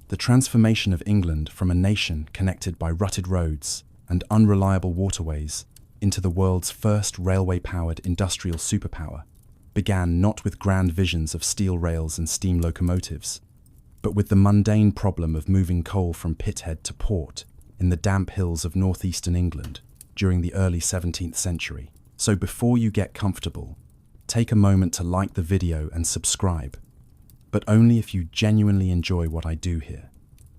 The transformation of England from a nation connected by rutted roads and unreliable waterways into the world's first railway-powered industrial superpower began not with grand visions of steel rails and steam locomotives, but with the mundane problem of moving coal from pithead to port in the damp hills of northeastern England during the early 17th century. So before you get comfortable, take a moment to like the video and subscribe, but only if you genuinely enjoy what I do here.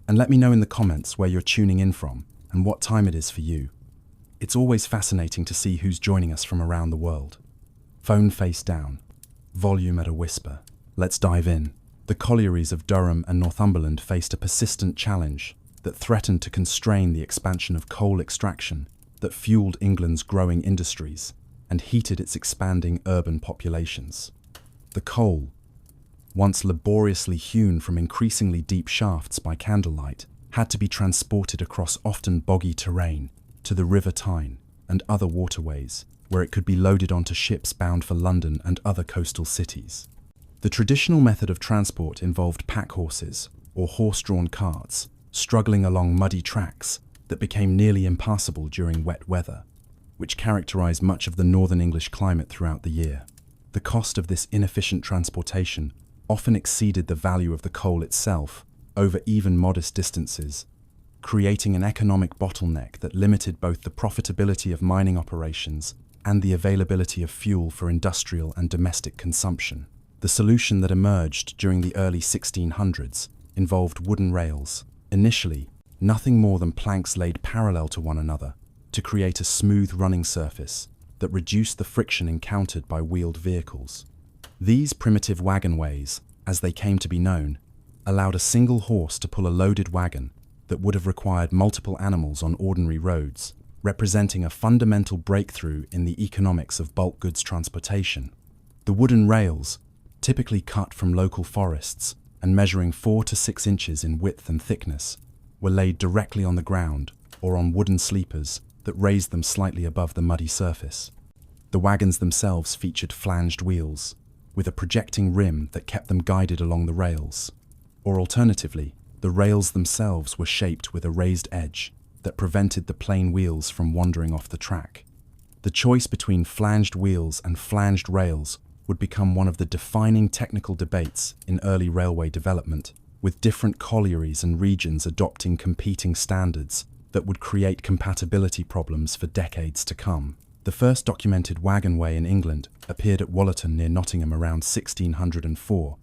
And let me know in the comments where you're tuning in from and what time it is for you. It's always fascinating to see who's joining us from around the world. Phone face down, volume at a whisper. Let's dive in. The collieries of Durham and Northumberland faced a persistent challenge that threatened to constrain the expansion of coal extraction that fueled England's growing industries and heated its expanding urban populations. The coal, once laboriously hewn from increasingly deep shafts by candlelight, had to be transported across often boggy terrain to the River Tyne and other waterways, where it could be loaded onto ships bound for London and other coastal cities. The traditional method of transport involved pack horses, or horse-drawn carts, struggling along muddy tracks that became nearly impassable during wet weather, which characterized much of the northern English climate throughout the year. The cost of this inefficient transportation often exceeded the value of the coal itself over even modest distances, creating an economic bottleneck that limited both the profitability of mining operations and the availability of fuel for industrial and domestic consumption. The solution that emerged during the early 1600s involved wooden rails, initially nothing more than planks laid parallel to one another to create a smooth running surface that reduced the friction encountered by wheeled vehicles. These primitive wagonways, as they came to be known, allowed a single horse to pull a loaded wagon that would have required multiple animals on ordinary roads, representing a fundamental breakthrough in the economics of bulk goods transportation. The wooden rails, typically cut from local forests and measuring 4 to 6 inches in width and thickness, were laid directly on the ground or on wooden sleepers that raised them slightly above the muddy surface. The wagons themselves featured flanged wheels, with a projecting rim that kept them guided along the rails. Or alternatively, the rails themselves were shaped with a raised edge that prevented the plain wheels from wandering off the track. The choice between flanged wheels and flanged rails would become one of the defining technical debates in early railway development, with different collieries and regions adopting competing standards that would create compatibility problems for decades to come. The first documented wagonway in England appeared at Wollerton near Nottingham around 1604.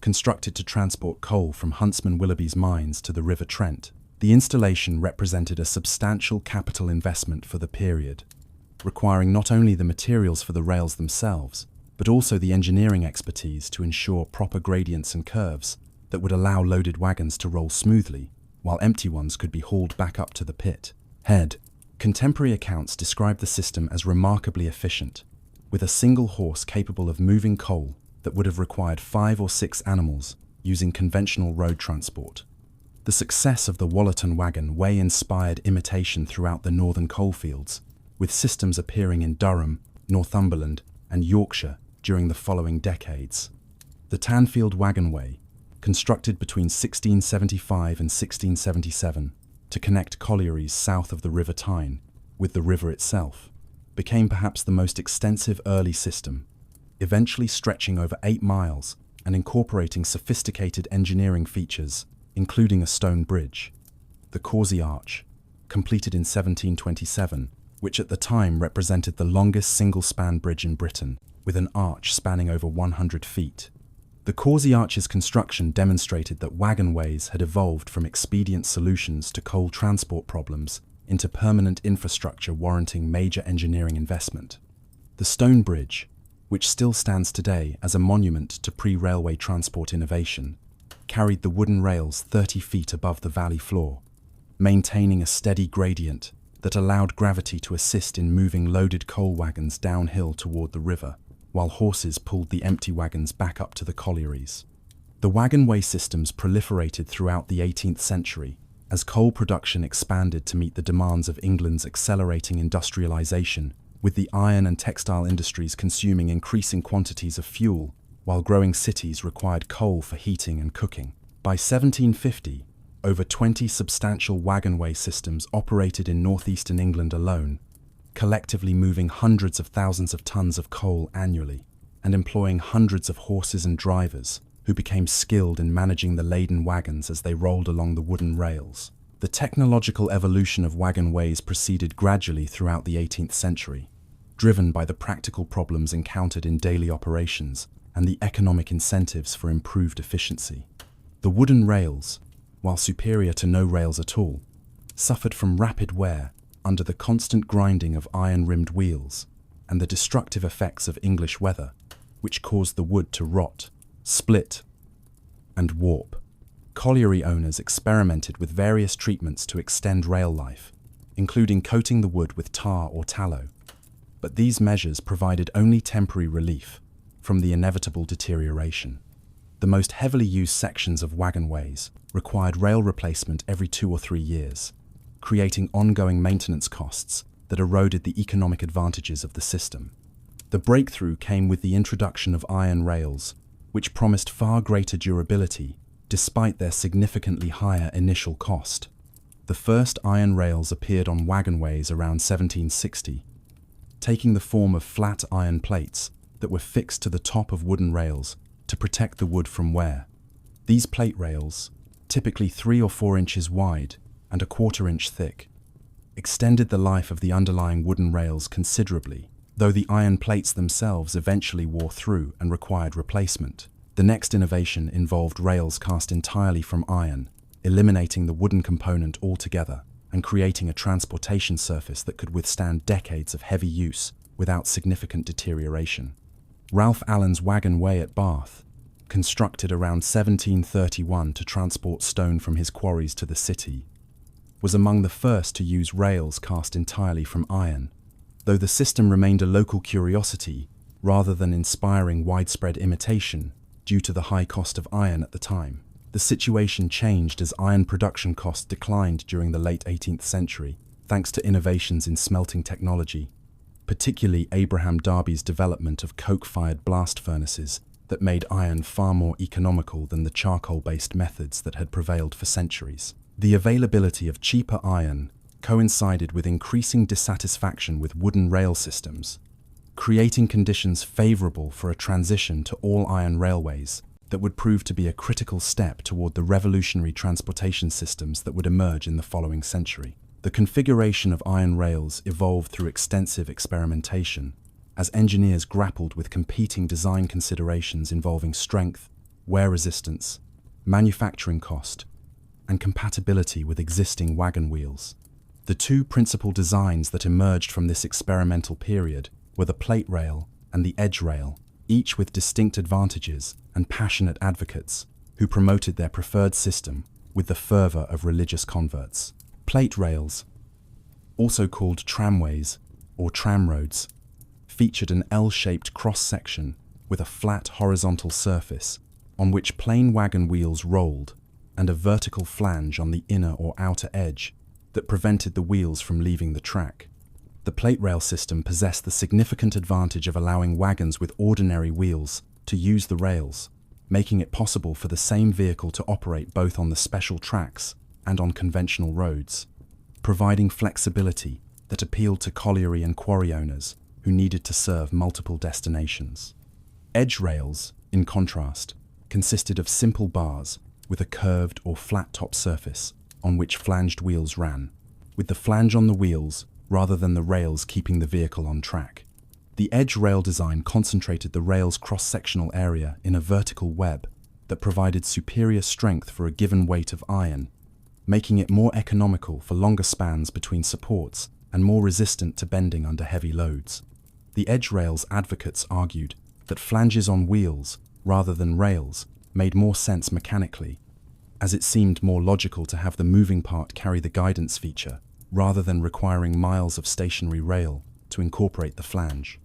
Constructed to transport coal from Huntsman Willoughby's mines to the River Trent, the installation represented a substantial capital investment for the period, requiring not only the materials for the rails themselves, but also the engineering expertise to ensure proper gradients and curves that would allow loaded wagons to roll smoothly, while empty ones could be hauled back up to the pit head. Contemporary accounts describe the system as remarkably efficient, with a single horse capable of moving coal that would have required 5 or 6 animals using conventional road transport. The success of the Wollerton wagon way inspired imitation throughout the northern coalfields, with systems appearing in Durham, Northumberland, and Yorkshire during the following decades. The Tanfield Wagonway, constructed between 1675 and 1677 to connect collieries south of the River Tyne with the river itself, became perhaps the most extensive early system, eventually stretching over 8 miles and incorporating sophisticated engineering features, including a stone bridge. The Causey Arch, completed in 1727, which at the time represented the longest single-span bridge in Britain, with an arch spanning over 100 feet. The Causey Arch's construction demonstrated that wagonways had evolved from expedient solutions to coal transport problems into permanent infrastructure warranting major engineering investment. The stone bridge, which still stands today as a monument to pre-railway transport innovation, carried the wooden rails 30 feet above the valley floor, maintaining a steady gradient that allowed gravity to assist in moving loaded coal wagons downhill toward the river, while horses pulled the empty wagons back up to the collieries. The wagonway systems proliferated throughout the 18th century as coal production expanded to meet the demands of England's accelerating industrialization, with the iron and textile industries consuming increasing quantities of fuel, while growing cities required coal for heating and cooking. By 1750, over 20 substantial wagonway systems operated in northeastern England alone, collectively moving hundreds of thousands of tons of coal annually and employing hundreds of horses and drivers who became skilled in managing the laden wagons as they rolled along the wooden rails. The technological evolution of wagonways proceeded gradually throughout the 18th century, driven by the practical problems encountered in daily operations and the economic incentives for improved efficiency. The wooden rails, while superior to no rails at all, suffered from rapid wear under the constant grinding of iron-rimmed wheels and the destructive effects of English weather, which caused the wood to rot, split, and warp. Colliery owners experimented with various treatments to extend rail life, including coating the wood with tar or tallow. But these measures provided only temporary relief from the inevitable deterioration. The most heavily used sections of wagonways required rail replacement every 2 or 3 years, creating ongoing maintenance costs that eroded the economic advantages of the system. The breakthrough came with the introduction of iron rails, which promised far greater durability despite their significantly higher initial cost. The first iron rails appeared on wagonways around 1760, taking the form of flat iron plates that were fixed to the top of wooden rails to protect the wood from wear. These plate rails, typically 3 or 4 inches wide and a 1/4 inch thick, extended the life of the underlying wooden rails considerably, though the iron plates themselves eventually wore through and required replacement. The next innovation involved rails cast entirely from iron, eliminating the wooden component altogether and creating a transportation surface that could withstand decades of heavy use without significant deterioration. Ralph Allen's wagonway at Bath, constructed around 1731 to transport stone from his quarries to the city, was among the first to use rails cast entirely from iron. Though the system remained a local curiosity rather than inspiring widespread imitation due to the high cost of iron at the time, the situation changed as iron production costs declined during the late 18th century, thanks to innovations in smelting technology, particularly Abraham Darby's development of coke-fired blast furnaces that made iron far more economical than the charcoal-based methods that had prevailed for centuries. The availability of cheaper iron coincided with increasing dissatisfaction with wooden rail systems, creating conditions favorable for a transition to all-iron railways that would prove to be a critical step toward the revolutionary transportation systems that would emerge in the following century. The configuration of iron rails evolved through extensive experimentation, as engineers grappled with competing design considerations involving strength, wear resistance, manufacturing cost, and compatibility with existing wagon wheels. The two principal designs that emerged from this experimental period were the plate rail and the edge rail, each with distinct advantages and passionate advocates who promoted their preferred system with the fervor of religious converts. Plate rails, also called tramways or tramroads, featured an L-shaped cross-section with a flat horizontal surface on which plain wagon wheels rolled and a vertical flange on the inner or outer edge that prevented the wheels from leaving the track. The plate rail system possessed the significant advantage of allowing wagons with ordinary wheels to use the rails, making it possible for the same vehicle to operate both on the special tracks and on conventional roads, providing flexibility that appealed to colliery and quarry owners who needed to serve multiple destinations. Edge rails, in contrast, consisted of simple bars with a curved or flat-top surface on which flanged wheels ran, with the flange on the wheels rather than the rails keeping the vehicle on track. The edge rail design concentrated the rail's cross-sectional area in a vertical web that provided superior strength for a given weight of iron, making it more economical for longer spans between supports and more resistant to bending under heavy loads. The edge rail's advocates argued that flanges on wheels rather than rails made more sense mechanically, as it seemed more logical to have the moving part carry the guidance feature rather than requiring miles of stationary rail to incorporate the flange.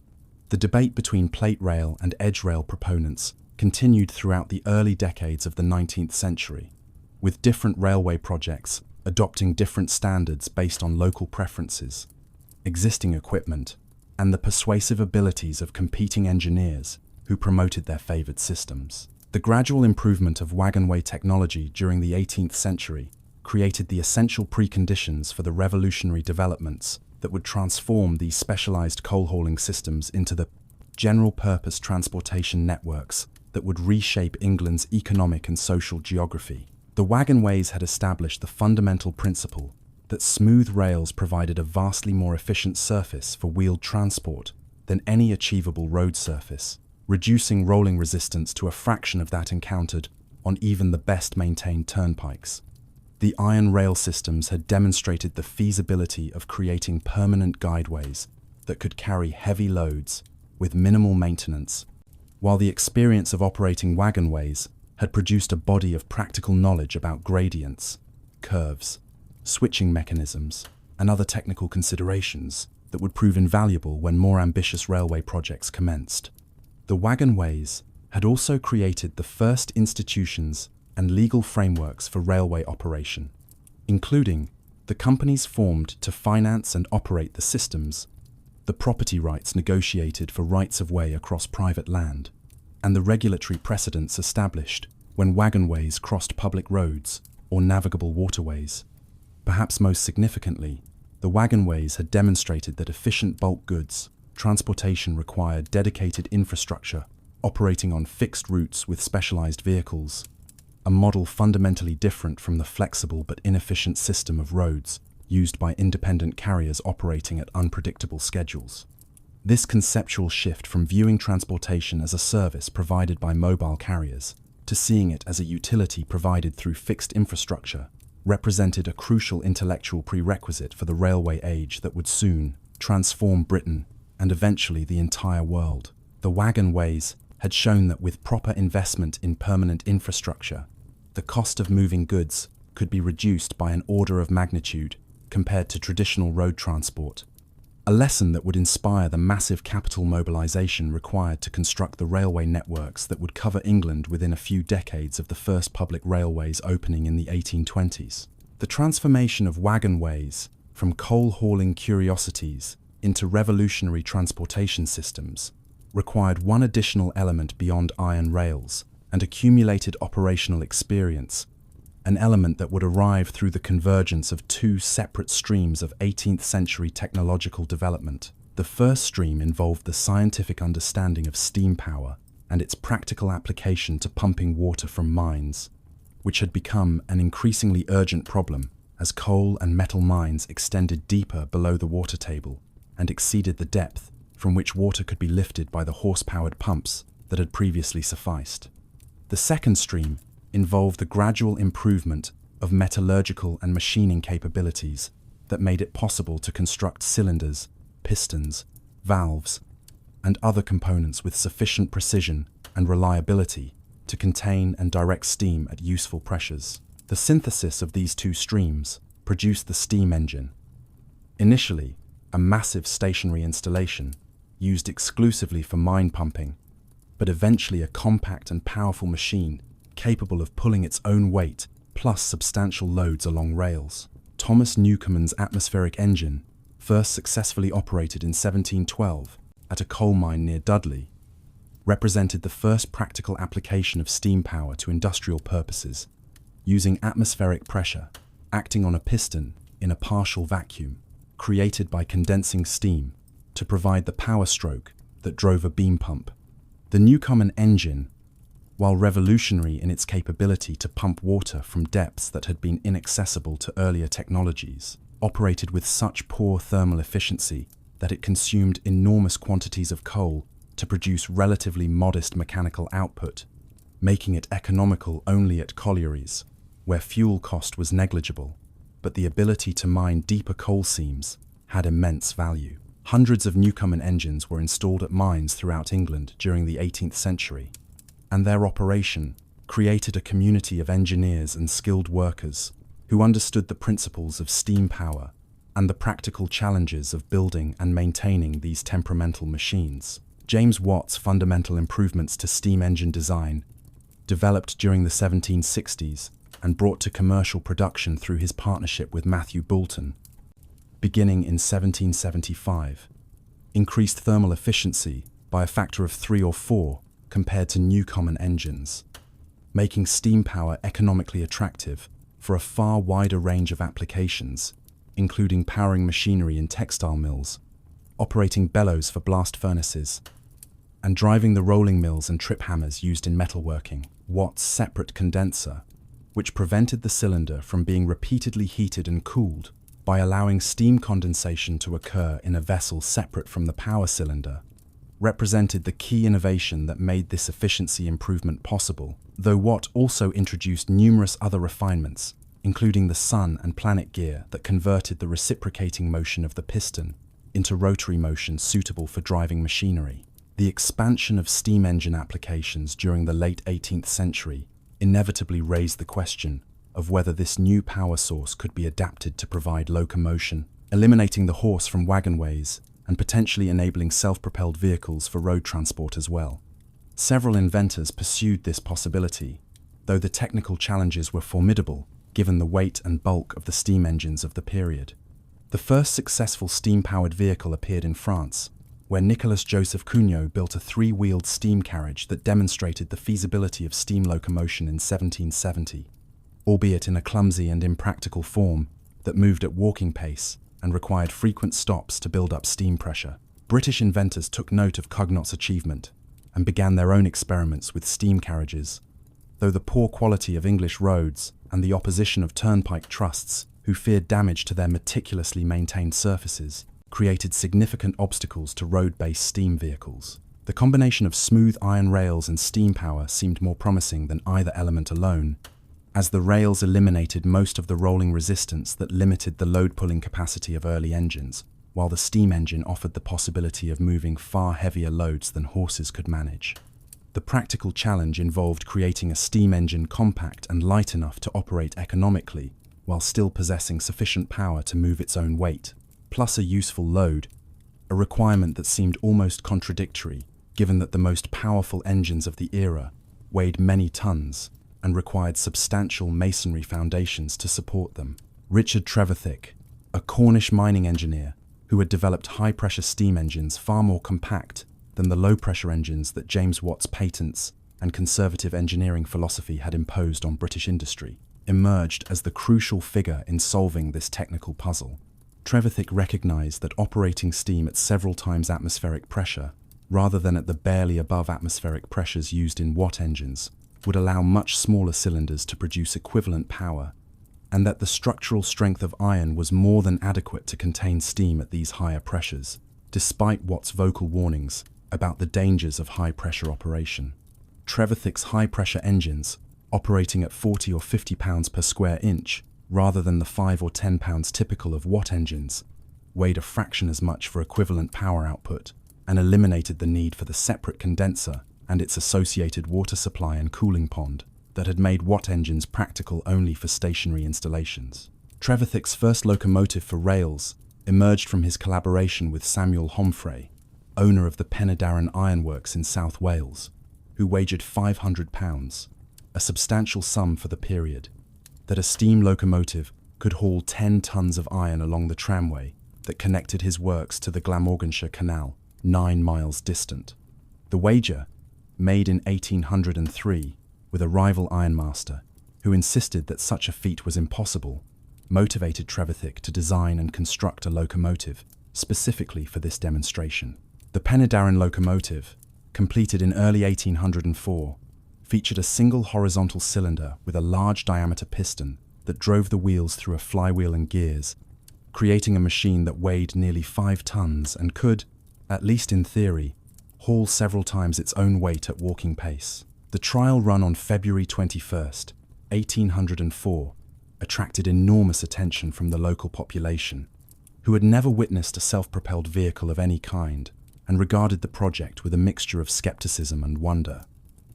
The debate between plate rail and edge rail proponents continued throughout the early decades of the 19th century, with different railway projects adopting different standards based on local preferences, existing equipment, and the persuasive abilities of competing engineers who promoted their favoured systems. The gradual improvement of wagonway technology during the 18th century created the essential preconditions for the revolutionary developments that would transform these specialized coal-hauling systems into the general-purpose transportation networks that would reshape England's economic and social geography. The wagonways had established the fundamental principle that smooth rails provided a vastly more efficient surface for wheeled transport than any achievable road surface, reducing rolling resistance to a fraction of that encountered on even the best-maintained turnpikes. The iron rail systems had demonstrated the feasibility of creating permanent guideways that could carry heavy loads with minimal maintenance, while the experience of operating wagonways had produced a body of practical knowledge about gradients, curves, switching mechanisms, and other technical considerations that would prove invaluable when more ambitious railway projects commenced. The wagonways had also created the first institutions and legal frameworks for railway operation, including the companies formed to finance and operate the systems, the property rights negotiated for rights of way across private land, and the regulatory precedents established when wagonways crossed public roads or navigable waterways. Perhaps most significantly, the wagonways had demonstrated that efficient bulk goods transportation required dedicated infrastructure operating on fixed routes with specialized vehicles, a model fundamentally different from the flexible but inefficient system of roads used by independent carriers operating at unpredictable schedules. This conceptual shift from viewing transportation as a service provided by mobile carriers to seeing it as a utility provided through fixed infrastructure represented a crucial intellectual prerequisite for the railway age that would soon transform Britain and eventually the entire world. The wagonways had shown that with proper investment in permanent infrastructure, the cost of moving goods could be reduced by an order of magnitude compared to traditional road transport, a lesson that would inspire the massive capital mobilization required to construct the railway networks that would cover England within a few decades of the first public railways opening in the 1820s. The transformation of wagonways from coal-hauling curiosities into revolutionary transportation systems required one additional element beyond iron rails and accumulated operational experience, an element that would arrive through the convergence of two separate streams of 18th century technological development. The first stream involved the scientific understanding of steam power and its practical application to pumping water from mines, which had become an increasingly urgent problem as coal and metal mines extended deeper below the water table and exceeded the depth from which water could be lifted by the horse-powered pumps that had previously sufficed. The second stream involved the gradual improvement of metallurgical and machining capabilities that made it possible to construct cylinders, pistons, valves, and other components with sufficient precision and reliability to contain and direct steam at useful pressures. The synthesis of these two streams produced the steam engine. Initially, a massive stationary installation used exclusively for mine pumping, but eventually a compact and powerful machine capable of pulling its own weight plus substantial loads along rails. Thomas Newcomen's atmospheric engine, first successfully operated in 1712 at a coal mine near Dudley, represented the first practical application of steam power to industrial purposes, using atmospheric pressure acting on a piston in a partial vacuum created by condensing steam to provide the power stroke that drove a beam pump. The Newcomen engine, while revolutionary in its capability to pump water from depths that had been inaccessible to earlier technologies, operated with such poor thermal efficiency that it consumed enormous quantities of coal to produce relatively modest mechanical output, making it economical only at collieries, where fuel cost was negligible, but the ability to mine deeper coal seams had immense value. Hundreds of Newcomen engines were installed at mines throughout England during the 18th century, and their operation created a community of engineers and skilled workers who understood the principles of steam power and the practical challenges of building and maintaining these temperamental machines. James Watt's fundamental improvements to steam engine design, developed during the 1760s and brought to commercial production through his partnership with Matthew Boulton, beginning in 1775, increased thermal efficiency by a factor of 3 or 4 compared to Newcomen engines, making steam power economically attractive for a far wider range of applications, including powering machinery in textile mills, operating bellows for blast furnaces, and driving the rolling mills and trip hammers used in metalworking. Watt's separate condenser, which prevented the cylinder from being repeatedly heated and cooled by allowing steam condensation to occur in a vessel separate from the power cylinder, represented the key innovation that made this efficiency improvement possible, though Watt also introduced numerous other refinements, including the sun and planet gear that converted the reciprocating motion of the piston into rotary motion suitable for driving machinery. The expansion of steam engine applications during the late 18th century inevitably raised the question of whether this new power source could be adapted to provide locomotion, eliminating the horse from wagonways and potentially enabling self-propelled vehicles for road transport as well. Several inventors pursued this possibility, though the technical challenges were formidable given the weight and bulk of the steam engines of the period. The first successful steam-powered vehicle appeared in France, where Nicolas Joseph Cugnot built a three-wheeled steam carriage that demonstrated the feasibility of steam locomotion in 1770, albeit in a clumsy and impractical form that moved at walking pace and required frequent stops to build up steam pressure. British inventors took note of Cugnot's achievement and began their own experiments with steam carriages, though the poor quality of English roads and the opposition of turnpike trusts, who feared damage to their meticulously maintained surfaces, created significant obstacles to road-based steam vehicles. The combination of smooth iron rails and steam power seemed more promising than either element alone, as the rails eliminated most of the rolling resistance that limited the load-pulling capacity of early engines, while the steam engine offered the possibility of moving far heavier loads than horses could manage. The practical challenge involved creating a steam engine compact and light enough to operate economically while still possessing sufficient power to move its own weight, plus a useful load, a requirement that seemed almost contradictory given that the most powerful engines of the era weighed many tons and required substantial masonry foundations to support them. Richard Trevithick, a Cornish mining engineer who had developed high-pressure steam engines far more compact than the low-pressure engines that James Watt's patents and conservative engineering philosophy had imposed on British industry, emerged as the crucial figure in solving this technical puzzle. Trevithick recognized that operating steam at several times atmospheric pressure, rather than at the barely above atmospheric pressures used in Watt engines, would allow much smaller cylinders to produce equivalent power, and that the structural strength of iron was more than adequate to contain steam at these higher pressures, despite Watt's vocal warnings about the dangers of high-pressure operation. Trevithick's high-pressure engines, operating at 40 or 50 pounds per square inch, rather than the 5 or 10 pounds typical of Watt engines, weighed a fraction as much for equivalent power output, and eliminated the need for the separate condenser and its associated water supply and cooling pond that had made Watt engines practical only for stationary installations. Trevithick's first locomotive for rails emerged from his collaboration with Samuel Homfray, owner of the Penydarren Ironworks in South Wales, who wagered £500, a substantial sum for the period, that a steam locomotive could haul 10 tons of iron along the tramway that connected his works to the Glamorganshire Canal, 9 miles distant. The wager, made in 1803 with a rival ironmaster who insisted that such a feat was impossible, motivated Trevithick to design and construct a locomotive specifically for this demonstration. The Penydarren locomotive, completed in early 1804, featured a single horizontal cylinder with a large diameter piston that drove the wheels through a flywheel and gears, creating a machine that weighed nearly 5 tons and could, at least in theory, haul several times its own weight at walking pace. The trial run on February 21st, 1804, attracted enormous attention from the local population, who had never witnessed a self-propelled vehicle of any kind and regarded the project with a mixture of skepticism and wonder.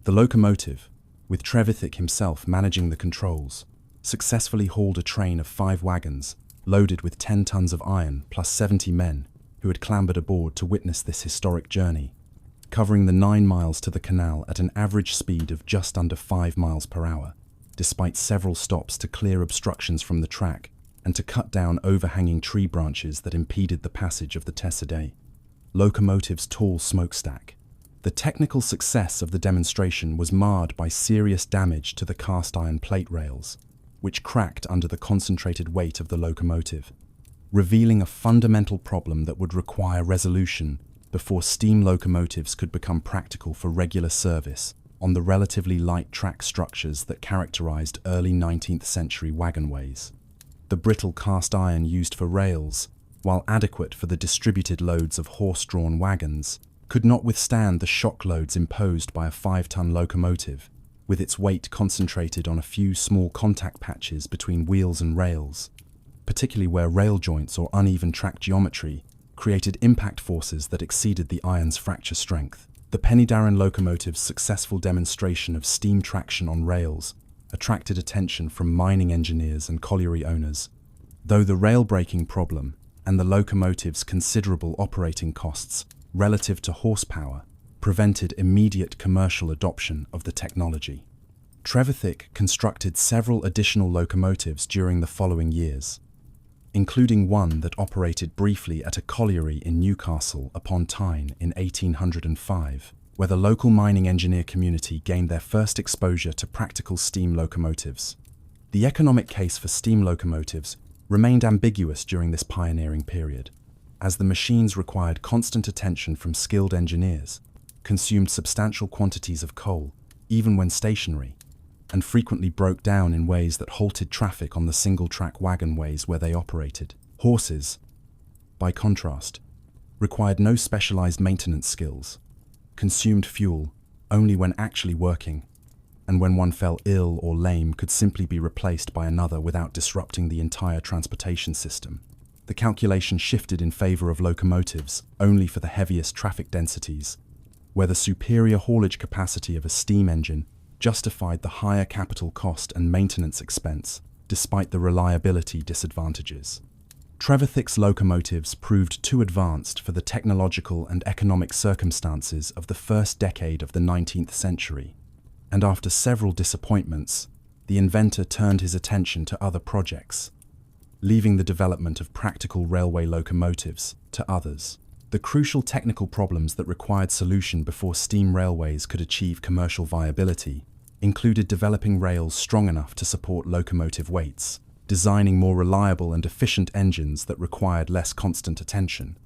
The locomotive, with Trevithick himself managing the controls, successfully hauled a train of 5 wagons loaded with 10 tons of iron plus 70 men who had clambered aboard to witness this historic journey, covering the 9 miles to the canal at an average speed of just under 5 miles per hour, despite several stops to clear obstructions from the track and to cut down overhanging tree branches that impeded the passage of the Tessaday, locomotive's tall smokestack. The technical success of the demonstration was marred by serious damage to the cast iron plate rails, which cracked under the concentrated weight of the locomotive, revealing a fundamental problem that would require resolution before steam locomotives could become practical for regular service on the relatively light track structures that characterized early 19th century wagonways. The brittle cast iron used for rails, while adequate for the distributed loads of horse-drawn wagons, could not withstand the shock loads imposed by a 5-ton locomotive, with its weight concentrated on a few small contact patches between wheels and rails, particularly where rail joints or uneven track geometry created impact forces that exceeded the iron's fracture strength. The Penydarren locomotive's successful demonstration of steam traction on rails attracted attention from mining engineers and colliery owners, though the rail braking problem and the locomotive's considerable operating costs relative to horsepower prevented immediate commercial adoption of the technology. Trevithick constructed several additional locomotives during the following years, including one that operated briefly at a colliery in Newcastle upon Tyne in 1805, where the local mining engineer community gained their first exposure to practical steam locomotives. The economic case for steam locomotives remained ambiguous during this pioneering period, as the machines required constant attention from skilled engineers, consumed substantial quantities of coal, even when stationary, and frequently broke down in ways that halted traffic on the single-track wagonways where they operated. Horses, by contrast, required no specialized maintenance skills, consumed fuel only when actually working, and when one fell ill or lame could simply be replaced by another without disrupting the entire transportation system. The calculation shifted in favor of locomotives only for the heaviest traffic densities, where the superior haulage capacity of a steam engine justified the higher capital cost and maintenance expense, despite the reliability disadvantages. Trevithick's locomotives proved too advanced for the technological and economic circumstances of the first decade of the 19th century, and after several disappointments, the inventor turned his attention to other projects, leaving the development of practical railway locomotives to others. The crucial technical problems that required solution before steam railways could achieve commercial viability included developing rails strong enough to support locomotive weights, designing more reliable and efficient engines that required less constant attention,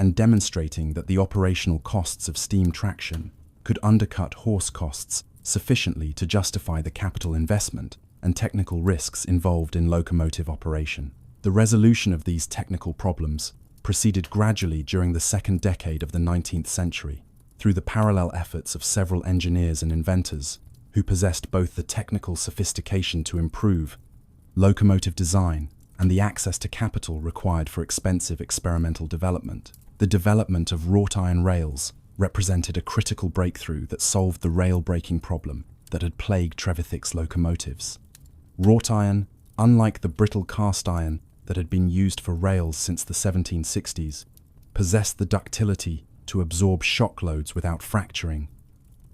and demonstrating that the operational costs of steam traction could undercut horse costs sufficiently to justify the capital investment and technical risks involved in locomotive operation. The resolution of these technical problems proceeded gradually during the second decade of the 19th century, through the parallel efforts of several engineers and inventors who possessed both the technical sophistication to improve locomotive design and the access to capital required for expensive experimental development. The development of wrought iron rails represented a critical breakthrough that solved the rail braking problem that had plagued Trevithick's locomotives. Wrought iron, unlike the brittle cast iron that had been used for rails since the 1760s, possessed the ductility to absorb shock loads without fracturing,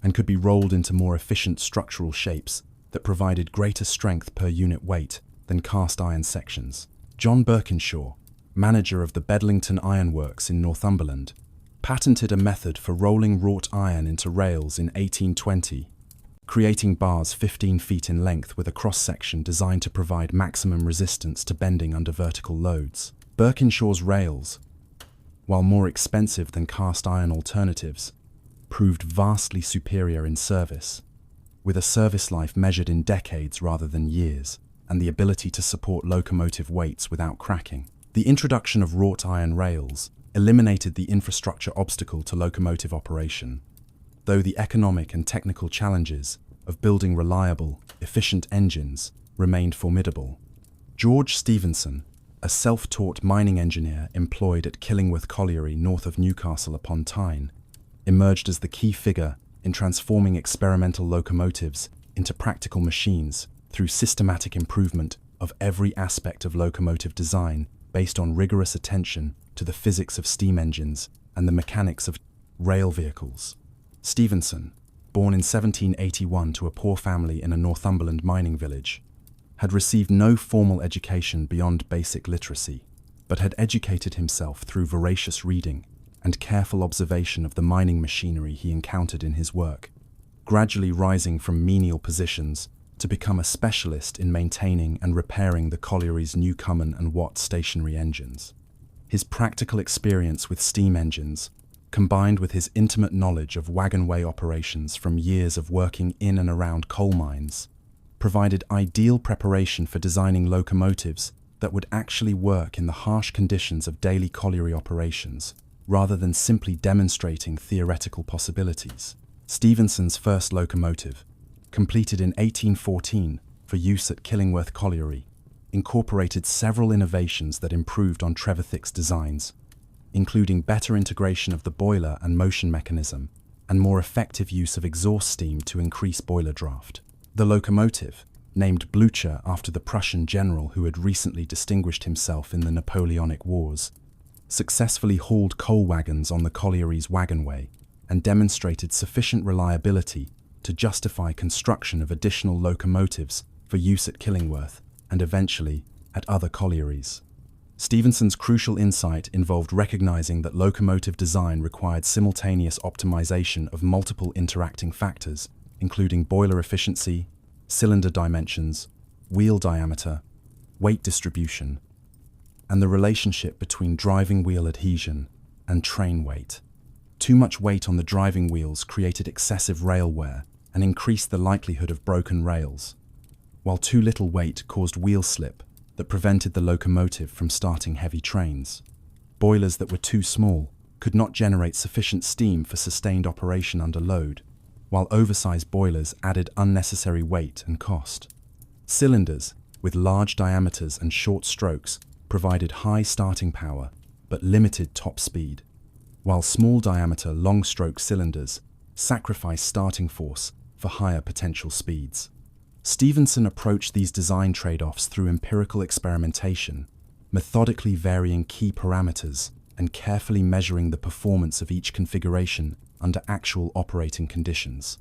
and could be rolled into more efficient structural shapes that provided greater strength per unit weight than cast iron sections. John Birkinshaw, manager of the Bedlington Iron Works in Northumberland, patented a method for rolling wrought iron into rails in 1820, creating bars 15 feet in length with a cross-section designed to provide maximum resistance to bending under vertical loads. Birkinshaw's rails, while more expensive than cast iron alternatives, proved vastly superior in service, with a service life measured in decades rather than years, and the ability to support locomotive weights without cracking. The introduction of wrought iron rails eliminated the infrastructure obstacle to locomotive operation, though the economic and technical challenges of building reliable, efficient engines remained formidable. George Stephenson, a self-taught mining engineer employed at Killingworth Colliery north of Newcastle upon Tyne, emerged as the key figure in transforming experimental locomotives into practical machines through systematic improvement of every aspect of locomotive design based on rigorous attention to the physics of steam engines and the mechanics of rail vehicles. Stephenson, born in 1781 to a poor family in a Northumberland mining village, had received no formal education beyond basic literacy, but had educated himself through voracious reading and careful observation of the mining machinery he encountered in his work, gradually rising from menial positions to become a specialist in maintaining and repairing the colliery's Newcomen and Watt stationary engines. His practical experience with steam engines, combined with his intimate knowledge of wagonway operations from years of working in and around coal mines, provided ideal preparation for designing locomotives that would actually work in the harsh conditions of daily colliery operations, rather than simply demonstrating theoretical possibilities. Stephenson's first locomotive, completed in 1814 for use at Killingworth Colliery, incorporated several innovations that improved on Trevithick's designs, including better integration of the boiler and motion mechanism, and more effective use of exhaust steam to increase boiler draft. The locomotive, named Blücher after the Prussian general who had recently distinguished himself in the Napoleonic Wars, successfully hauled coal wagons on the colliery's wagonway and demonstrated sufficient reliability to justify construction of additional locomotives for use at Killingworth and eventually at other collieries. Stephenson's crucial insight involved recognizing that locomotive design required simultaneous optimization of multiple interacting factors, including boiler efficiency, cylinder dimensions, wheel diameter, weight distribution, and the relationship between driving wheel adhesion and train weight. Too much weight on the driving wheels created excessive rail wear and increased the likelihood of broken rails, while too little weight caused wheel slip that prevented the locomotive from starting heavy trains. Boilers that were too small could not generate sufficient steam for sustained operation under load, while oversized boilers added unnecessary weight and cost. Cylinders with large diameters and short strokes provided high starting power but limited top speed, while small diameter long stroke cylinders sacrificed starting force for higher potential speeds. Stephenson approached these design trade-offs through empirical experimentation, methodically varying key parameters and carefully measuring the performance of each configuration under actual operating conditions.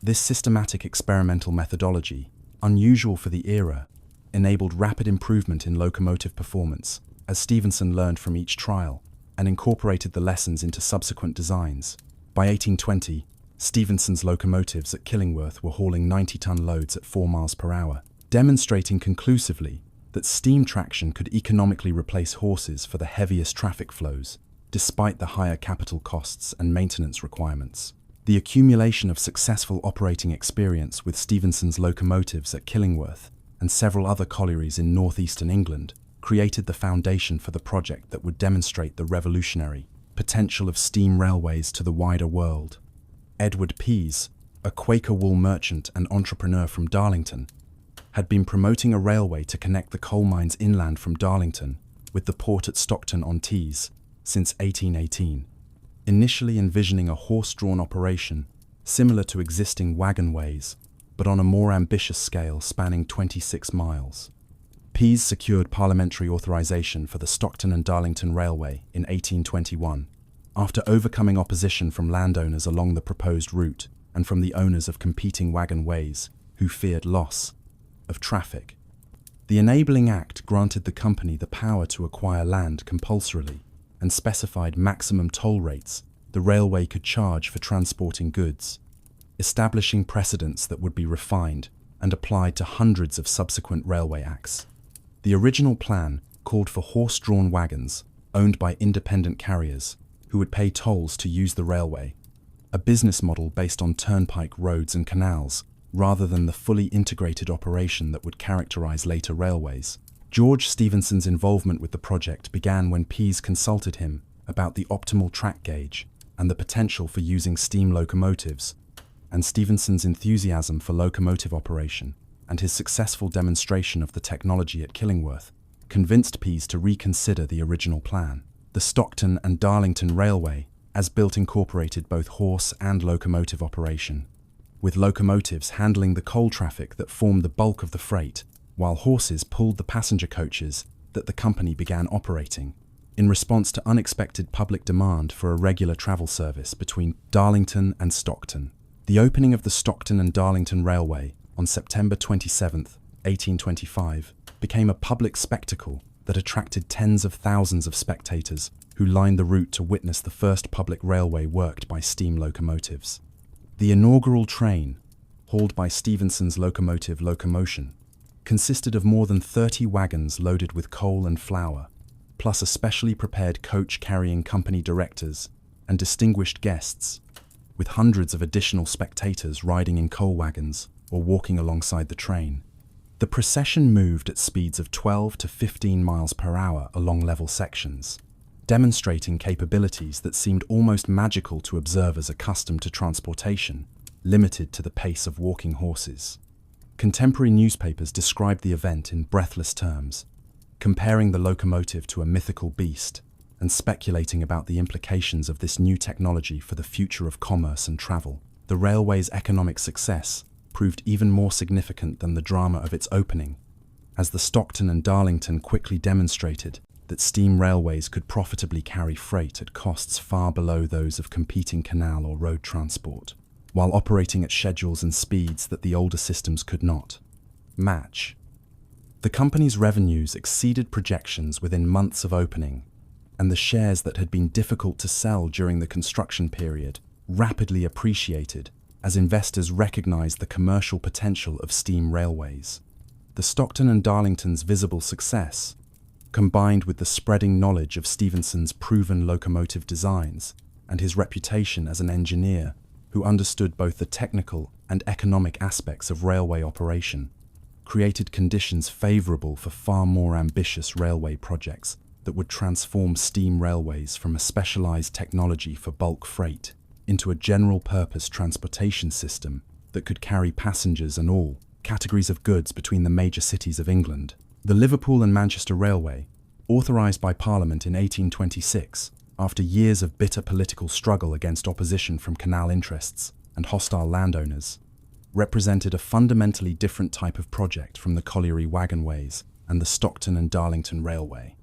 This systematic experimental methodology, unusual for the era, enabled rapid improvement in locomotive performance, as Stephenson learned from each trial, and incorporated the lessons into subsequent designs. By 1820, Stephenson's locomotives at Killingworth were hauling 90-ton loads at 4 miles per hour, demonstrating conclusively that steam traction could economically replace horses for the heaviest traffic flows, despite the higher capital costs and maintenance requirements. The accumulation of successful operating experience with Stephenson's locomotives at Killingworth and several other collieries in northeastern England created the foundation for the project that would demonstrate the revolutionary potential of steam railways to the wider world. Edward Pease, a Quaker wool merchant and entrepreneur from Darlington, had been promoting a railway to connect the coal mines inland from Darlington with the port at Stockton-on-Tees since 1818, initially envisioning a horse-drawn operation similar to existing wagonways, but on a more ambitious scale spanning 26 miles. Pease secured parliamentary authorization for the Stockton and Darlington Railway in 1821, after overcoming opposition from landowners along the proposed route and from the owners of competing wagonways who feared loss of traffic. The Enabling Act granted the company the power to acquire land compulsorily and specified maximum toll rates the railway could charge for transporting goods, establishing precedents that would be refined and applied to hundreds of subsequent railway acts. The original plan called for horse-drawn wagons owned by independent carriers who would pay tolls to use the railway, a business model based on turnpike roads and canals rather than the fully integrated operation that would characterize later railways. George Stephenson's involvement with the project began when Pease consulted him about the optimal track gauge and the potential for using steam locomotives, and Stephenson's enthusiasm for locomotive operation and his successful demonstration of the technology at Killingworth convinced Pease to reconsider the original plan. The Stockton and Darlington Railway, as built, incorporated both horse and locomotive operation, with locomotives handling the coal traffic that formed the bulk of the freight, while horses pulled the passenger coaches that the company began operating, in response to unexpected public demand for a regular travel service between Darlington and Stockton. The opening of the Stockton and Darlington Railway on September 27, 1825, became a public spectacle that attracted tens of thousands of spectators who lined the route to witness the first public railway worked by steam locomotives. The inaugural train, hauled by Stephenson's locomotive Locomotion, consisted of more than 30 wagons loaded with coal and flour, plus a specially prepared coach carrying company directors and distinguished guests, with hundreds of additional spectators riding in coal wagons or walking alongside the train. The procession moved at speeds of 12 to 15 miles per hour along level sections, demonstrating capabilities that seemed almost magical to observers accustomed to transportation, limited to the pace of walking horses. Contemporary newspapers described the event in breathless terms, comparing the locomotive to a mythical beast and speculating about the implications of this new technology for the future of commerce and travel. The railway's economic success proved even more significant than the drama of its opening, as the Stockton and Darlington quickly demonstrated that steam railways could profitably carry freight at costs far below those of competing canal or road transport, while operating at schedules and speeds that the older systems could not match. The company's revenues exceeded projections within months of opening, and the shares that had been difficult to sell during the construction period rapidly appreciated as investors recognized the commercial potential of steam railways. The Stockton and Darlington's visible success, combined with the spreading knowledge of Stephenson's proven locomotive designs and his reputation as an engineer who understood both the technical and economic aspects of railway operation, created conditions favorable for far more ambitious railway projects that would transform steam railways from a specialized technology for bulk freight into a general-purpose transportation system that could carry passengers and all categories of goods between the major cities of England. The Liverpool and Manchester Railway, authorised by Parliament in 1826, after years of bitter political struggle against opposition from canal interests and hostile landowners, represented a fundamentally different type of project from the colliery wagonways and the Stockton and Darlington Railway.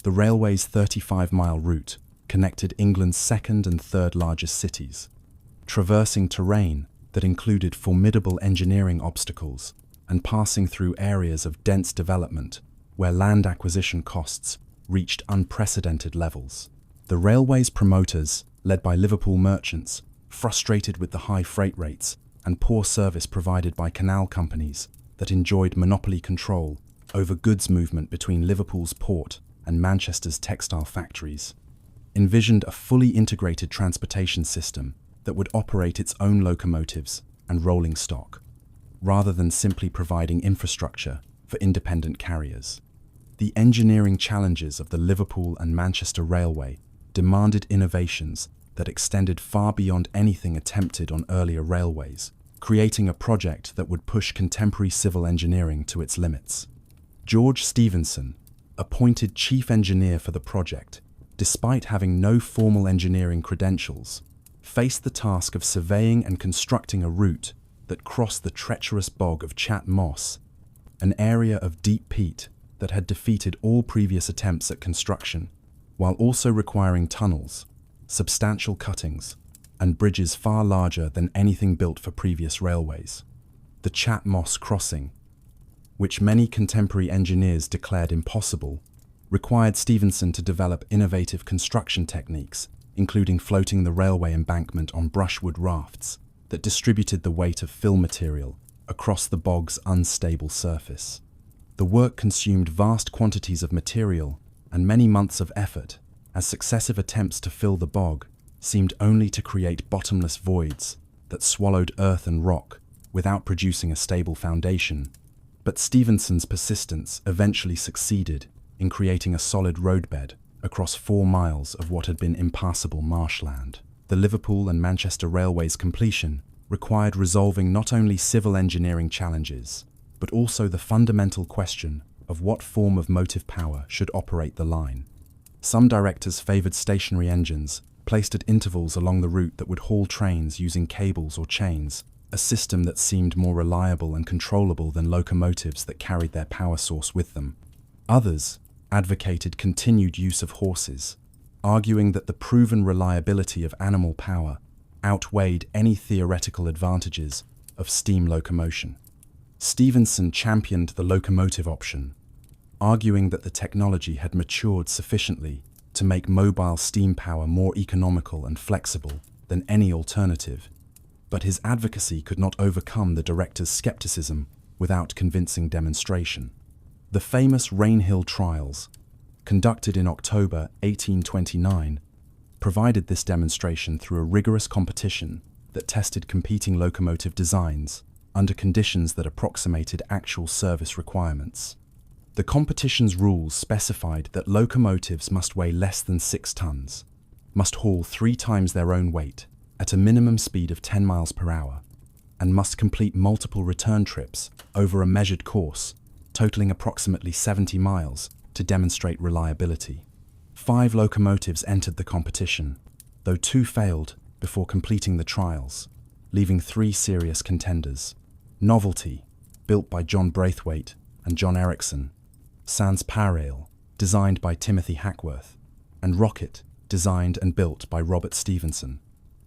The railway's 35-mile route connected England's second and third largest cities, traversing terrain that included formidable engineering obstacles and passing through areas of dense development where land acquisition costs reached unprecedented levels. The railway's promoters, led by Liverpool merchants, frustrated with the high freight rates and poor service provided by canal companies that enjoyed monopoly control over goods movement between Liverpool's port and Manchester's textile factories, envisioned a fully integrated transportation system that would operate its own locomotives and rolling stock, rather than simply providing infrastructure for independent carriers. The engineering challenges of the Liverpool and Manchester Railway demanded innovations that extended far beyond anything attempted on earlier railways, creating a project that would push contemporary civil engineering to its limits. George Stephenson, appointed chief engineer for the project, despite having no formal engineering credentials, faced the task of surveying and constructing a route that crossed the treacherous bog of Chat Moss, an area of deep peat that had defeated all previous attempts at construction, while also requiring tunnels, substantial cuttings, and bridges far larger than anything built for previous railways. The Chat Moss crossing, which many contemporary engineers declared impossible, required Stephenson to develop innovative construction techniques, including floating the railway embankment on brushwood rafts that distributed the weight of fill material across the bog's unstable surface. The work consumed vast quantities of material and many months of effort, as successive attempts to fill the bog seemed only to create bottomless voids that swallowed earth and rock without producing a stable foundation. But Stephenson's persistence eventually succeeded in creating a solid roadbed across 4 miles of what had been impassable marshland. The Liverpool and Manchester Railway's completion required resolving not only civil engineering challenges, but also the fundamental question of what form of motive power should operate the line. Some directors favoured stationary engines, placed at intervals along the route that would haul trains using cables or chains, a system that seemed more reliable and controllable than locomotives that carried their power source with them. Others advocated continued use of horses, arguing that the proven reliability of animal power outweighed any theoretical advantages of steam locomotion. Stephenson championed the locomotive option, arguing that the technology had matured sufficiently to make mobile steam power more economical and flexible than any alternative, But his advocacy could not overcome the director's skepticism without convincing demonstration. The famous Rainhill trials, conducted in October 1829, provided this demonstration through a rigorous competition that tested competing locomotive designs under conditions that approximated actual service requirements. The competition's rules specified that locomotives must weigh less than 6 tons, must haul 3 times their own weight at a minimum speed of 10 miles per hour, and must complete multiple return trips over a measured course, totaling approximately 70 miles, to demonstrate reliability. 5 locomotives entered the competition, though 2 failed before completing the trials, leaving 3 serious contenders. Novelty, built by John Braithwaite and John Ericsson; Sans Pareil, designed by Timothy Hackworth; and Rocket, designed and built by Robert Stephenson,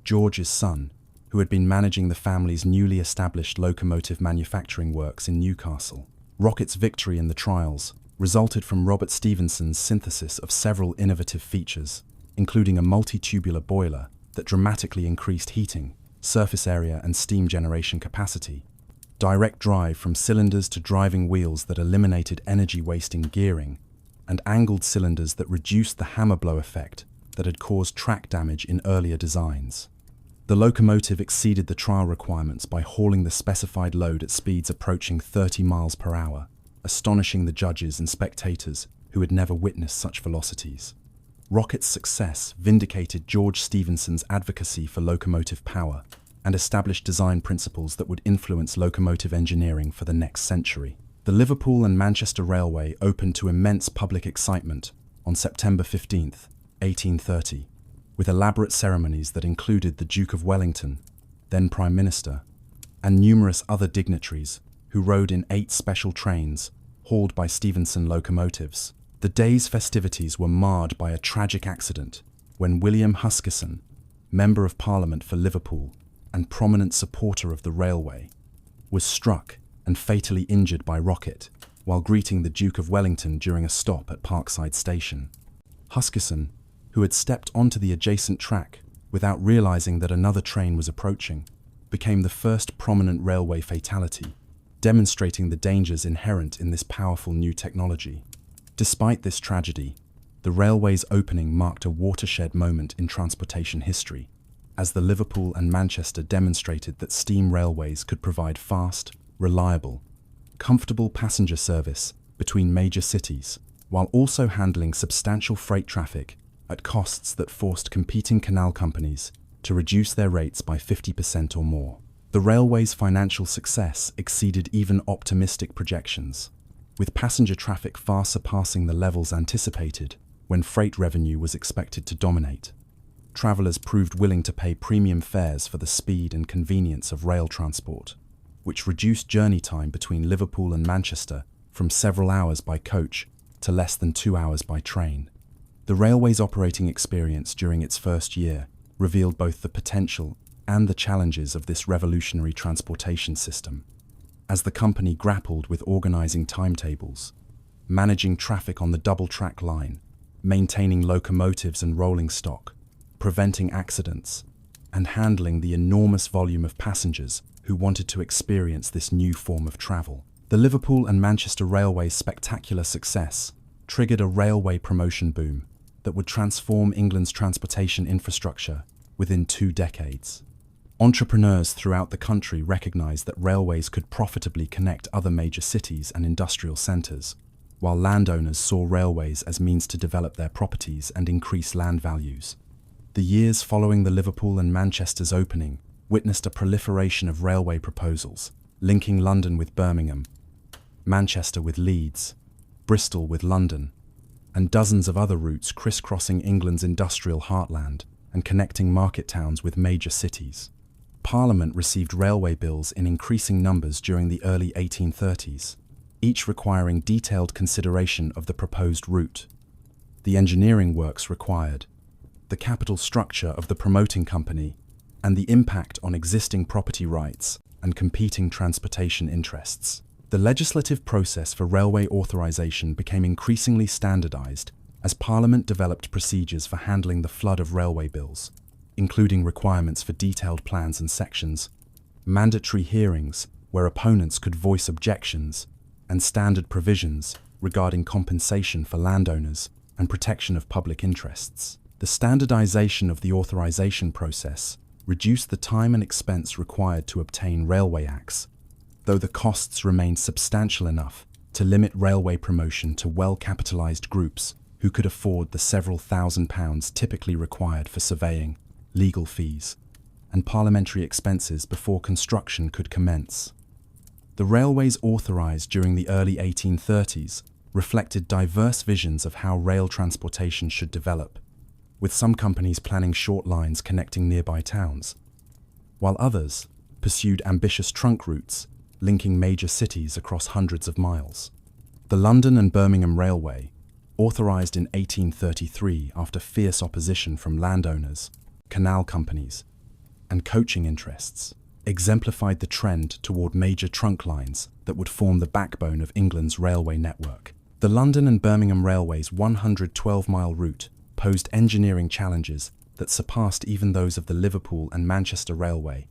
George's son, who had been managing the family's newly established locomotive manufacturing works in Newcastle. Rocket's victory in the trials resulted from Robert Stephenson's synthesis of several innovative features, including a multi-tubular boiler that dramatically increased heating, surface area and steam generation capacity, direct drive from cylinders to driving wheels that eliminated energy-wasting gearing, and angled cylinders that reduced the hammer blow effect that had caused track damage in earlier designs. The locomotive exceeded the trial requirements by hauling the specified load at speeds approaching 30 miles per hour, astonishing the judges and spectators who had never witnessed such velocities. Rocket's success vindicated George Stephenson's advocacy for locomotive power and established design principles that would influence locomotive engineering for the next century. The Liverpool and Manchester Railway opened to immense public excitement on September 15, 1830, with elaborate ceremonies that included the Duke of Wellington, then Prime Minister, and numerous other dignitaries who rode in 8 special trains hauled by Stephenson locomotives. The day's festivities were marred by a tragic accident when William Huskisson, Member of Parliament for Liverpool and prominent supporter of the railway, was struck and fatally injured by Rocket while greeting the Duke of Wellington during a stop at Parkside Station. Huskisson, who had stepped onto the adjacent track without realizing that another train was approaching, became the first prominent railway fatality, demonstrating the dangers inherent in this powerful new technology. Despite this tragedy, the railway's opening marked a watershed moment in transportation history, as the Liverpool and Manchester demonstrated that steam railways could provide fast, reliable, comfortable passenger service between major cities, while also handling substantial freight traffic at costs that forced competing canal companies to reduce their rates by 50% or more. The railway's financial success exceeded even optimistic projections, with passenger traffic far surpassing the levels anticipated when freight revenue was expected to dominate. Travellers proved willing to pay premium fares for the speed and convenience of rail transport, which reduced journey time between Liverpool and Manchester from several hours by coach to less than 2 hours by train. The railway's operating experience during its first year revealed both the potential and the challenges of this revolutionary transportation system, as the company grappled with organising timetables, managing traffic on the double-track line, maintaining locomotives and rolling stock, preventing accidents, and handling the enormous volume of passengers who wanted to experience this new form of travel. The Liverpool and Manchester Railway's spectacular success triggered a railway promotion boom that would transform England's transportation infrastructure within 2 decades. Entrepreneurs throughout the country recognized that railways could profitably connect other major cities and industrial centres, while landowners saw railways as means to develop their properties and increase land values. The years following the Liverpool and Manchester's opening witnessed a proliferation of railway proposals, linking London with Birmingham, Manchester with Leeds, Bristol with London, and dozens of other routes crisscrossing England's industrial heartland and connecting market towns with major cities. Parliament received railway bills in increasing numbers during the early 1830s, each requiring detailed consideration of the proposed route, the engineering works required, the capital structure of the promoting company, and the impact on existing property rights and competing transportation interests. The legislative process for railway authorisation became increasingly standardised as Parliament developed procedures for handling the flood of railway bills, including requirements for detailed plans and sections, mandatory hearings where opponents could voice objections, and standard provisions regarding compensation for landowners and protection of public interests. The standardization of the authorization process reduced the time and expense required to obtain railway acts, though the costs remained substantial enough to limit railway promotion to well-capitalized groups who could afford the several £1,000s typically required for surveying, legal fees, and parliamentary expenses before construction could commence. The railways authorized during the early 1830s reflected diverse visions of how rail transportation should develop, with some companies planning short lines connecting nearby towns, while others pursued ambitious trunk routes linking major cities across hundreds of miles. The London and Birmingham Railway, authorized in 1833 after fierce opposition from landowners, canal companies, and coaching interests, exemplified the trend toward major trunk lines that would form the backbone of England's railway network. The London and Birmingham Railway's 112-mile route posed engineering challenges that surpassed even those of the Liverpool and Manchester Railway,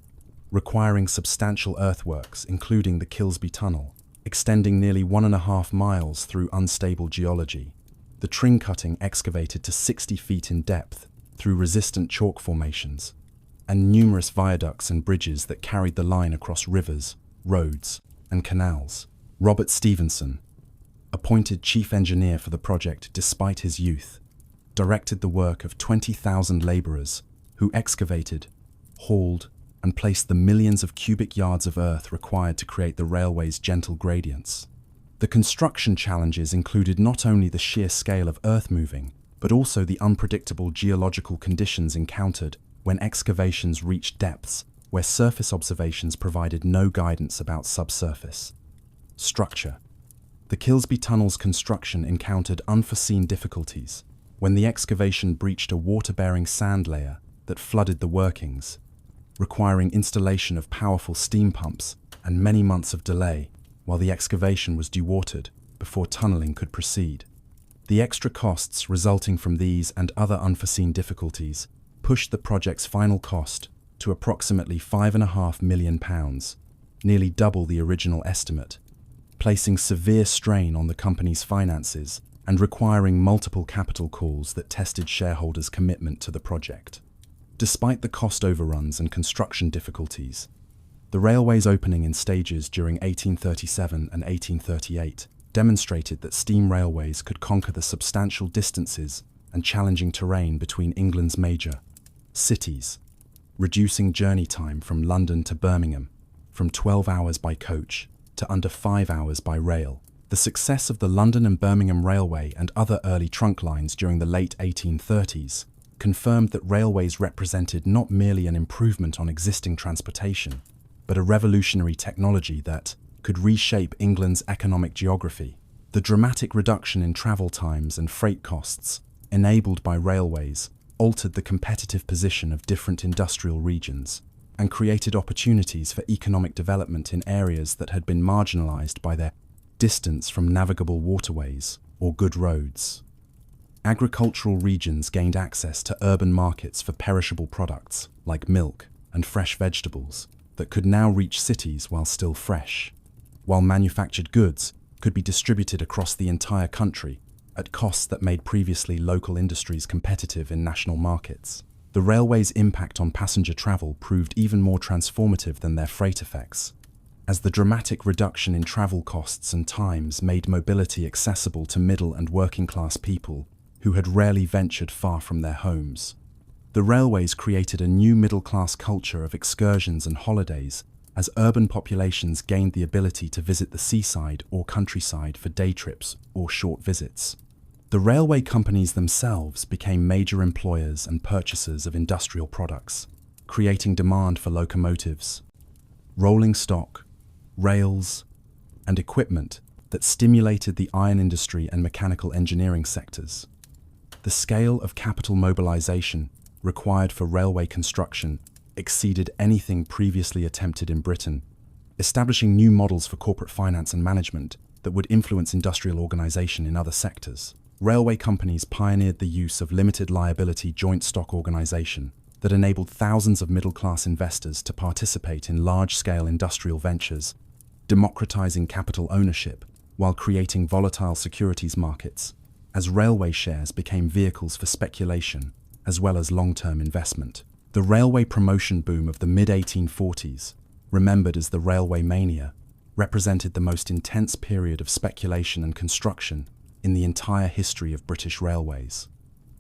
requiring substantial earthworks, including the Kilsby Tunnel, extending nearly 1.5 miles through unstable geology. The tring cutting excavated to 60 feet in depth through resistant chalk formations, and numerous viaducts and bridges that carried the line across rivers, roads, and canals. Robert Stephenson, appointed chief engineer for the project despite his youth, directed the work of 20,000 labourers who excavated, hauled, and placed the millions of cubic yards of earth required to create the railway's gentle gradients. The construction challenges included not only the sheer scale of earth moving, but also the unpredictable geological conditions encountered when excavations reached depths where surface observations provided no guidance about subsurface structure. The Kilsby Tunnel's construction encountered unforeseen difficulties when the excavation breached a water-bearing sand layer that flooded the workings, requiring installation of powerful steam pumps and many months of delay while the excavation was dewatered before tunneling could proceed. The extra costs resulting from these and other unforeseen difficulties pushed the project's final cost to approximately £5.5 million, nearly double the original estimate, placing severe strain on the company's finances and requiring multiple capital calls that tested shareholders' commitment to the project. Despite the cost overruns and construction difficulties, the railway's opening in stages during 1837 and 1838 demonstrated that steam railways could conquer the substantial distances and challenging terrain between England's major cities, reducing journey time from London to Birmingham from 12 hours by coach to under 5 hours by rail. The success of the London and Birmingham Railway and other early trunk lines during the late 1830s confirmed that railways represented not merely an improvement on existing transportation, but a revolutionary technology that could reshape England's economic geography. The dramatic reduction in travel times and freight costs enabled by railways altered the competitive position of different industrial regions and created opportunities for economic development in areas that had been marginalized by their distance from navigable waterways or good roads. Agricultural regions gained access to urban markets for perishable products like milk and fresh vegetables that could now reach cities while still fresh, while manufactured goods could be distributed across the entire country at costs that made previously local industries competitive in national markets. The railway's impact on passenger travel proved even more transformative than their freight effects, as the dramatic reduction in travel costs and times made mobility accessible to middle and working class people who had rarely ventured far from their homes. The railways created a new middle-class culture of excursions and holidays as urban populations gained the ability to visit the seaside or countryside for day trips or short visits. The railway companies themselves became major employers and purchasers of industrial products, creating demand for locomotives, rolling stock, rails, and equipment that stimulated the iron industry and mechanical engineering sectors. The scale of capital mobilization required for railway construction exceeded anything previously attempted in Britain, establishing new models for corporate finance and management that would influence industrial organization in other sectors. Railway companies pioneered the use of limited liability joint stock organization, that enabled thousands of middle-class investors to participate in large-scale industrial ventures, democratizing capital ownership while creating volatile securities markets, as railway shares became vehicles for speculation as well as long-term investment. The railway promotion boom of the mid-1840s, remembered as the railway mania, represented the most intense period of speculation and construction in the entire history of British railways.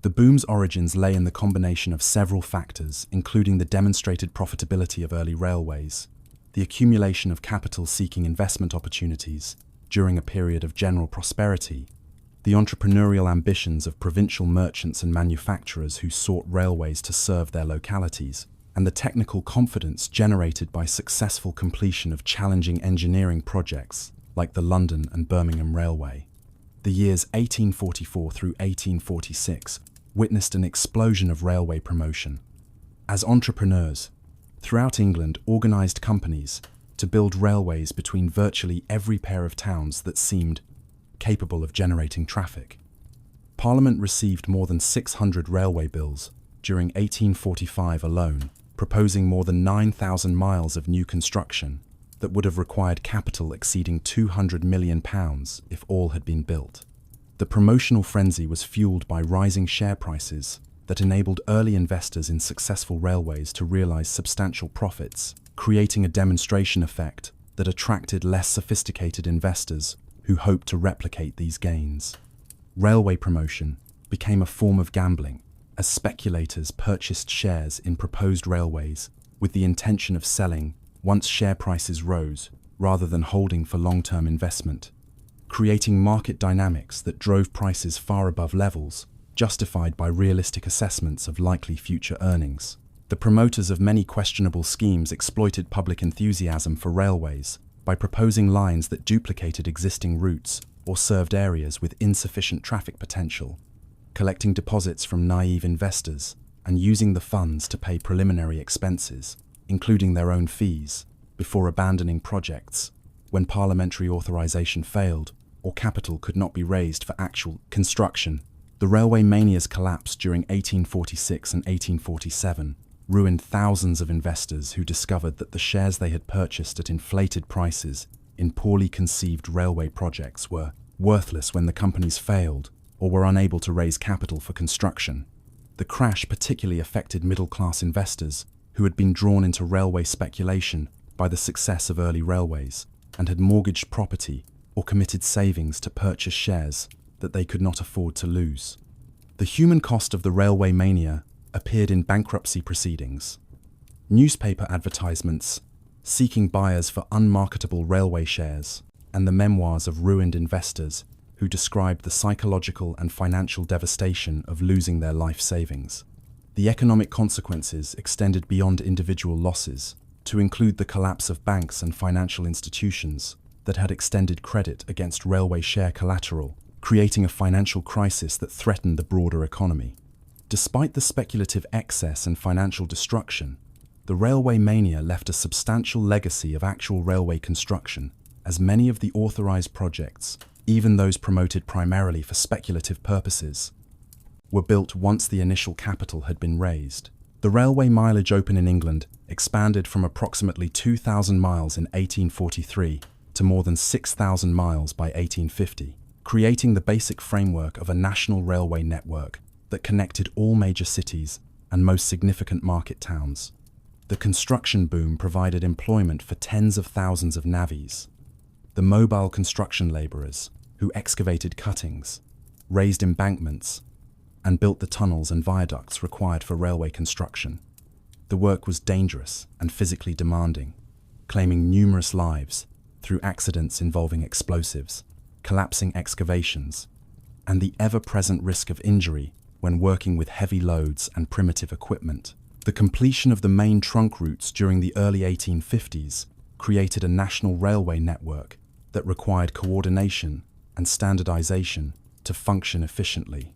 The boom's origins lay in the combination of several factors, including the demonstrated profitability of early railways, the accumulation of capital seeking investment opportunities during a period of general prosperity, the entrepreneurial ambitions of provincial merchants and manufacturers who sought railways to serve their localities, and the technical confidence generated by successful completion of challenging engineering projects like the London and Birmingham Railway. The years 1844 through 1846 witnessed an explosion of railway promotion, as entrepreneurs throughout England organised companies to build railways between virtually every pair of towns that seemed capable of generating traffic. Parliament received more than 600 railway bills during 1845 alone, proposing more than 9,000 miles of new construction that would have required capital exceeding £200 million if all had been built. The promotional frenzy was fueled by rising share prices that enabled early investors in successful railways to realise substantial profits, creating a demonstration effect that attracted less sophisticated investors who hoped to replicate these gains. Railway promotion became a form of gambling, as speculators purchased shares in proposed railways with the intention of selling once share prices rose, rather than holding for long-term investment, creating market dynamics that drove prices far above levels justified by realistic assessments of likely future earnings. The promoters of many questionable schemes exploited public enthusiasm for railways by proposing lines that duplicated existing routes or served areas with insufficient traffic potential, collecting deposits from naive investors and using the funds to pay preliminary expenses, including their own fees, before abandoning projects when parliamentary authorization failed or capital could not be raised for actual construction. The railway mania's collapse during 1846 and 1847 ruined thousands of investors who discovered that the shares they had purchased at inflated prices in poorly conceived railway projects were worthless when the companies failed or were unable to raise capital for construction. The crash particularly affected middle-class investors who had been drawn into railway speculation by the success of early railways and had mortgaged property or committed savings to purchase shares that they could not afford to lose. The human cost of the railway mania appeared in bankruptcy proceedings, newspaper advertisements seeking buyers for unmarketable railway shares, and the memoirs of ruined investors who described the psychological and financial devastation of losing their life savings. The economic consequences extended beyond individual losses to include the collapse of banks and financial institutions that had extended credit against railway share collateral, creating a financial crisis that threatened the broader economy. Despite the speculative excess and financial destruction, the railway mania left a substantial legacy of actual railway construction, as many of the authorized projects, even those promoted primarily for speculative purposes, were built once the initial capital had been raised. The railway mileage open in England expanded from approximately 2,000 miles in 1843 to more than 6,000 miles by 1850, creating the basic framework of a national railway network that connected all major cities and most significant market towns. The construction boom provided employment for tens of thousands of navvies, the mobile construction labourers who excavated cuttings, raised embankments, and built the tunnels and viaducts required for railway construction. The work was dangerous and physically demanding, claiming numerous lives through accidents involving explosives, collapsing excavations, and the ever-present risk of injury when working with heavy loads and primitive equipment. The completion of the main trunk routes during the early 1850s created a national railway network that required coordination and standardization to function efficiently.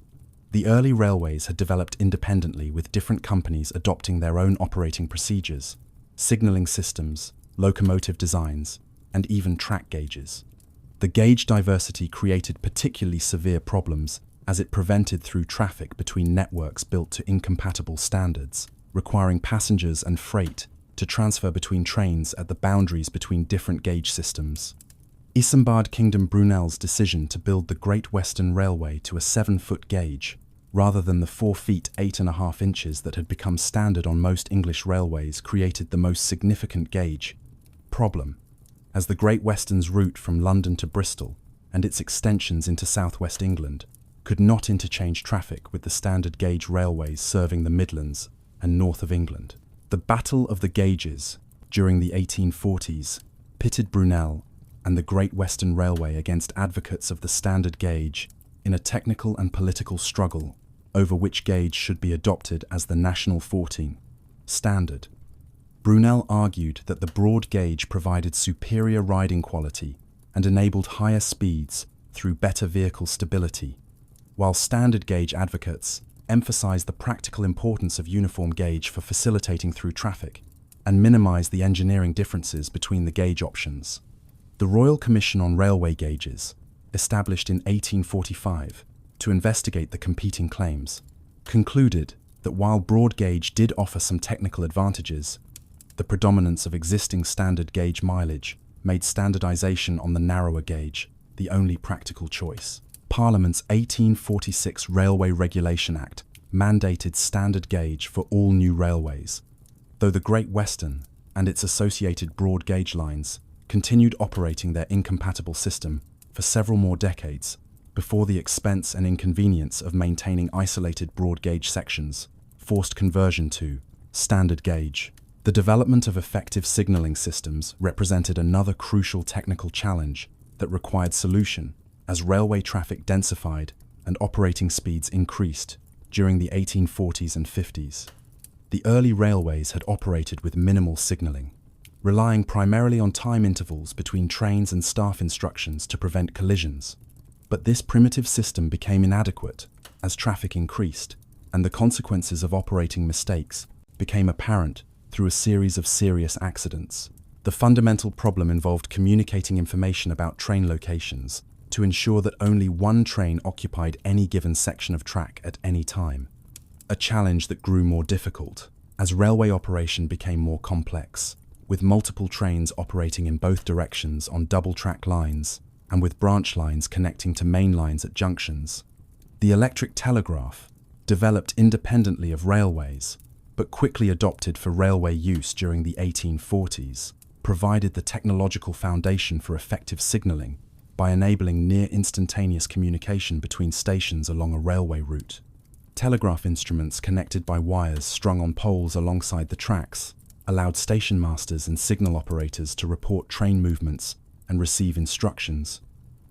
The early railways had developed independently, with different companies adopting their own operating procedures, signaling systems, locomotive designs, and even track gauges. The gauge diversity created particularly severe problems as it prevented through traffic between networks built to incompatible standards. requiring passengers and freight to transfer between trains at the boundaries between different gauge systems. Isambard Kingdom Brunel's decision to build the Great Western Railway to a 7-foot gauge, rather than the 4 feet 8.5 inches that had become standard on most English railways, created the most significant gauge problem, as the Great Western's route from London to Bristol and its extensions into southwest England could not interchange traffic with the standard gauge railways serving the Midlands and north of England. The Battle of the Gauges during the 1840s pitted Brunel and the Great Western Railway against advocates of the standard gauge in a technical and political struggle over which gauge should be adopted as the national 14 standard. Brunel argued that the broad gauge provided superior riding quality and enabled higher speeds through better vehicle stability, while standard gauge advocates emphasized the practical importance of uniform gauge for facilitating through traffic and minimized the engineering differences between the gauge options. The Royal Commission on Railway Gauges, established in 1845 to investigate the competing claims, concluded that while broad gauge did offer some technical advantages, the predominance of existing standard gauge mileage made standardization on the narrower gauge the only practical choice. Parliament's 1846 Railway Regulation Act mandated standard gauge for all new railways, though the Great Western and its associated broad gauge lines continued operating their incompatible system for several more decades before the expense and inconvenience of maintaining isolated broad gauge sections forced conversion to standard gauge. The development of effective signalling systems represented another crucial technical challenge that required solution as railway traffic densified and operating speeds increased during the 1840s and 50s. The early railways had operated with minimal signalling, relying primarily on time intervals between trains and staff instructions to prevent collisions. But this primitive system became inadequate as traffic increased, and the consequences of operating mistakes became apparent through a series of serious accidents. The fundamental problem involved communicating information about train locations to ensure that only one train occupied any given section of track at any time, a challenge that grew more difficult as railway operation became more complex, with multiple trains operating in both directions on double-track lines and with branch lines connecting to main lines at junctions. The electric telegraph, developed independently of railways, but quickly adopted for railway use during the 1840s, provided the technological foundation for effective signalling by enabling near-instantaneous communication between stations along a railway route. Telegraph instruments connected by wires strung on poles alongside the tracks allowed station masters and signal operators to report train movements and receive instructions,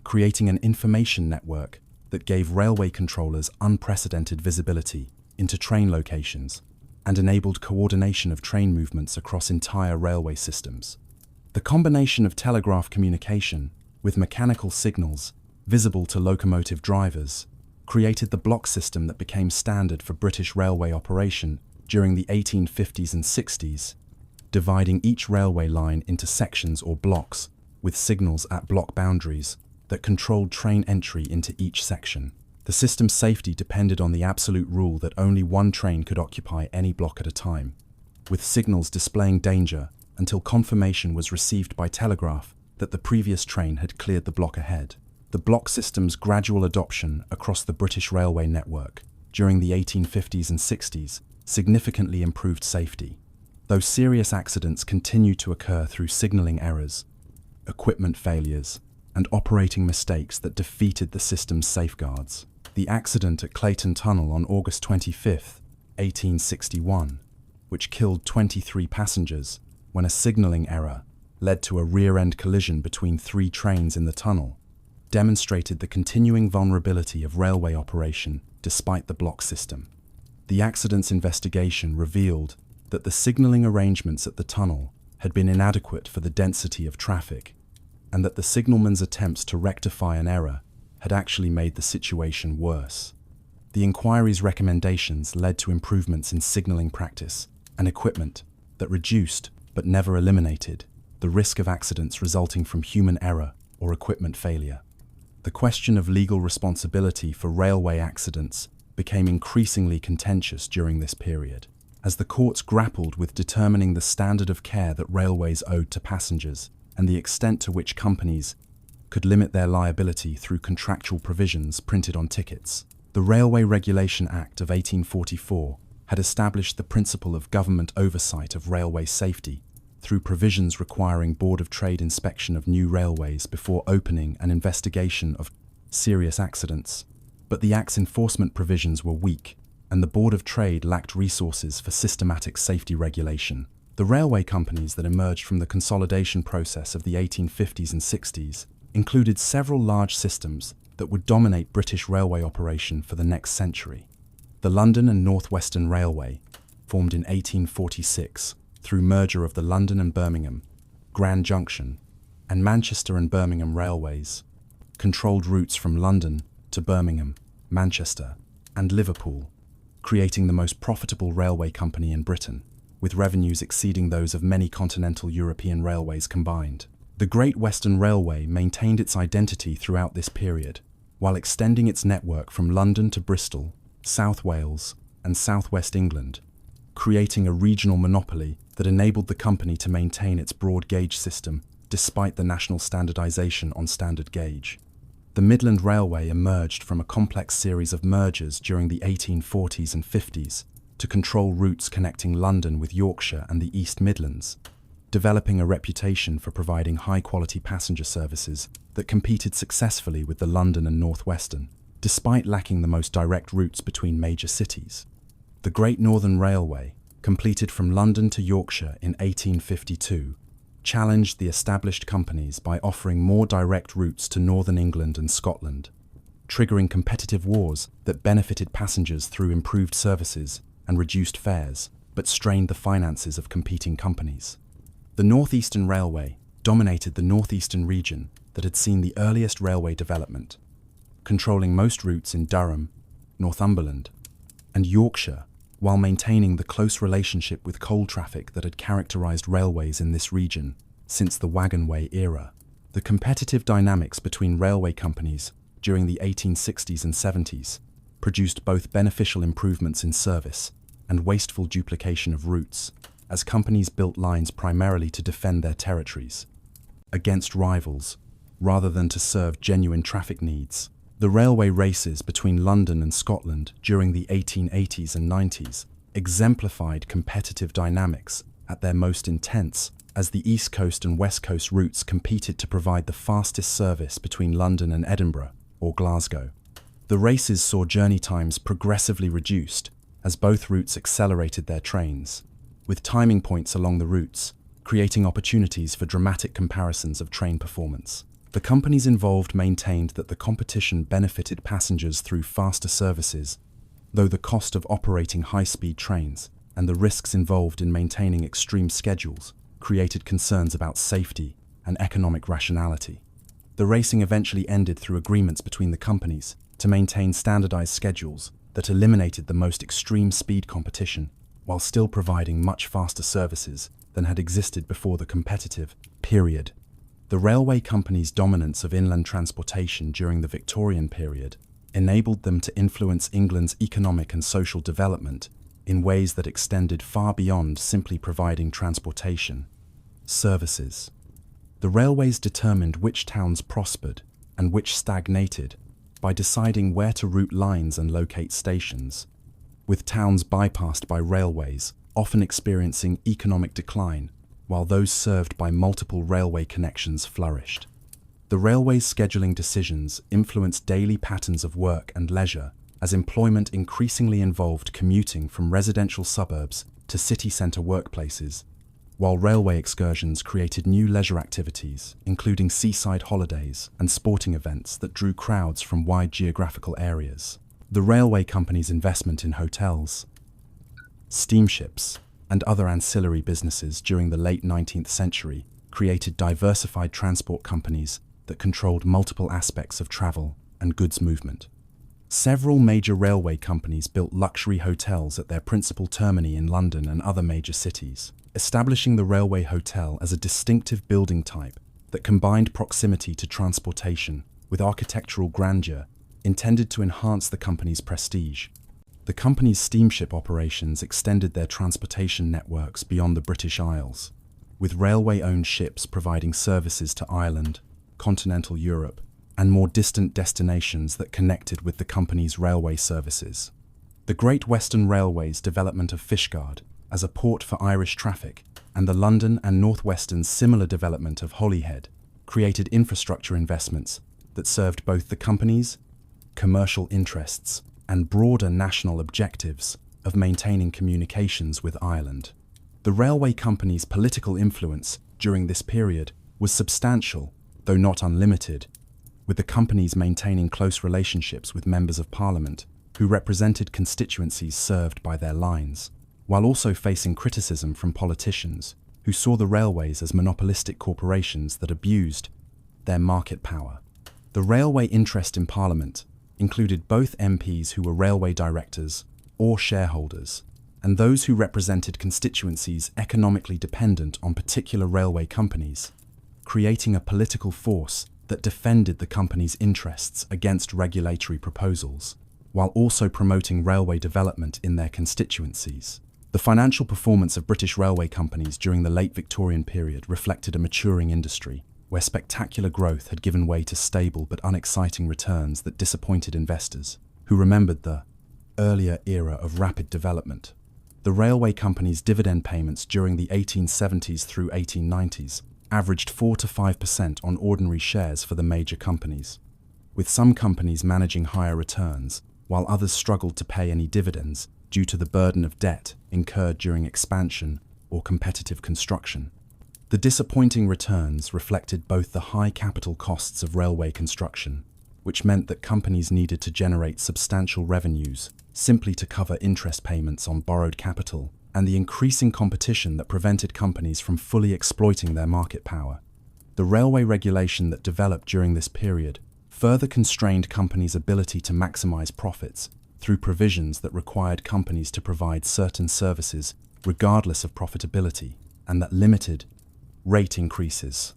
creating an information network that gave railway controllers unprecedented visibility into train locations and enabled coordination of train movements across entire railway systems. The combination of telegraph communication with mechanical signals visible to locomotive drivers created the block system that became standard for British railway operation during the 1850s and 60s, dividing each railway line into sections or blocks with signals at block boundaries that controlled train entry into each section. The system's safety depended on the absolute rule that only one train could occupy any block at a time, with signals displaying danger until confirmation was received by telegraph that the previous train had cleared the block ahead. The block system's gradual adoption across the British railway network during the 1850s and 60s significantly improved safety, though serious accidents continued to occur through signalling errors, equipment failures, and operating mistakes that defeated the system's safeguards. The accident at Clayton Tunnel on August 25, 1861, which killed 23 passengers when a signalling error led to a rear-end collision between 3 trains in the tunnel, demonstrated the continuing vulnerability of railway operation despite the block system. The accident's investigation revealed that the signalling arrangements at the tunnel had been inadequate for the density of traffic, and that the signalman's attempts to rectify an error had actually made the situation worse. The inquiry's recommendations led to improvements in signalling practice and equipment that reduced, but never eliminated, the risk of accidents resulting from human error or equipment failure. The question of legal responsibility for railway accidents became increasingly contentious during this period. as the courts grappled with determining the standard of care that railways owed to passengers and the extent to which companies could limit their liability through contractual provisions printed on tickets. The Railway Regulation Act of 1844 had established the principle of government oversight of railway safety through provisions requiring Board of Trade inspection of new railways before opening an investigation of serious accidents. But the Act's enforcement provisions were weak, and the Board of Trade lacked resources for systematic safety regulation. The railway companies that emerged from the consolidation process of the 1850s and 60s included several large systems that would dominate British railway operation for the next century. The London and North Western Railway, formed in 1846 through merger of the London and Birmingham, Grand Junction, and Manchester and Birmingham Railways, controlled routes from London to Birmingham, Manchester, and Liverpool, creating the most profitable railway company in Britain, with revenues exceeding those of many continental European railways combined. The Great Western Railway maintained its identity throughout this period, while extending its network from London to Bristol, South Wales, and southwest England, creating a regional monopoly that enabled the company to maintain its broad gauge system despite the national standardization on standard gauge. The Midland Railway emerged from a complex series of mergers during the 1840s and 50s to control routes connecting London with Yorkshire and the East Midlands, developing a reputation for providing high-quality passenger services that competed successfully with the London and North Western, despite lacking the most direct routes between major cities. The Great Northern Railway, completed from London to Yorkshire in 1852, challenged the established companies by offering more direct routes to northern England and Scotland, triggering competitive wars that benefited passengers through improved services and reduced fares, but strained the finances of competing companies. The North Eastern Railway dominated the northeastern region that had seen the earliest railway development, controlling most routes in Durham, Northumberland, and Yorkshire, while maintaining the close relationship with coal traffic that had characterized railways in this region since the wagonway era. The competitive dynamics between railway companies during the 1860s and 70s produced both beneficial improvements in service and wasteful duplication of routes, as companies built lines primarily to defend their territories against rivals, rather than to serve genuine traffic needs. The railway races between London and Scotland during the 1880s and 90s exemplified competitive dynamics at their most intense, as the East Coast and West Coast routes competed to provide the fastest service between London and Edinburgh or Glasgow. The races saw journey times progressively reduced as both routes accelerated their trains, with timing points along the routes, creating opportunities for dramatic comparisons of train performance. The companies involved maintained that the competition benefited passengers through faster services, though the cost of operating high-speed trains and the risks involved in maintaining extreme schedules created concerns about safety and economic rationality. The racing eventually ended through agreements between the companies to maintain standardized schedules that eliminated the most extreme speed competition while still providing much faster services than had existed before the competitive period. The railway companies' dominance of inland transportation during the Victorian period enabled them to influence England's economic and social development in ways that extended far beyond simply providing transportation services. The railways determined which towns prospered and which stagnated by deciding where to route lines and locate stations, with towns bypassed by railways often experiencing economic decline, while those served by multiple railway connections flourished. The railway's scheduling decisions influenced daily patterns of work and leisure, as employment increasingly involved commuting from residential suburbs to city centre workplaces, while railway excursions created new leisure activities, including seaside holidays and sporting events that drew crowds from wide geographical areas. The railway company's investment in hotels, steamships, and other ancillary businesses during the late 19th century created diversified transport companies that controlled multiple aspects of travel and goods movement. Several major railway companies built luxury hotels at their principal termini in London and other major cities, establishing the railway hotel as a distinctive building type that combined proximity to transportation with architectural grandeur intended to enhance the company's prestige. The company's steamship operations extended their transportation networks beyond the British Isles, with railway-owned ships providing services to Ireland, continental Europe, and more distant destinations that connected with the company's railway services. The Great Western Railway's development of Fishguard as a port for Irish traffic, and the London and North Western's similar development of Holyhead, created infrastructure investments that served both the company's commercial interests and broader national objectives of maintaining communications with Ireland. The railway company's political influence during this period was substantial, though not unlimited, with the companies maintaining close relationships with members of Parliament who represented constituencies served by their lines, while also facing criticism from politicians who saw the railways as monopolistic corporations that abused their market power. The railway interest in Parliament included both MPs who were railway directors or shareholders, and those who represented constituencies economically dependent on particular railway companies, creating a political force that defended the company's interests against regulatory proposals, while also promoting railway development in their constituencies. The financial performance of British railway companies during the late Victorian period reflected a maturing industry, where spectacular growth had given way to stable but unexciting returns that disappointed investors, who remembered the earlier era of rapid development. The railway company's dividend payments during the 1870s through 1890s averaged 4 to 5% on ordinary shares for the major companies, with some companies managing higher returns, while others struggled to pay any dividends due to the burden of debt incurred during expansion or competitive construction. The disappointing returns reflected both the high capital costs of railway construction, which meant that companies needed to generate substantial revenues simply to cover interest payments on borrowed capital, and the increasing competition that prevented companies from fully exploiting their market power. The railway regulation that developed during this period further constrained companies' ability to maximize profits through provisions that required companies to provide certain services regardless of profitability, and that limited rate increases.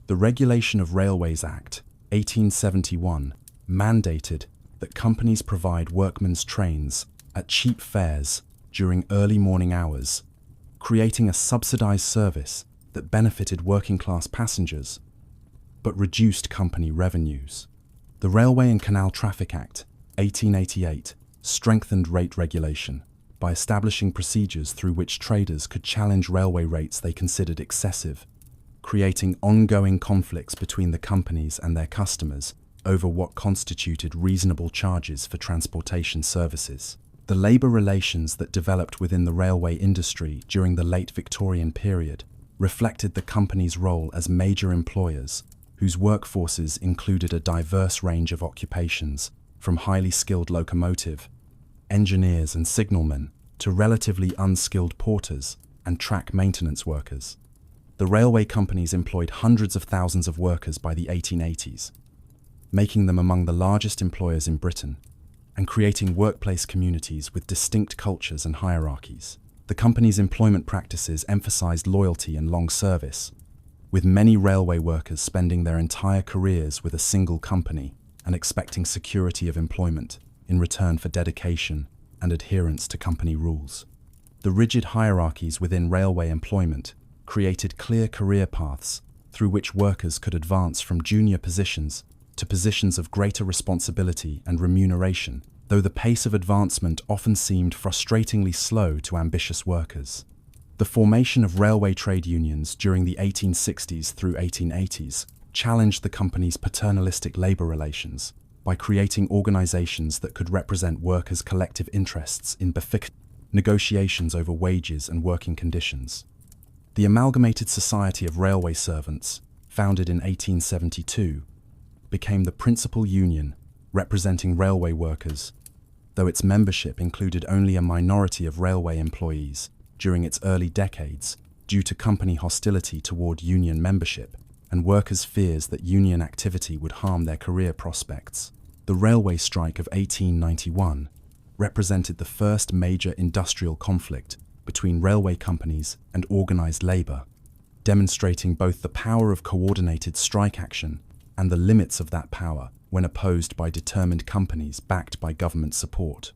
The Regulation of Railways Act, 1871, mandated that companies provide workmen's trains at cheap fares during early morning hours, creating a subsidized service that benefited working-class passengers but reduced company revenues. The Railway and Canal Traffic Act, 1888, strengthened rate regulation by establishing procedures through which traders could challenge railway rates they considered excessive, creating ongoing conflicts between the companies and their customers over what constituted reasonable charges for transportation services. The labour relations that developed within the railway industry during the late Victorian period reflected the company's role as major employers, whose workforces included a diverse range of occupations, from highly skilled locomotive engineers and signalmen to relatively unskilled porters and track maintenance workers. The railway companies employed hundreds of thousands of workers by the 1880s, making them among the largest employers in Britain, and creating workplace communities with distinct cultures and hierarchies. The company's employment practices emphasized loyalty and long service, with many railway workers spending their entire careers with a single company and expecting security of employment in return for dedication and adherence to company rules. The rigid hierarchies within railway employment created clear career paths through which workers could advance from junior positions to positions of greater responsibility and remuneration, though the pace of advancement often seemed frustratingly slow to ambitious workers. The formation of railway trade unions during the 1860s through 1880s challenged the company's paternalistic labour relations by creating organisations that could represent workers' collective interests in negotiations over wages and working conditions. The Amalgamated Society of Railway Servants, founded in 1872, became the principal union representing railway workers, though its membership included only a minority of railway employees during its early decades due to company hostility toward union membership and workers' fears that union activity would harm their career prospects. The railway strike of 1891 represented the first major industrial conflict between railway companies and organised labour, demonstrating both the power of coordinated strike action and the limits of that power when opposed by determined companies backed by government support.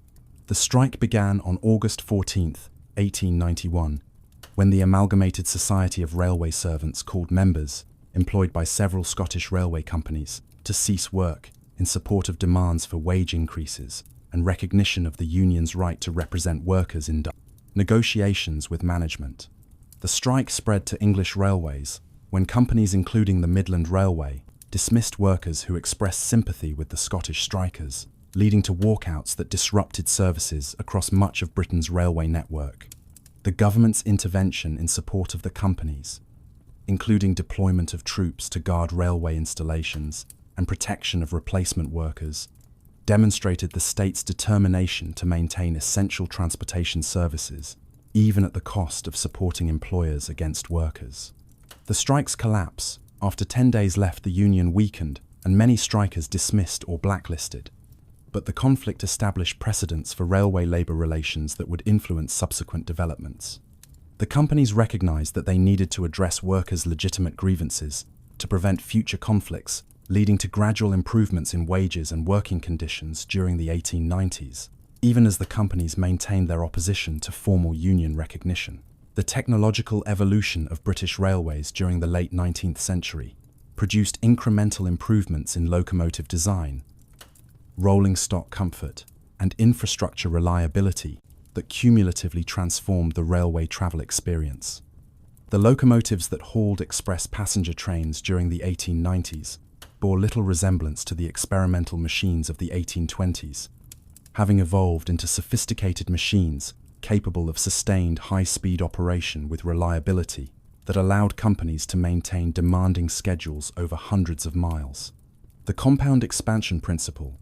The strike began on August 14, 1891, when the Amalgamated Society of Railway Servants called members, employed by several Scottish railway companies, to cease work in support of demands for wage increases and recognition of the union's right to represent workers in negotiations with management. The strike spread to English railways when companies including the Midland Railway dismissed workers who expressed sympathy with the Scottish strikers, leading to walkouts that disrupted services across much of Britain's railway network. The government's intervention in support of the companies, including deployment of troops to guard railway installations and protection of replacement workers, demonstrated the state's determination to maintain essential transportation services, even at the cost of supporting employers against workers. The strike's collapse, after 10 days left the union weakened and many strikers dismissed or blacklisted. But the conflict established precedents for railway labour relations that would influence subsequent developments. The companies recognised that they needed to address workers' legitimate grievances to prevent future conflicts, leading to gradual improvements in wages and working conditions during the 1890s, even as the companies maintained their opposition to formal union recognition. The technological evolution of British railways during the late 19th century produced incremental improvements in locomotive design, rolling stock comfort, and infrastructure reliability that cumulatively transformed the railway travel experience. The locomotives that hauled express passenger trains during the 1890s bore little resemblance to the experimental machines of the 1820s, having evolved into sophisticated machines capable of sustained high-speed operation with reliability that allowed companies to maintain demanding schedules over hundreds of miles. The compound expansion principle,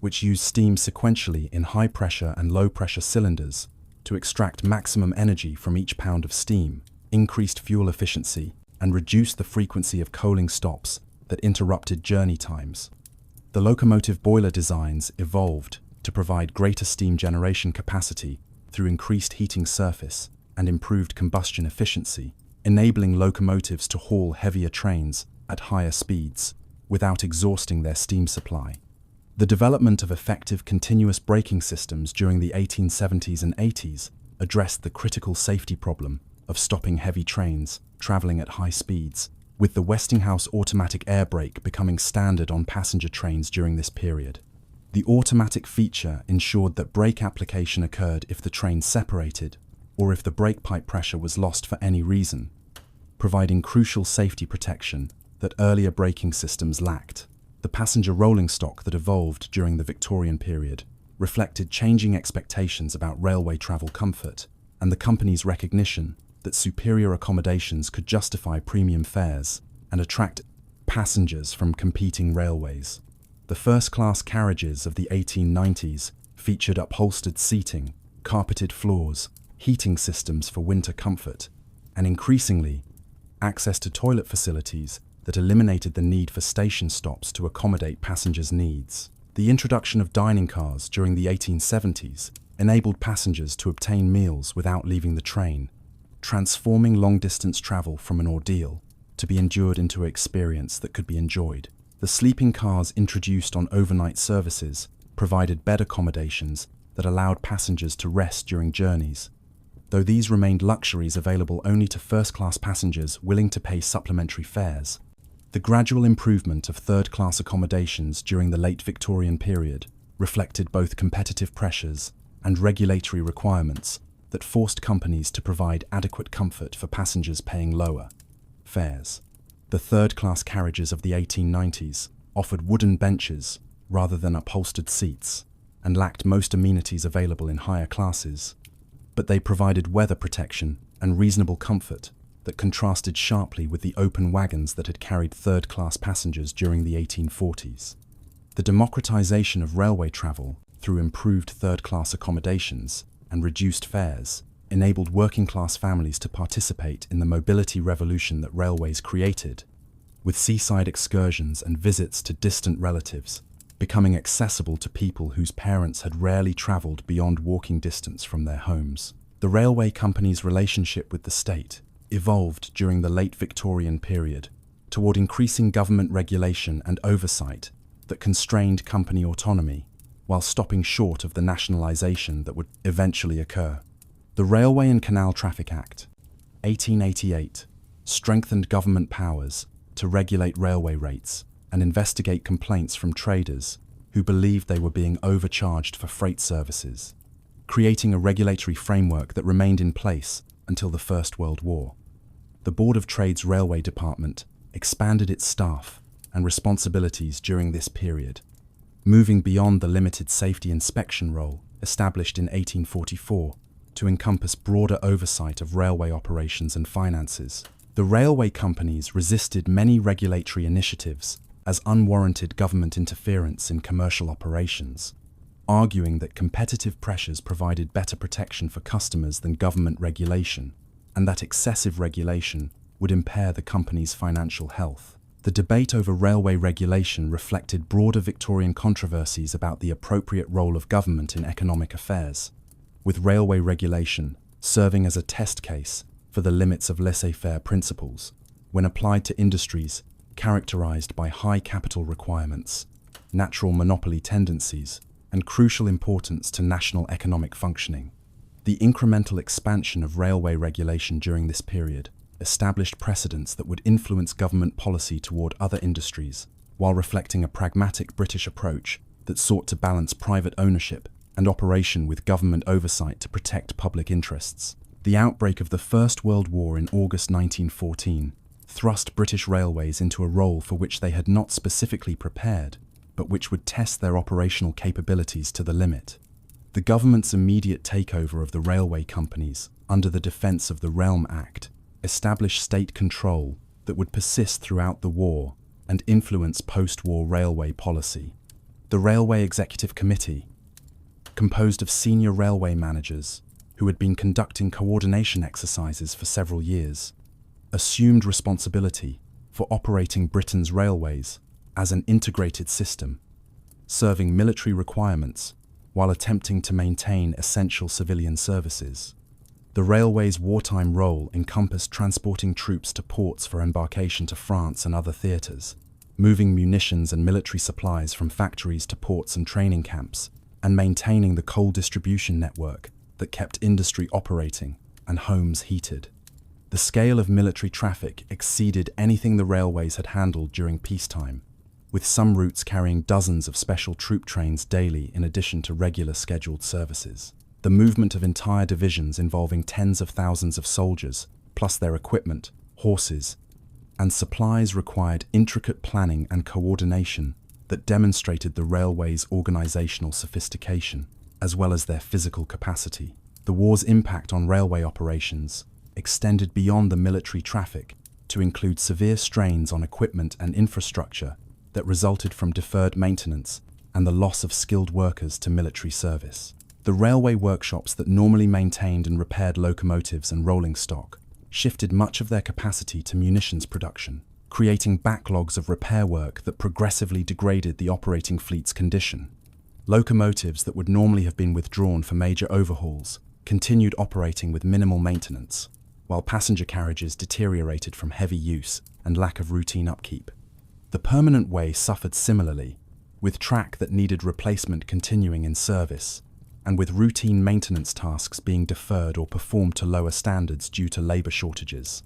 which used steam sequentially in high-pressure and low-pressure cylinders to extract maximum energy from each pound of steam, increased fuel efficiency and reduced the frequency of coaling stops that interrupted journey times. The locomotive boiler designs evolved to provide greater steam generation capacity through increased heating surface and improved combustion efficiency, enabling locomotives to haul heavier trains at higher speeds without exhausting their steam supply. The development of effective continuous braking systems during the 1870s and 80s addressed the critical safety problem of stopping heavy trains traveling at high speeds, with the Westinghouse automatic air brake becoming standard on passenger trains during this period. The automatic feature ensured that brake application occurred if the train separated or if the brake pipe pressure was lost for any reason, providing crucial safety protection that earlier braking systems lacked. The passenger rolling stock that evolved during the Victorian period reflected changing expectations about railway travel comfort and the company's recognition that superior accommodations could justify premium fares and attract passengers from competing railways. The first-class carriages of the 1890s featured upholstered seating, carpeted floors, heating systems for winter comfort, and increasingly, access to toilet facilities that eliminated the need for station stops to accommodate passengers' needs. The introduction of dining cars during the 1870s enabled passengers to obtain meals without leaving the train, transforming long-distance travel from an ordeal to be endured into an experience that could be enjoyed. The sleeping cars introduced on overnight services provided bed accommodations that allowed passengers to rest during journeys, though these remained luxuries available only to first-class passengers willing to pay supplementary fares. The gradual improvement of third-class accommodations during the late Victorian period reflected both competitive pressures and regulatory requirements that forced companies to provide adequate comfort for passengers paying lower fares. The third-class carriages of the 1890s offered wooden benches rather than upholstered seats and lacked most amenities available in higher classes, but they provided weather protection and reasonable comfort that contrasted sharply with the open wagons that had carried third-class passengers during the 1840s. The democratization of railway travel through improved third-class accommodations and reduced fares enabled working-class families to participate in the mobility revolution that railways created, with seaside excursions and visits to distant relatives becoming accessible to people whose parents had rarely traveled beyond walking distance from their homes. The railway company's relationship with the state evolved during the late Victorian period toward increasing government regulation and oversight that constrained company autonomy, while stopping short of the nationalisation that would eventually occur. The Railway and Canal Traffic Act, 1888, strengthened government powers to regulate railway rates and investigate complaints from traders who believed they were being overcharged for freight services, creating a regulatory framework that remained in place until the First World War. The Board of Trade's Railway Department expanded its staff and responsibilities during this period, moving beyond the limited safety inspection role established in 1844 to encompass broader oversight of railway operations and finances. The railway companies resisted many regulatory initiatives as unwarranted government interference in commercial operations, arguing that competitive pressures provided better protection for customers than government regulation, and that excessive regulation would impair the company's financial health. The debate over railway regulation reflected broader Victorian controversies about the appropriate role of government in economic affairs, with railway regulation serving as a test case for the limits of laissez-faire principles when applied to industries characterized by high capital requirements, natural monopoly tendencies, and crucial importance to national economic functioning. The incremental expansion of railway regulation during this period established precedents that would influence government policy toward other industries, while reflecting a pragmatic British approach that sought to balance private ownership and operation with government oversight to protect public interests. The outbreak of the First World War in August 1914 thrust British Railways into a role for which they had not specifically prepared, but which would test their operational capabilities to the limit. The government's immediate takeover of the railway companies under the Defence of the Realm Act established state control that would persist throughout the war and influence post-war railway policy. The Railway Executive Committee, composed of senior railway managers who had been conducting coordination exercises for several years, assumed responsibility for operating Britain's railways as an integrated system, serving military requirements while attempting to maintain essential civilian services. The railway's wartime role encompassed transporting troops to ports for embarkation to France and other theatres, moving munitions and military supplies from factories to ports and training camps, and maintaining the coal distribution network that kept industry operating and homes heated. The scale of military traffic exceeded anything the railways had handled during peacetime, with some routes carrying dozens of special troop trains daily in addition to regular scheduled services. The movement of entire divisions involving tens of thousands of soldiers, plus their equipment, horses, and supplies required intricate planning and coordination that demonstrated the railway's organizational sophistication, as well as their physical capacity. The war's impact on railway operations extended beyond the military traffic to include severe strains on equipment and infrastructure that resulted from deferred maintenance and the loss of skilled workers to military service. The railway workshops that normally maintained and repaired locomotives and rolling stock shifted much of their capacity to munitions production, creating backlogs of repair work that progressively degraded the operating fleet's condition. Locomotives that would normally have been withdrawn for major overhauls continued operating with minimal maintenance, while passenger carriages deteriorated from heavy use and lack of routine upkeep. The permanent way suffered similarly, with track that needed replacement continuing in service, and with routine maintenance tasks being deferred or performed to lower standards due to labour shortages.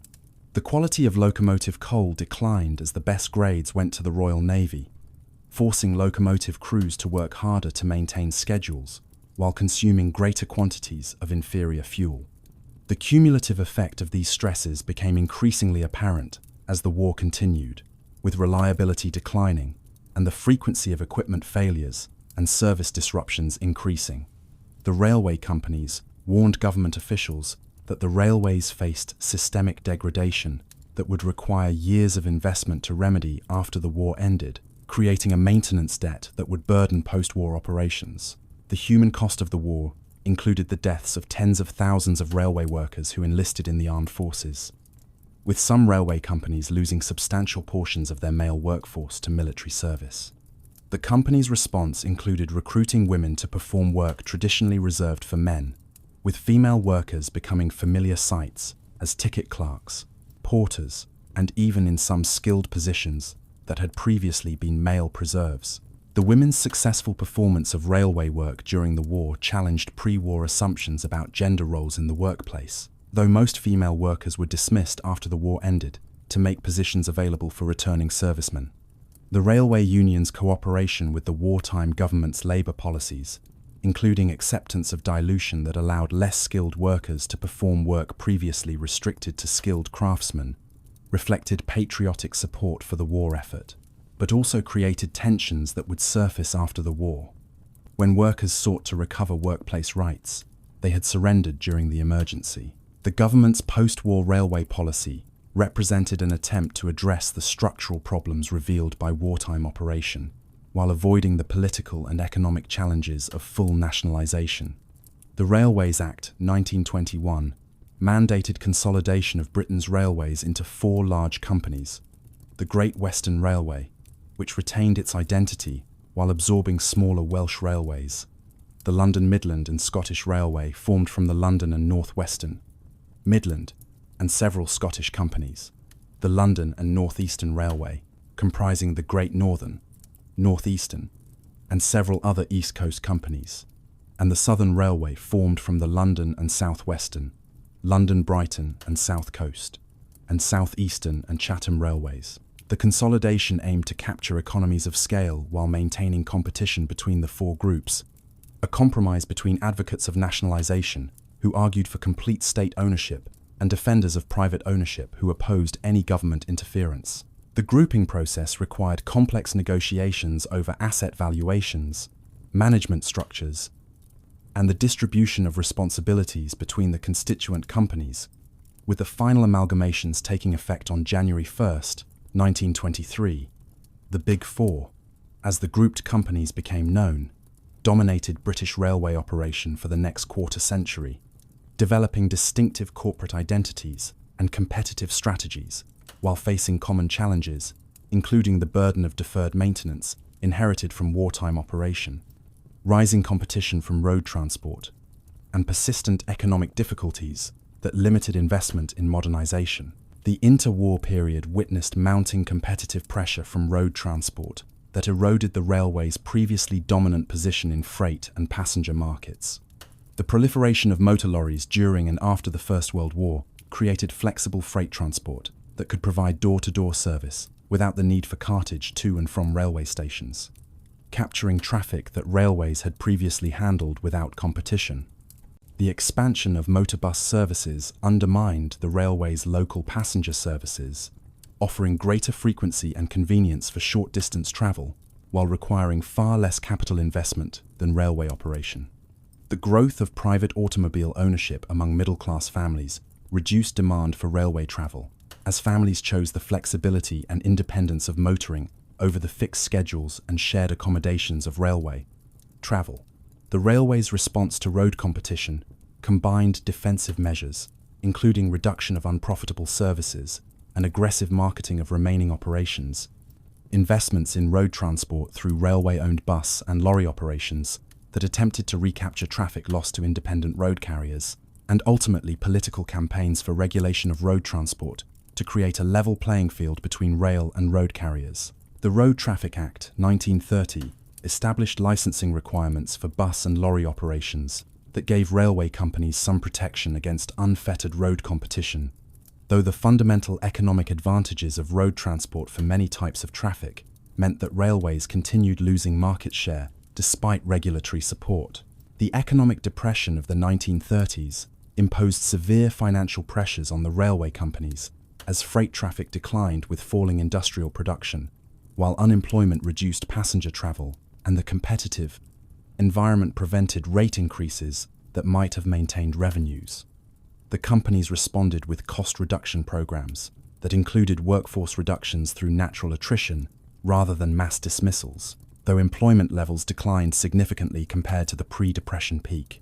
The quality of locomotive coal declined as the best grades went to the Royal Navy, forcing locomotive crews to work harder to maintain schedules while consuming greater quantities of inferior fuel. The cumulative effect of these stresses became increasingly apparent as the war continued, with reliability declining and the frequency of equipment failures and service disruptions increasing. The railway companies warned government officials that the railways faced systemic degradation that would require years of investment to remedy after the war ended, creating a maintenance debt that would burden post-war operations. The human cost of the war included the deaths of tens of thousands of railway workers who enlisted in the armed forces, with some railway companies losing substantial portions of their male workforce to military service. The company's response included recruiting women to perform work traditionally reserved for men, with female workers becoming familiar sights as ticket clerks, porters, and even in some skilled positions that had previously been male preserves. The women's successful performance of railway work during the war challenged pre-war assumptions about gender roles in the workplace, though most female workers were dismissed after the war ended to make positions available for returning servicemen. The railway union's cooperation with the wartime government's labour policies, including acceptance of dilution that allowed less skilled workers to perform work previously restricted to skilled craftsmen, reflected patriotic support for the war effort, but also created tensions that would surface after the war. When workers sought to recover workplace rights, they had surrendered during the emergency. The government's post-war railway policy represented an attempt to address the structural problems revealed by wartime operation, while avoiding the political and economic challenges of full nationalisation. The Railways Act 1921 mandated consolidation of Britain's railways into 4 large companies: the Great Western Railway, which retained its identity while absorbing smaller Welsh railways; the London Midland and Scottish Railway, formed from the London and North Western, Midland, and several Scottish companies; the London and North Eastern Railway, comprising the Great Northern, North Eastern, and several other East Coast companies; and the Southern Railway, formed from the London and South Western, London Brighton and South Coast, and South Eastern and Chatham Railways. The consolidation aimed to capture economies of scale while maintaining competition between the 4 groups, a compromise between advocates of nationalisation, who argued for complete state ownership, and defenders of private ownership, who opposed any government interference. The grouping process required complex negotiations over asset valuations, management structures, and the distribution of responsibilities between the constituent companies, with the final amalgamations taking effect on January 1st, 1923. The Big Four, as the grouped companies became known, dominated British railway operation for the next quarter century, developing distinctive corporate identities and competitive strategies, while facing common challenges, including the burden of deferred maintenance inherited from wartime operation, rising competition from road transport, and persistent economic difficulties that limited investment in modernization. The interwar period witnessed mounting competitive pressure from road transport that eroded the railway's previously dominant position in freight and passenger markets. The proliferation of motor lorries during and after the First World War created flexible freight transport that could provide door-to-door service without the need for cartage to and from railway stations, capturing traffic that railways had previously handled without competition. The expansion of motor bus services undermined the railway's local passenger services, offering greater frequency and convenience for short-distance travel, while requiring far less capital investment than railway operation. The growth of private automobile ownership among middle-class families reduced demand for railway travel, as families chose the flexibility and independence of motoring over the fixed schedules and shared accommodations of railway travel. The railway's response to road competition combined defensive measures, including reduction of unprofitable services and aggressive marketing of remaining operations, investments in road transport through railway-owned bus and lorry operations that attempted to recapture traffic lost to independent road carriers, and ultimately political campaigns for regulation of road transport to create a level playing field between rail and road carriers. The Road Traffic Act 1930 established licensing requirements for bus and lorry operations that gave railway companies some protection against unfettered road competition, though the fundamental economic advantages of road transport for many types of traffic meant that railways continued losing market share despite regulatory support. The economic depression of the 1930s imposed severe financial pressures on the railway companies as freight traffic declined with falling industrial production, while unemployment reduced passenger travel and the competitive environment prevented rate increases that might have maintained revenues. The companies responded with cost reduction programs that included workforce reductions through natural attrition rather than mass dismissals, though employment levels declined significantly compared to the pre-depression peak.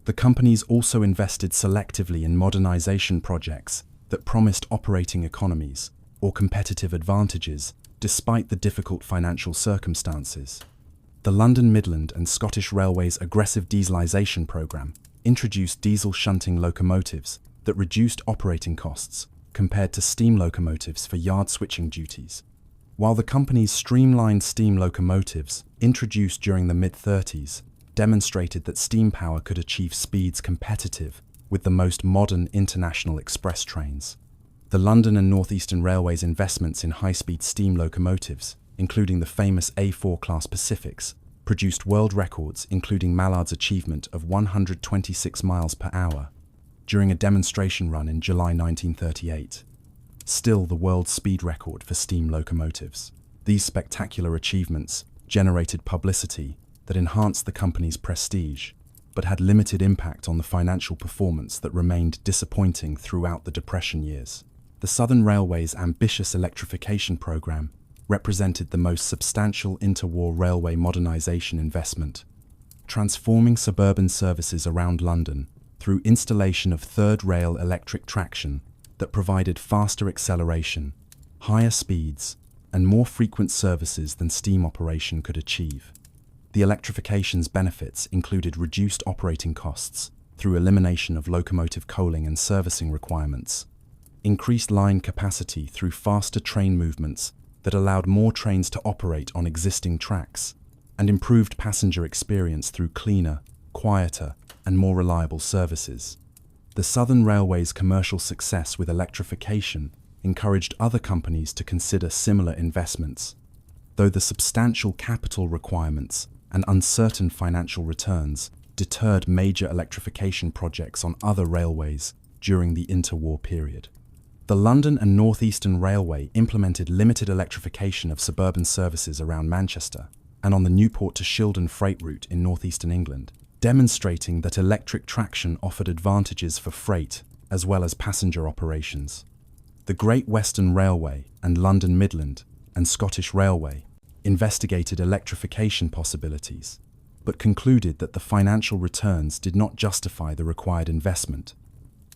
The companies also invested selectively in modernization projects that promised operating economies or competitive advantages despite the difficult financial circumstances. The London Midland and Scottish Railway's aggressive dieselisation programme introduced diesel shunting locomotives that reduced operating costs compared to steam locomotives for yard switching duties. While the company's streamlined steam locomotives, introduced during the mid-30s, demonstrated that steam power could achieve speeds competitive with the most modern international express trains. The London and North Eastern Railway's investments in high-speed steam locomotives, including the famous A4 class Pacifics, produced world records, including Mallard's achievement of 126 miles per hour during a demonstration run in July 1938. Still the world speed record for steam locomotives. These spectacular achievements generated publicity that enhanced the company's prestige, but had limited impact on the financial performance that remained disappointing throughout the Depression years. The Southern Railway's ambitious electrification program represented the most substantial interwar railway modernization investment, transforming suburban services around London through installation of third rail electric traction that provided faster acceleration, higher speeds, and more frequent services than steam operation could achieve. The electrification's benefits included reduced operating costs through elimination of locomotive coaling and servicing requirements, increased line capacity through faster train movements that allowed more trains to operate on existing tracks, and improved passenger experience through cleaner, quieter, and more reliable services. The Southern Railway's commercial success with electrification encouraged other companies to consider similar investments, though the substantial capital requirements and uncertain financial returns deterred major electrification projects on other railways during the interwar period. The London and North Eastern Railway implemented limited electrification of suburban services around Manchester and on the Newport to Shildon freight route in northeastern England, demonstrating that electric traction offered advantages for freight as well as passenger operations. The Great Western Railway and London Midland and Scottish Railway investigated electrification possibilities, but concluded that the financial returns did not justify the required investment,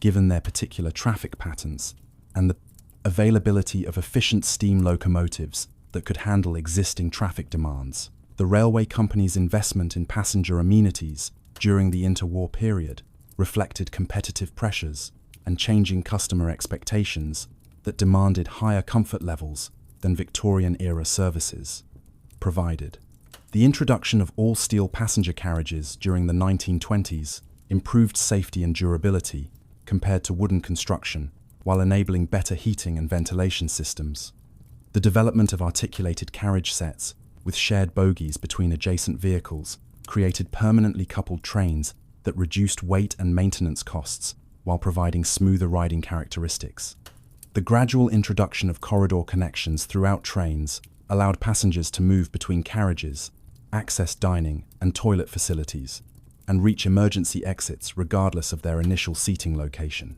given their particular traffic patterns and the availability of efficient steam locomotives that could handle existing traffic demands. The railway company's investment in passenger amenities during the interwar period reflected competitive pressures and changing customer expectations that demanded higher comfort levels than Victorian-era services provided. The introduction of all-steel passenger carriages during the 1920s improved safety and durability compared to wooden construction, while enabling better heating and ventilation systems. The development of articulated carriage sets with shared bogies between adjacent vehicles created permanently coupled trains that reduced weight and maintenance costs while providing smoother riding characteristics. The gradual introduction of corridor connections throughout trains allowed passengers to move between carriages, access dining and toilet facilities, and reach emergency exits regardless of their initial seating location.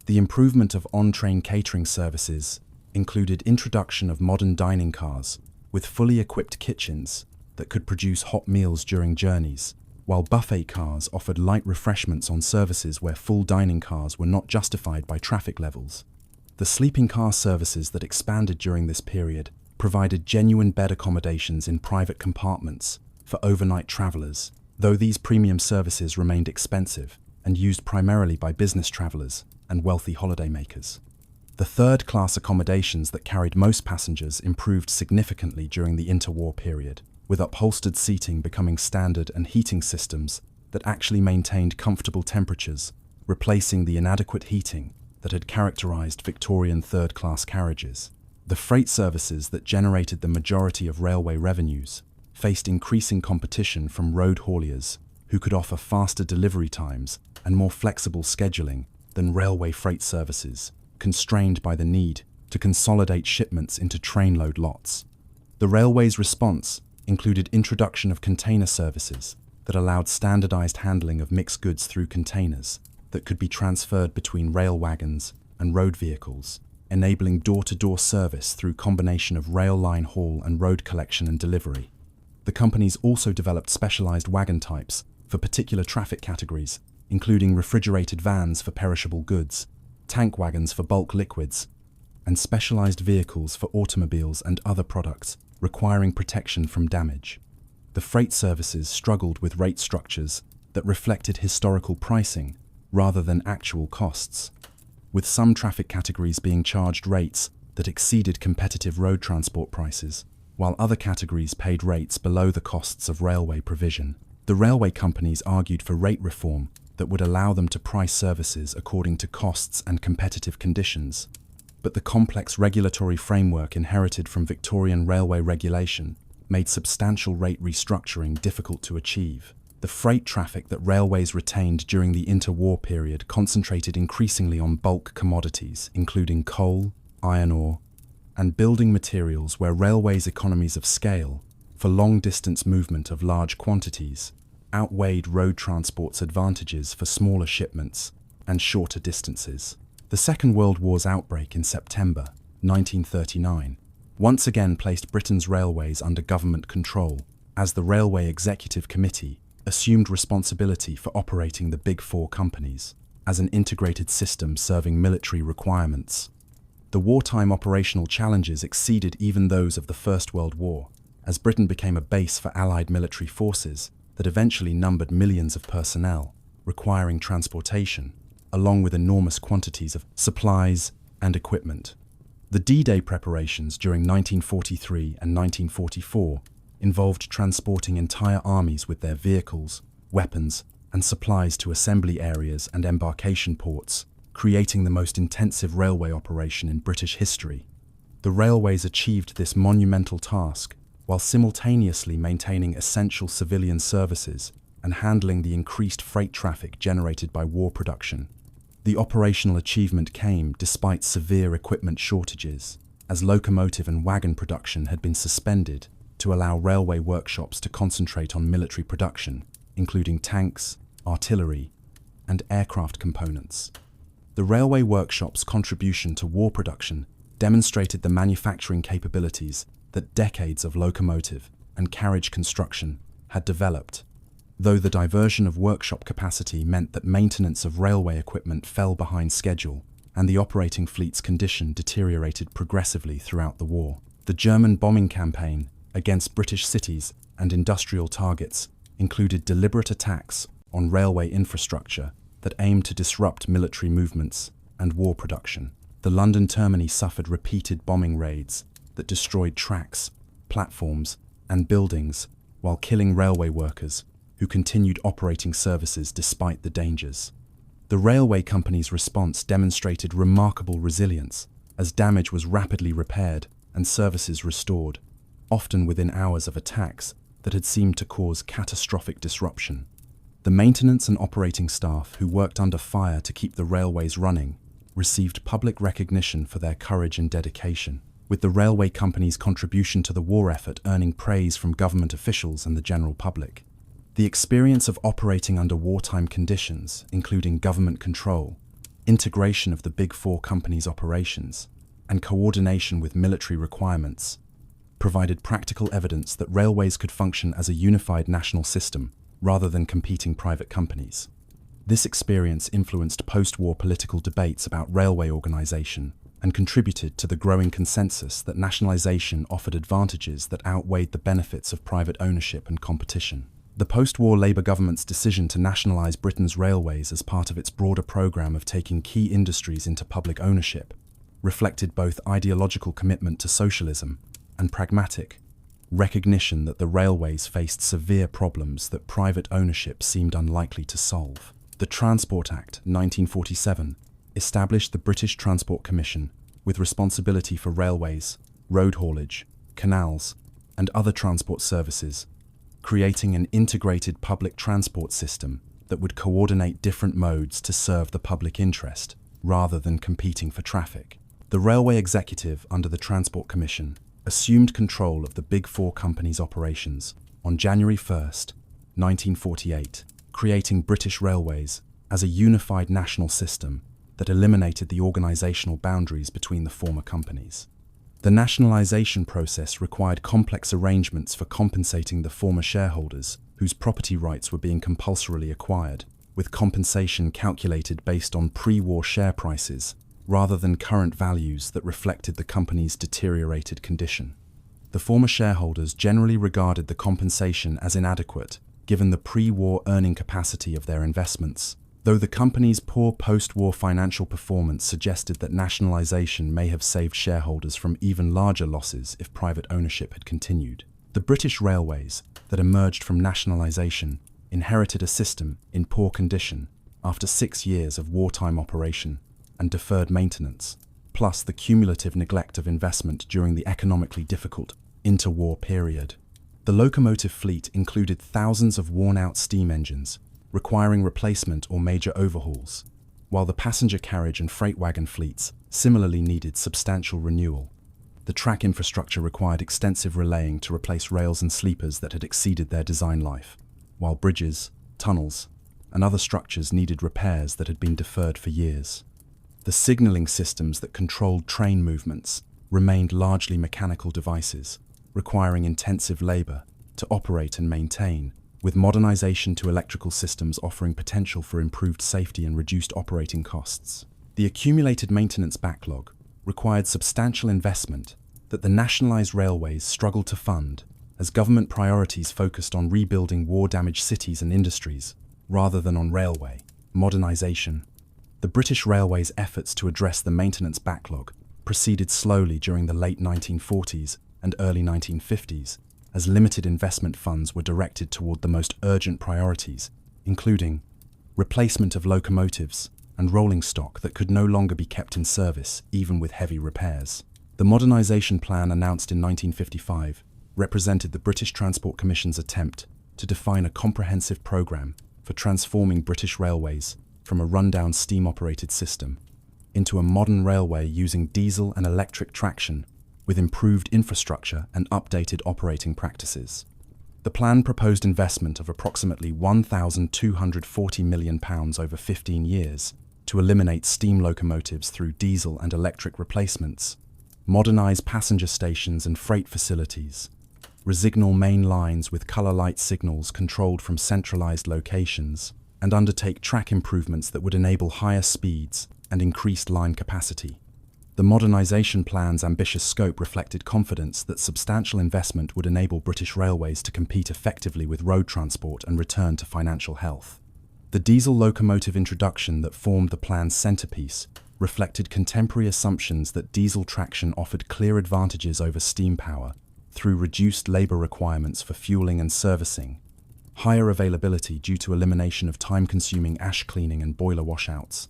The improvement of on-train catering services included introduction of modern dining cars with fully equipped kitchens that could produce hot meals during journeys, while buffet cars offered light refreshments on services where full dining cars were not justified by traffic levels. The sleeping car services that expanded during this period provided genuine bed accommodations in private compartments for overnight travelers, though these premium services remained expensive and used primarily by business travelers and wealthy holidaymakers. The third-class accommodations that carried most passengers improved significantly during the interwar period, with upholstered seating becoming standard and heating systems that actually maintained comfortable temperatures, replacing the inadequate heating that had characterized Victorian third-class carriages. The freight services that generated the majority of railway revenues faced increasing competition from road hauliers who could offer faster delivery times and more flexible scheduling than railway freight services, constrained by the need to consolidate shipments into trainload lots. The railway's response included introduction of container services that allowed standardized handling of mixed goods through containers that could be transferred between rail wagons and road vehicles, enabling door-to-door service through combination of rail line haul and road collection and delivery. The companies also developed specialized wagon types for particular traffic categories, including refrigerated vans for perishable goods, tank wagons for bulk liquids, and specialized vehicles for automobiles and other products requiring protection from damage. The freight services struggled with rate structures that reflected historical pricing rather than actual costs, with some traffic categories being charged rates that exceeded competitive road transport prices, while other categories paid rates below the costs of railway provision. The railway companies argued for rate reform that would allow them to price services according to costs and competitive conditions. But the complex regulatory framework inherited from Victorian railway regulation made substantial rate restructuring difficult to achieve. The freight traffic that railways retained during the interwar period concentrated increasingly on bulk commodities, including coal, iron ore, and building materials, where railways' economies of scale for long-distance movement of large quantities outweighed road transport's advantages for smaller shipments and shorter distances. The Second World War's outbreak in September 1939 once again placed Britain's railways under government control, as the Railway Executive Committee assumed responsibility for operating the Big Four companies as an integrated system serving military requirements. The wartime operational challenges exceeded even those of the First World War, as Britain became a base for Allied military forces that eventually numbered millions of personnel, requiring transportation, along with enormous quantities of supplies and equipment. The D-Day preparations during 1943 and 1944 involved transporting entire armies with their vehicles, weapons, and supplies to assembly areas and embarkation ports, creating the most intensive railway operation in British history. The railways achieved this monumental task while simultaneously maintaining essential civilian services and handling the increased freight traffic generated by war production. The operational achievement came despite severe equipment shortages, as locomotive and wagon production had been suspended to allow railway workshops to concentrate on military production, including tanks, artillery, and aircraft components. The railway workshops' contribution to war production demonstrated the manufacturing capabilities that decades of locomotive and carriage construction had developed, though the diversion of workshop capacity meant that maintenance of railway equipment fell behind schedule and the operating fleet's condition deteriorated progressively throughout the war. The German bombing campaign against British cities and industrial targets included deliberate attacks on railway infrastructure that aimed to disrupt military movements and war production. The London termini suffered repeated bombing raids that destroyed tracks, platforms, and buildings while killing railway workers who continued operating services despite the dangers. The railway company's response demonstrated remarkable resilience, as damage was rapidly repaired and services restored, often within hours of attacks that had seemed to cause catastrophic disruption. The maintenance and operating staff who worked under fire to keep the railways running received public recognition for their courage and dedication, with the railway company's contribution to the war effort earning praise from government officials and the general public. The experience of operating under wartime conditions, including government control, integration of the Big Four companies' operations, and coordination with military requirements, provided practical evidence that railways could function as a unified national system rather than competing private companies. This experience influenced post-war political debates about railway organization and contributed to the growing consensus that nationalization offered advantages that outweighed the benefits of private ownership and competition. The post-war Labour government's decision to nationalise Britain's railways as part of its broader programme of taking key industries into public ownership reflected both ideological commitment to socialism and pragmatic recognition that the railways faced severe problems that private ownership seemed unlikely to solve. The Transport Act 1947 established the British Transport Commission with responsibility for railways, road haulage, canals, and other transport services, creating an integrated public transport system that would coordinate different modes to serve the public interest, rather than competing for traffic. The railway executive under the Transport Commission assumed control of the Big Four companies' operations on January 1st, 1948, creating British Railways as a unified national system that eliminated the organisational boundaries between the former companies. The nationalisation process required complex arrangements for compensating the former shareholders whose property rights were being compulsorily acquired, with compensation calculated based on pre-war share prices rather than current values that reflected the company's deteriorated condition. The former shareholders generally regarded the compensation as inadequate given the pre-war earning capacity of their investments, Though the company's poor post-war financial performance suggested that nationalisation may have saved shareholders from even larger losses if private ownership had continued, the British Railways that emerged from nationalisation inherited a system in poor condition after 6 years of wartime operation and deferred maintenance, plus the cumulative neglect of investment during the economically difficult interwar period. The locomotive fleet included thousands of worn-out steam engines, requiring replacement or major overhauls, while the passenger carriage and freight wagon fleets similarly needed substantial renewal. The track infrastructure required extensive relaying to replace rails and sleepers that had exceeded their design life, while bridges, tunnels, and other structures needed repairs that had been deferred for years. The signalling systems that controlled train movements remained largely mechanical devices, requiring intensive labor to operate and maintain, with modernization to electrical systems offering potential for improved safety and reduced operating costs. The accumulated maintenance backlog required substantial investment that the nationalized railways struggled to fund, as government priorities focused on rebuilding war-damaged cities and industries rather than on railway modernization. The British Railways' efforts to address the maintenance backlog proceeded slowly during the late 1940s and early 1950s, as limited investment funds were directed toward the most urgent priorities, including replacement of locomotives and rolling stock that could no longer be kept in service even with heavy repairs. The modernisation plan announced in 1955 represented the British Transport Commission's attempt to define a comprehensive programme for transforming British railways from a rundown steam-operated system into a modern railway using diesel and electric traction with improved infrastructure and updated operating practices. The plan proposed investment of approximately £1,240 million over 15 years to eliminate steam locomotives through diesel and electric replacements, modernise passenger stations and freight facilities, resignal main lines with colour light signals controlled from centralised locations, and undertake track improvements that would enable higher speeds and increased line capacity. The modernisation plan's ambitious scope reflected confidence that substantial investment would enable British Railways to compete effectively with road transport and return to financial health. The diesel locomotive introduction that formed the plan's centrepiece reflected contemporary assumptions that diesel traction offered clear advantages over steam power through reduced labour requirements for fuelling and servicing, higher availability due to elimination of time-consuming ash cleaning and boiler washouts,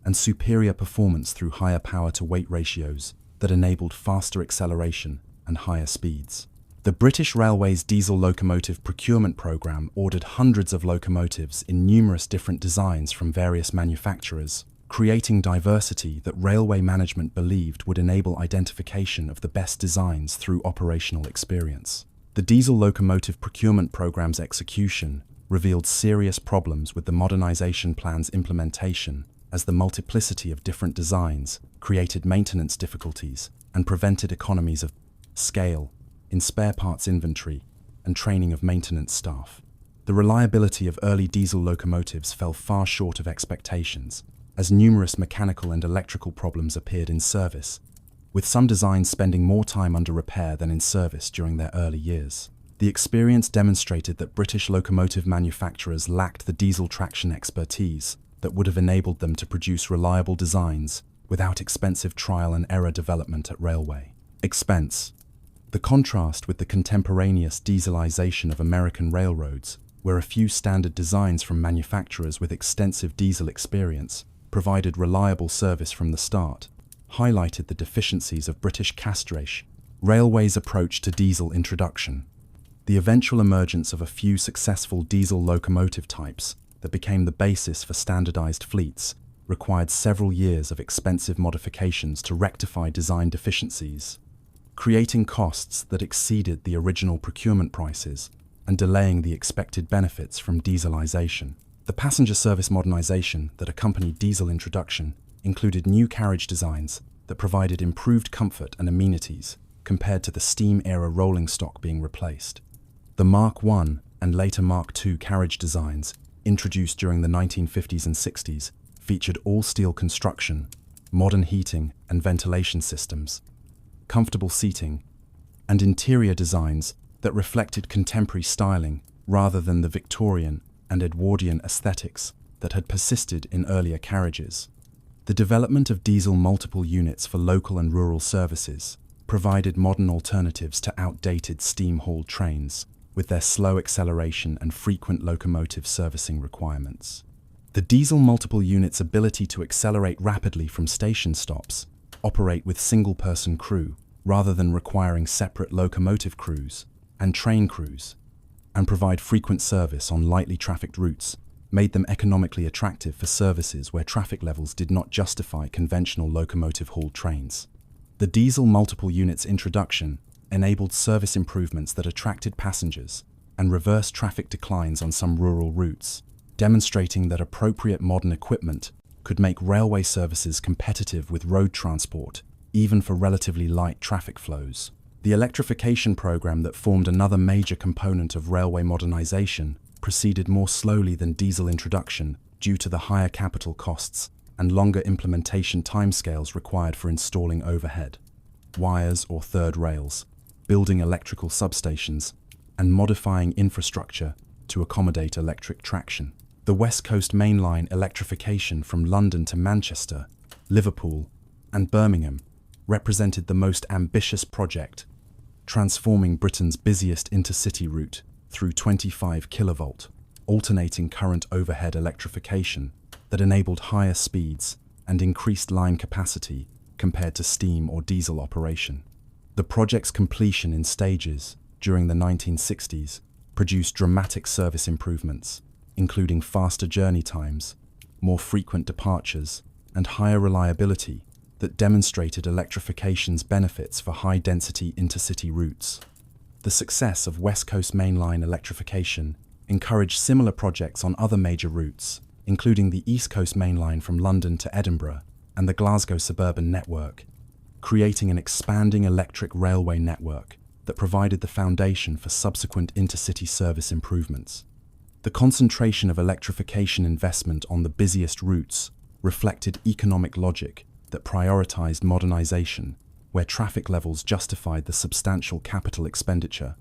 and superior performance through higher power-to-weight ratios that enabled faster acceleration and higher speeds. The British Railways diesel locomotive procurement programme ordered hundreds of locomotives in numerous different designs from various manufacturers, creating diversity that railway management believed would enable identification of the best designs through operational experience. The diesel locomotive procurement programme's execution revealed serious problems with the modernisation plan's implementation, as the multiplicity of different designs created maintenance difficulties and prevented economies of scale in spare parts inventory and training of maintenance staff. The reliability of early diesel locomotives fell far short of expectations, as numerous mechanical and electrical problems appeared in service, with some designs spending more time under repair than in service during their early years. The experience demonstrated that British locomotive manufacturers lacked the diesel traction expertise that would have enabled them to produce reliable designs without expensive trial and error development at railway expense. The contrast with the contemporaneous dieselization of American railroads, where a few standard designs from manufacturers with extensive diesel experience provided reliable service from the start, highlighted the deficiencies of British castrage railways' approach to diesel introduction. The eventual emergence of a few successful diesel locomotive types that became the basis for standardized fleets required several years of expensive modifications to rectify design deficiencies, creating costs that exceeded the original procurement prices and delaying the expected benefits from dieselization. The passenger service modernization that accompanied diesel introduction included new carriage designs that provided improved comfort and amenities compared to the steam-era rolling stock being replaced. The Mark I and later Mark II carriage designs, introduced during the 1950s and 60s, featured all-steel construction, modern heating and ventilation systems, comfortable seating, and interior designs that reflected contemporary styling rather than the Victorian and Edwardian aesthetics that had persisted in earlier carriages. The development of diesel multiple units for local and rural services provided modern alternatives to outdated steam-hauled trains, with their slow acceleration and frequent locomotive servicing requirements. The diesel multiple unit's ability to accelerate rapidly from station stops, operate with single-person crew rather than requiring separate locomotive crews and train crews, and provide frequent service on lightly trafficked routes made them economically attractive for services where traffic levels did not justify conventional locomotive-hauled trains. The diesel multiple unit's introduction enabled service improvements that attracted passengers and reversed traffic declines on some rural routes, demonstrating that appropriate modern equipment could make railway services competitive with road transport, even for relatively light traffic flows. The electrification program that formed another major component of railway modernization proceeded more slowly than diesel introduction due to the higher capital costs and longer implementation timescales required for installing overhead wires or third rails, building electrical substations, and modifying infrastructure to accommodate electric traction. The West Coast Main Line electrification from London to Manchester, Liverpool, and Birmingham represented the most ambitious project, transforming Britain's busiest intercity route through 25 kilovolt, alternating current overhead electrification that enabled higher speeds and increased line capacity compared to steam or diesel operation. The project's completion in stages during the 1960s produced dramatic service improvements, including faster journey times, more frequent departures, and higher reliability that demonstrated electrification's benefits for high-density intercity routes. The success of West Coast Main Line electrification encouraged similar projects on other major routes, including the East Coast Main Line from London to Edinburgh and the Glasgow Suburban Network, creating an expanding electric railway network that provided the foundation for subsequent intercity service improvements. The concentration of electrification investment on the busiest routes reflected economic logic that prioritized modernization, where traffic levels justified the substantial capital expenditure,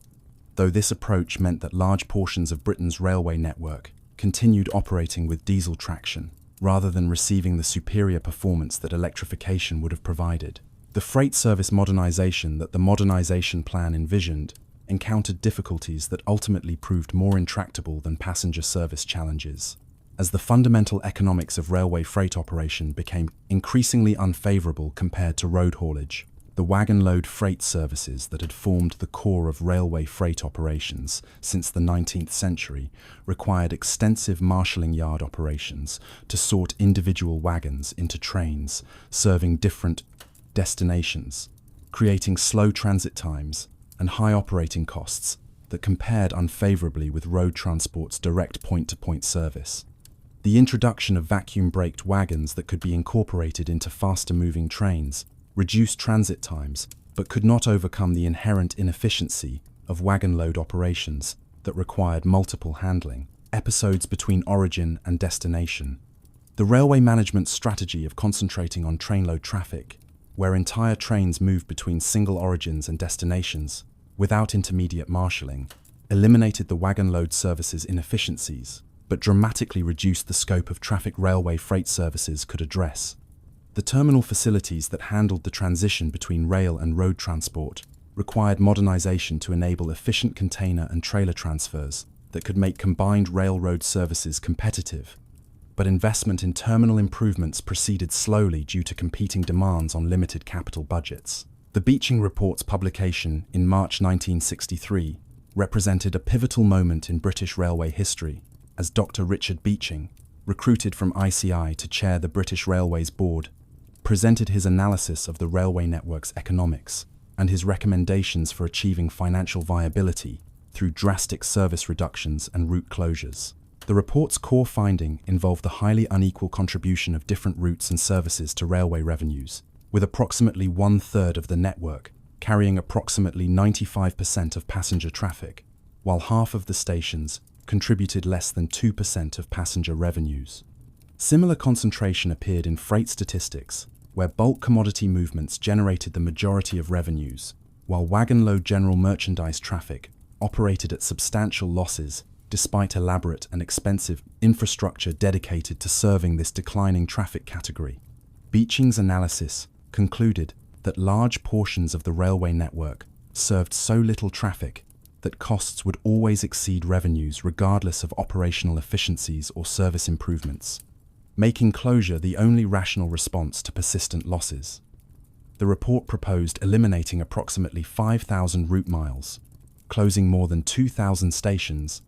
though this approach meant that large portions of Britain's railway network continued operating with diesel traction, rather than receiving the superior performance that electrification would have provided. The freight service modernization that the modernization plan envisioned encountered difficulties that ultimately proved more intractable than passenger service challenges. As the fundamental economics of railway freight operation became increasingly unfavorable compared to road haulage, the wagon load freight services that had formed the core of railway freight operations since the 19th century required extensive marshalling yard operations to sort individual wagons into trains serving different destinations, creating slow transit times and high operating costs that compared unfavorably with road transport's direct point-to-point service. The introduction of vacuum-braked wagons that could be incorporated into faster-moving trains reduced transit times, but could not overcome the inherent inefficiency of wagon load operations that required multiple handling episodes between origin and destination. The railway management strategy of concentrating on train load traffic, where entire trains moved between single origins and destinations without intermediate marshalling, eliminated the wagon load services' inefficiencies, but dramatically reduced the scope of traffic railway freight services could address. The terminal facilities that handled the transition between rail and road transport required modernization to enable efficient container and trailer transfers that could make combined railroad services competitive, but investment in terminal improvements proceeded slowly due to competing demands on limited capital budgets. The Beeching Report's publication in March 1963 represented a pivotal moment in British railway history, as Dr. Richard Beeching, recruited from ICI to chair the British Railways Board, presented his analysis of the railway network's economics and his recommendations for achieving financial viability through drastic service reductions and route closures. The report's core finding involved the highly unequal contribution of different routes and services to railway revenues, with approximately one-third of the network carrying approximately 95% of passenger traffic, while half of the stations contributed less than 2% of passenger revenues. Similar concentration appeared in freight statistics, where bulk commodity movements generated the majority of revenues, while wagon load general merchandise traffic operated at substantial losses despite elaborate and expensive infrastructure dedicated to serving this declining traffic category. Beeching's analysis concluded that large portions of the railway network served so little traffic that costs would always exceed revenues regardless of operational efficiencies or service improvements, making closure the only rational response to persistent losses. The report proposed eliminating approximately 5,000 route miles, closing more than 2,000 stations,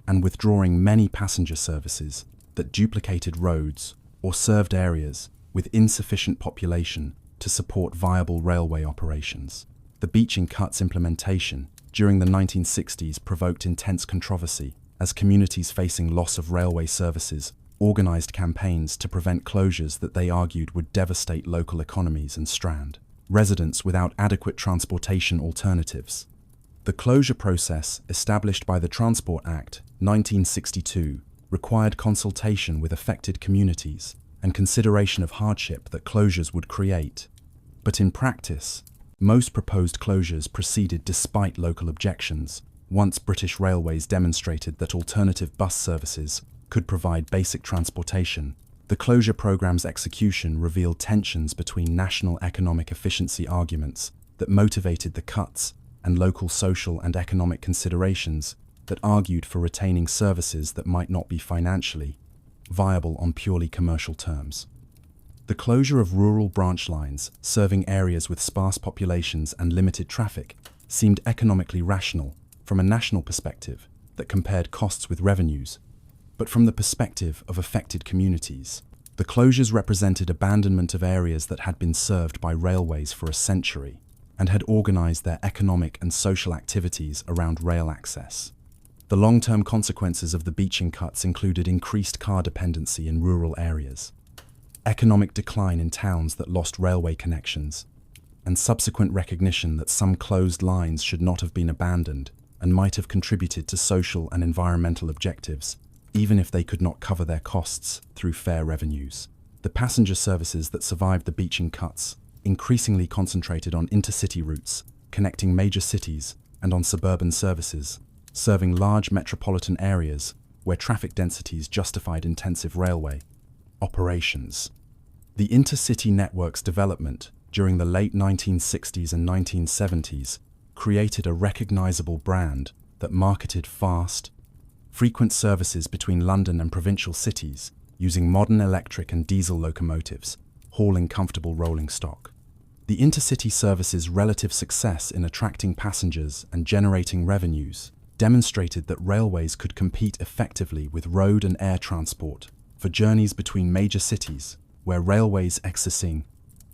and withdrawing many passenger services that duplicated roads or served areas with insufficient population to support viable railway operations. The Beeching Cuts implementation during the 1960s provoked intense controversy as communities facing loss of railway services organized campaigns to prevent closures that they argued would devastate local economies and strand residents without adequate transportation alternatives. The closure process, established by the Transport Act 1962, required consultation with affected communities and consideration of hardship that closures would create. But in practice, most proposed closures proceeded despite local objections, once British Railways demonstrated that alternative bus services could provide basic transportation. The closure programme's execution revealed tensions between national economic efficiency arguments that motivated the cuts and local social and economic considerations that argued for retaining services that might not be financially viable on purely commercial terms. The closure of rural branch lines serving areas with sparse populations and limited traffic seemed economically rational from a national perspective that compared costs with revenues, but from the perspective of affected communities, the closures represented abandonment of areas that had been served by railways for a century and had organized their economic and social activities around rail access. The long-term consequences of the Beeching Cuts included increased car dependency in rural areas, economic decline in towns that lost railway connections, and subsequent recognition that some closed lines should not have been abandoned and might have contributed to social and environmental objectives, even if they could not cover their costs through fair revenues. The passenger services that survived the Beeching Cuts increasingly concentrated on intercity routes connecting major cities and on suburban services, serving large metropolitan areas where traffic densities justified intensive railway operations. The intercity network's development during the late 1960s and 1970s created a recognizable brand that marketed fast, frequent services between London and provincial cities using modern electric and diesel locomotives, hauling comfortable rolling stock. The intercity service's relative success in attracting passengers and generating revenues demonstrated that railways could compete effectively with road and air transport for journeys between major cities, where railways exercising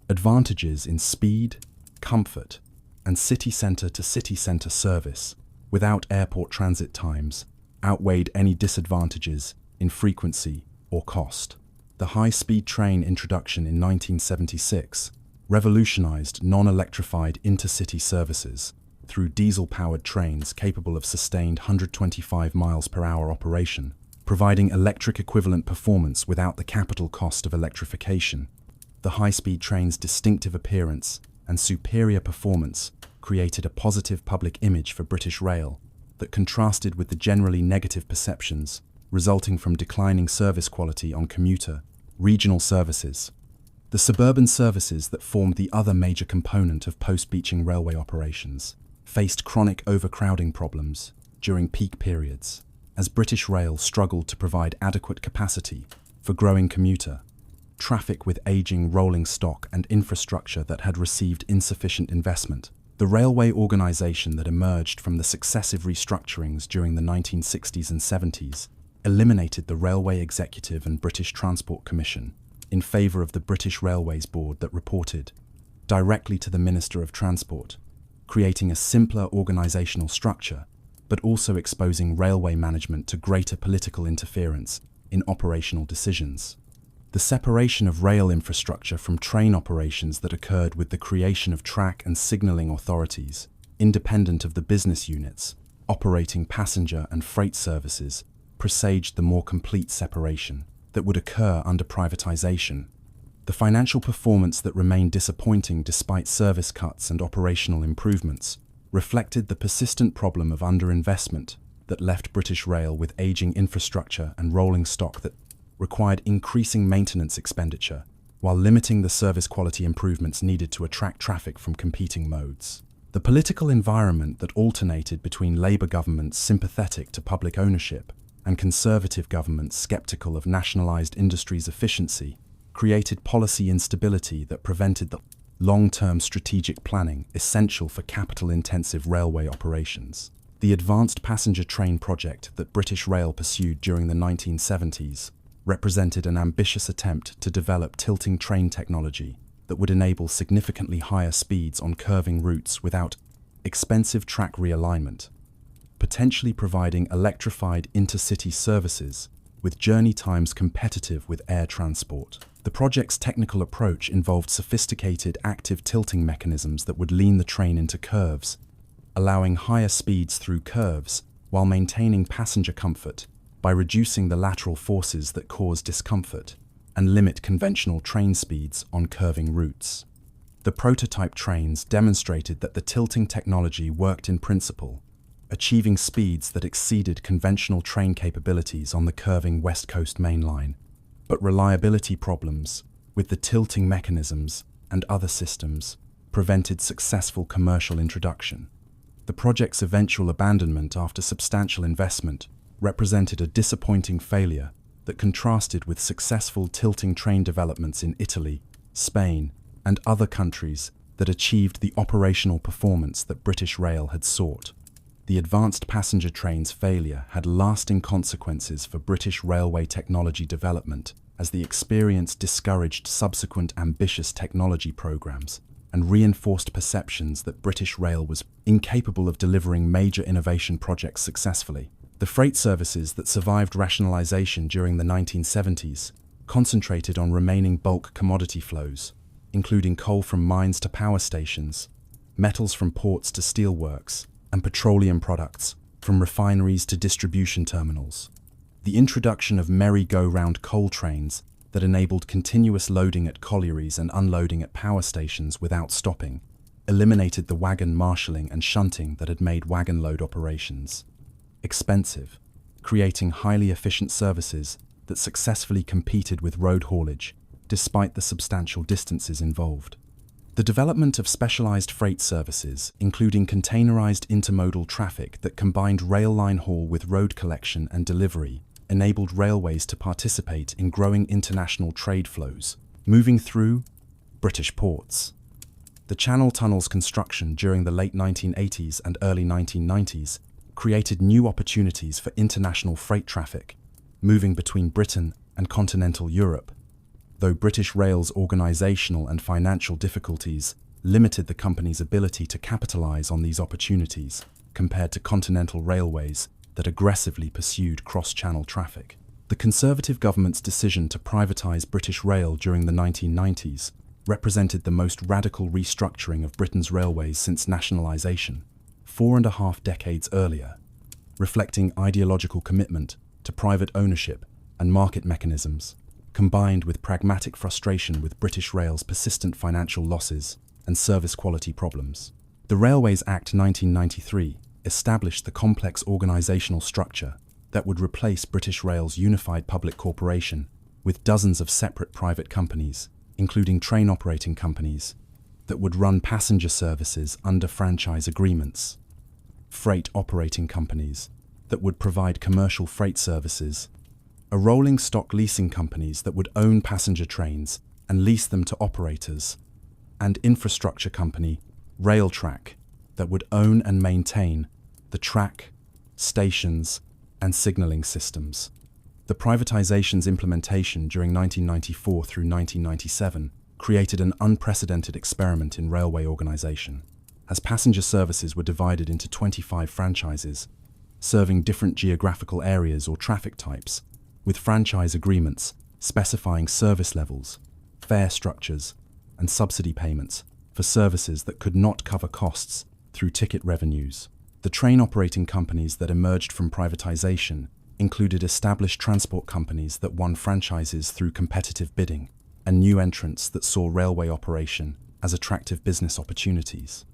advantages in speed, comfort, and city centre to city centre service without airport transit times outweighed any disadvantages in frequency or cost. The high-speed train introduction in 1976 revolutionized non-electrified intercity services through diesel-powered trains capable of sustained 125 miles per hour operation, providing electric equivalent performance without the capital cost of electrification. The high-speed train's distinctive appearance and superior performance created a positive public image for British Rail that contrasted with the generally negative perceptions resulting from declining service quality on commuter, regional services. The suburban services that formed the other major component of post-Beeching railway operations faced chronic overcrowding problems during peak periods, as British Rail struggled to provide adequate capacity for growing commuter traffic with aging rolling stock and infrastructure that had received insufficient investment. The railway organisation that emerged from the successive restructurings during the 1960s and 70s eliminated the Railway Executive and British Transport Commission in favour of the British Railways Board that reported directly to the Minister of Transport, creating a simpler organisational structure, but also exposing railway management to greater political interference in operational decisions. The separation of rail infrastructure from train operations that occurred with the creation of track and signalling authorities, independent of the business units, operating passenger and freight services, presaged the more complete separation that would occur under privatisation. The financial performance that remained disappointing despite service cuts and operational improvements reflected the persistent problem of underinvestment that left British Rail with aging infrastructure and rolling stock that required increasing maintenance expenditure, while limiting the service quality improvements needed to attract traffic from competing modes. The political environment that alternated between Labour governments sympathetic to public ownership and Conservative governments sceptical of nationalised industry's efficiency created policy instability that prevented the long-term strategic planning essential for capital-intensive railway operations. The advanced passenger train project that British Rail pursued during the 1970s represented an ambitious attempt to develop tilting train technology that would enable significantly higher speeds on curving routes without expensive track realignment, potentially providing electrified intercity services with journey times competitive with air transport. The project's technical approach involved sophisticated active tilting mechanisms that would lean the train into curves, allowing higher speeds through curves while maintaining passenger comfort by reducing the lateral forces that cause discomfort and limit conventional train speeds on curving routes. The prototype trains demonstrated that the tilting technology worked in principle, achieving speeds that exceeded conventional train capabilities on the curving West Coast Main Line. But reliability problems with the tilting mechanisms and other systems prevented successful commercial introduction. The project's eventual abandonment after substantial investment represented a disappointing failure that contrasted with successful tilting train developments in Italy, Spain, and other countries that achieved the operational performance that British Rail had sought. The advanced passenger train's failure had lasting consequences for British railway technology development, as the experience discouraged subsequent ambitious technology programs and reinforced perceptions that British Rail was incapable of delivering major innovation projects successfully. The freight services that survived rationalisation during the 1970s concentrated on remaining bulk commodity flows, including coal from mines to power stations, metals from ports to steelworks, and petroleum products from refineries to distribution terminals. The introduction of merry-go-round coal trains that enabled continuous loading at collieries and unloading at power stations without stopping eliminated the wagon marshalling and shunting that had made wagon load operations expensive, creating highly efficient services that successfully competed with road haulage despite the substantial distances involved. The development of specialized freight services, including containerized intermodal traffic that combined rail line haul with road collection and delivery, enabled railways to participate in growing international trade flows, moving through British ports. The Channel Tunnel's construction during the late 1980s and early 1990s created new opportunities for international freight traffic, moving between Britain and continental Europe, though British Rail's organisational and financial difficulties limited the company's ability to capitalise on these opportunities compared to continental railways that aggressively pursued cross-channel traffic. The Conservative government's decision to privatise British Rail during the 1990s represented the most radical restructuring of Britain's railways since nationalisation, 4.5 decades earlier, reflecting ideological commitment to private ownership and market mechanisms, combined with pragmatic frustration with British Rail's persistent financial losses and service quality problems. The Railways Act 1993 established the complex organisational structure that would replace British Rail's unified public corporation with dozens of separate private companies, including train operating companies, that would run passenger services under franchise agreements, freight operating companies that would provide commercial freight services, a rolling stock leasing companies that would own passenger trains and lease them to operators, and infrastructure company, Railtrack, that would own and maintain the track, stations, and signalling systems. The privatization's implementation during 1994 through 1997 created an unprecedented experiment in railway organization, as passenger services were divided into 25 franchises, serving different geographical areas or traffic types, with franchise agreements specifying service levels, fare structures, and subsidy payments for services that could not cover costs through ticket revenues. The train operating companies that emerged from privatization included established transport companies that won franchises through competitive bidding, and new entrants that saw railway operation as attractive business opportunities.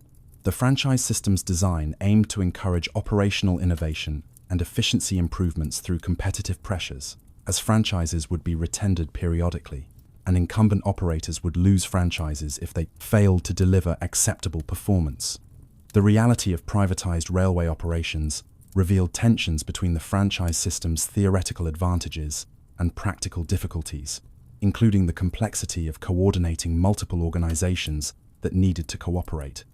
The franchise system's design aimed to encourage operational innovation and efficiency improvements through competitive pressures, as franchises would be retendered periodically, and incumbent operators would lose franchises if they failed to deliver acceptable performance. The reality of privatized railway operations revealed tensions between the franchise system's theoretical advantages and practical difficulties, including the complexity of coordinating multiple organizations that needed to cooperate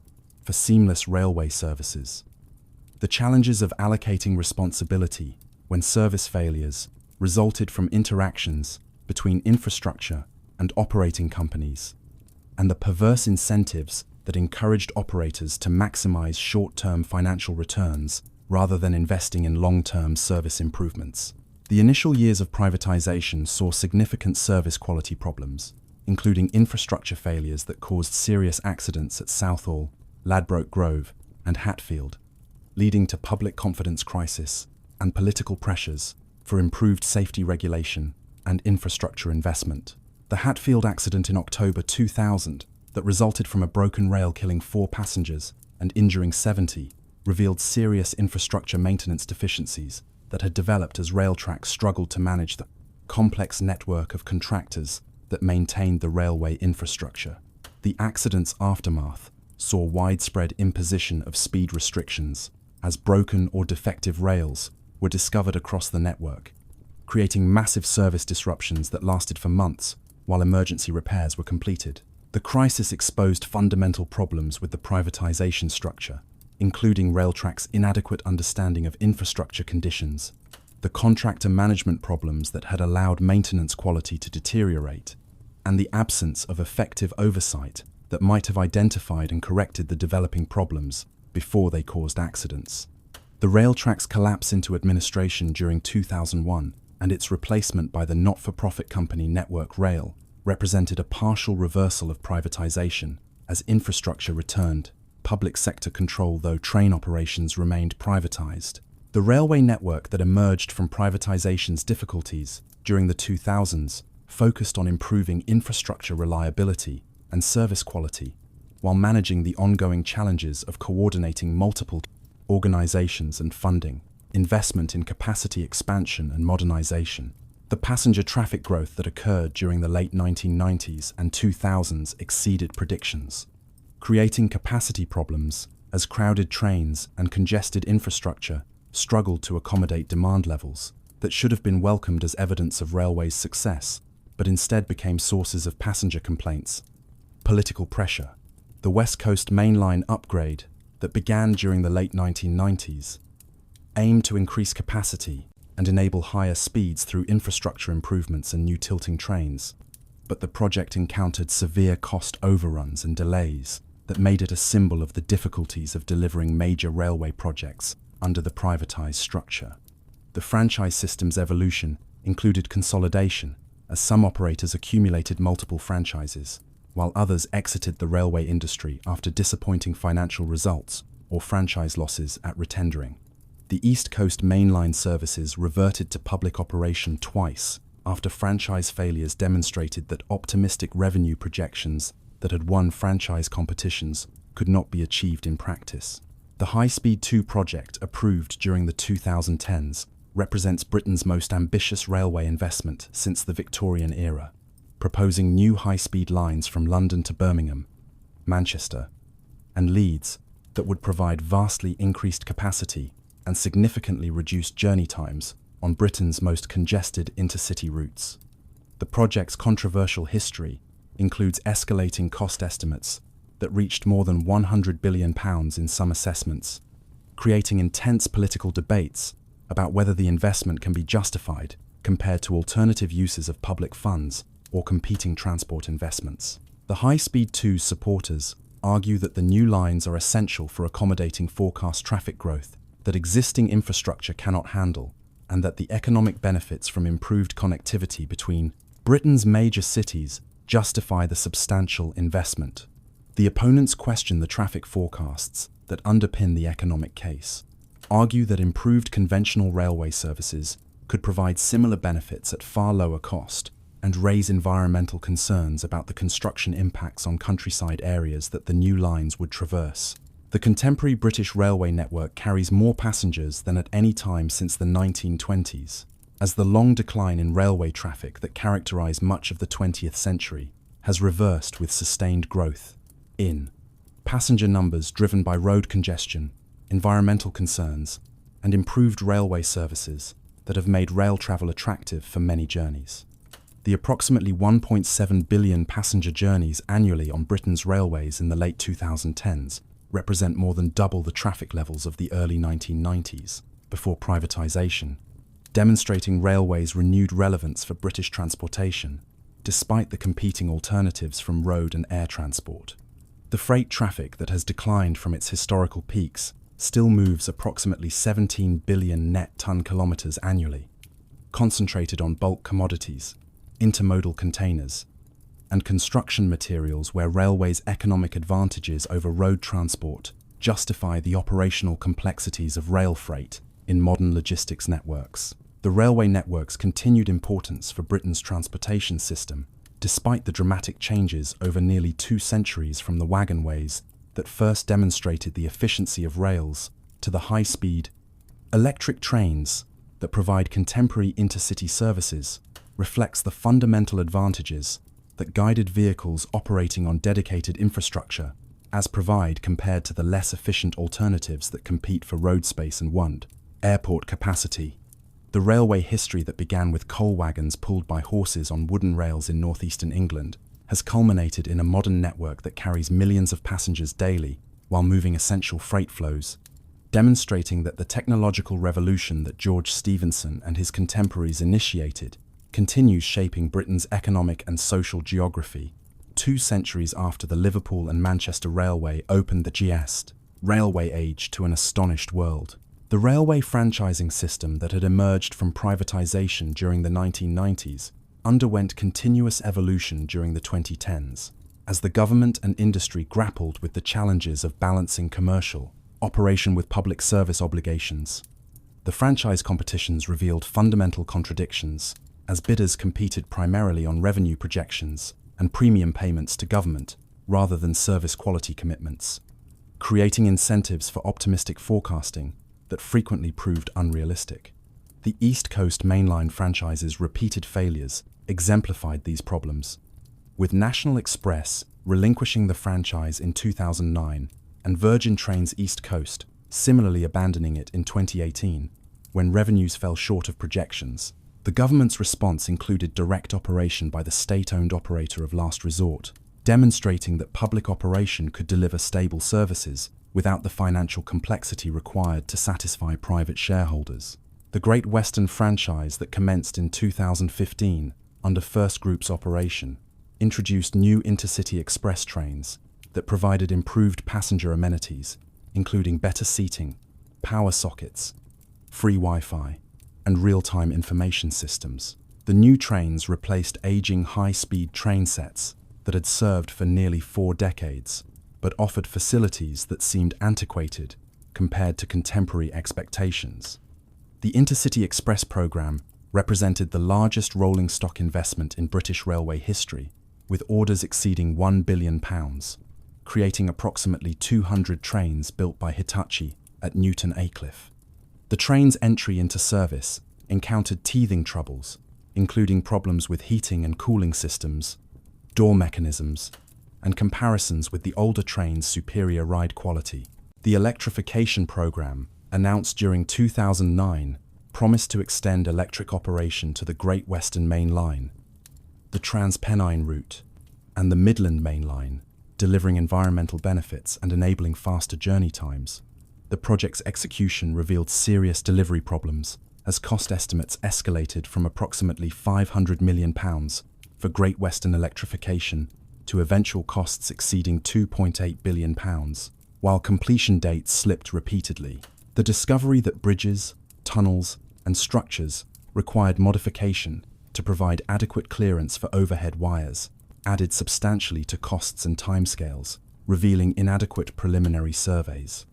for seamless railway services. The challenges of allocating responsibility when service failures resulted from interactions between infrastructure and operating companies, and the perverse incentives that encouraged operators to maximize short-term financial returns rather than investing in long-term service improvements. The initial years of privatization saw significant service quality problems, including infrastructure failures that caused serious accidents at Southall, Ladbroke Grove, and Hatfield, leading to public confidence crisis and political pressures for improved safety regulation and infrastructure investment. The Hatfield accident in October 2000 that resulted from a broken rail killing 4 passengers and injuring 70 revealed serious infrastructure maintenance deficiencies that had developed as rail tracks struggled to manage the complex network of contractors that maintained the railway infrastructure. The accident's aftermath saw widespread imposition of speed restrictions as broken or defective rails were discovered across the network, creating massive service disruptions that lasted for months while emergency repairs were completed. The crisis exposed fundamental problems with the privatization structure, including Railtrack's inadequate understanding of infrastructure conditions, the contractor management problems that had allowed maintenance quality to deteriorate, and the absence of effective oversight that might have identified and corrected the developing problems before they caused accidents. The Railtrack's collapse into administration during 2001 and its replacement by the not-for-profit company Network Rail represented a partial reversal of privatization as infrastructure returned public sector control, though train operations remained privatized. The railway network that emerged from privatization's difficulties during the 2000s focused on improving infrastructure reliability and service quality, while managing the ongoing challenges of coordinating multiple organizations and funding investment in capacity expansion and modernization. The passenger traffic growth that occurred during the late 1990s and 2000s exceeded predictions, creating capacity problems as crowded trains and congested infrastructure struggled to accommodate demand levels that should have been welcomed as evidence of railways' success, but instead became sources of passenger complaints. Political pressure. The West Coast Main Line upgrade that began during the late 1990s aimed to increase capacity and enable higher speeds through infrastructure improvements and new tilting trains, but the project encountered severe cost overruns and delays that made it a symbol of the difficulties of delivering major railway projects under the privatized structure. The franchise system's evolution included consolidation, as some operators accumulated multiple franchises, while others exited the railway industry after disappointing financial results or franchise losses at retendering. The East Coast Main Line services reverted to public operation twice after franchise failures demonstrated that optimistic revenue projections that had won franchise competitions could not be achieved in practice. The High Speed 2 project, approved during the 2010s, represents Britain's most ambitious railway investment since the Victorian era, proposing new high-speed lines from London to Birmingham, Manchester, and Leeds that would provide vastly increased capacity and significantly reduced journey times on Britain's most congested intercity routes. The project's controversial history includes escalating cost estimates that reached more than £100 billion in some assessments, creating intense political debates about whether the investment can be justified compared to alternative uses of public funds or competing transport investments. The High Speed 2 supporters argue that the new lines are essential for accommodating forecast traffic growth that existing infrastructure cannot handle, and that the economic benefits from improved connectivity between Britain's major cities justify the substantial investment. The opponents question the traffic forecasts that underpin the economic case, argue that improved conventional railway services could provide similar benefits at far lower cost, and raise environmental concerns about the construction impacts on countryside areas that the new lines would traverse. The contemporary British railway network carries more passengers than at any time since the 1920s, as the long decline in railway traffic that characterized much of the 20th century has reversed with sustained growth in passenger numbers driven by road congestion, environmental concerns, and improved railway services that have made rail travel attractive for many journeys. The approximately 1.7 billion passenger journeys annually on Britain's railways in the late 2010s represent more than double the traffic levels of the early 1990s, before privatisation, demonstrating railways' renewed relevance for British transportation, despite the competing alternatives from road and air transport. The freight traffic that has declined from its historical peaks still moves approximately 17 billion net ton-kilometres annually, concentrated on bulk commodities, intermodal containers, and construction materials where railways' economic advantages over road transport justify the operational complexities of rail freight in modern logistics networks. The railway network's continued importance for Britain's transportation system, despite the dramatic changes over nearly 2 centuries from the wagonways that first demonstrated the efficiency of rails to the high-speed electric trains that provide contemporary intercity services, reflects the fundamental advantages that guided vehicles operating on dedicated infrastructure as provide compared to the less efficient alternatives that compete for road space and airport capacity. The railway history that began with coal wagons pulled by horses on wooden rails in northeastern England has culminated in a modern network that carries millions of passengers daily while moving essential freight flows, demonstrating that the technological revolution that George Stephenson and his contemporaries initiated continues shaping Britain's economic and social geography, 2 centuries after the Liverpool and Manchester Railway opened the GS railway age to an astonished world. The railway franchising system that had emerged from privatisation during the 1990s underwent continuous evolution during the 2010s, as the government and industry grappled with the challenges of balancing commercial operation with public service obligations. The franchise competitions revealed fundamental contradictions, as bidders competed primarily on revenue projections and premium payments to government rather than service quality commitments, creating incentives for optimistic forecasting that frequently proved unrealistic. The East Coast mainline franchise's repeated failures exemplified these problems, with National Express relinquishing the franchise in 2009 and Virgin Trains East Coast similarly abandoning it in 2018 when revenues fell short of projections. The government's response included direct operation by the state-owned operator of last resort, demonstrating that public operation could deliver stable services without the financial complexity required to satisfy private shareholders. The Great Western franchise that commenced in 2015 under First Group's operation introduced new intercity express trains that provided improved passenger amenities, including better seating, power sockets, free Wi-Fi, and real-time information systems. The new trains replaced aging high-speed train sets that had served for nearly 4 decades, but offered facilities that seemed antiquated compared to contemporary expectations. The Intercity Express program represented the largest rolling stock investment in British railway history, with orders exceeding £1 billion, creating approximately 200 trains built by Hitachi at Newton Aycliffe. The train's entry into service encountered teething troubles, including problems with heating and cooling systems, door mechanisms, and comparisons with the older train's superior ride quality. The electrification program, announced during 2009, promised to extend electric operation to the Great Western Main Line, the Transpennine Route, and the Midland Main Line, delivering environmental benefits and enabling faster journey times. The project's execution revealed serious delivery problems, as cost estimates escalated from approximately £500 million for Great Western electrification to eventual costs exceeding £2.8 billion, while completion dates slipped repeatedly. The discovery that bridges, tunnels, and structures required modification to provide adequate clearance for overhead wires added substantially to costs and timescales, revealing inadequate preliminary surveys.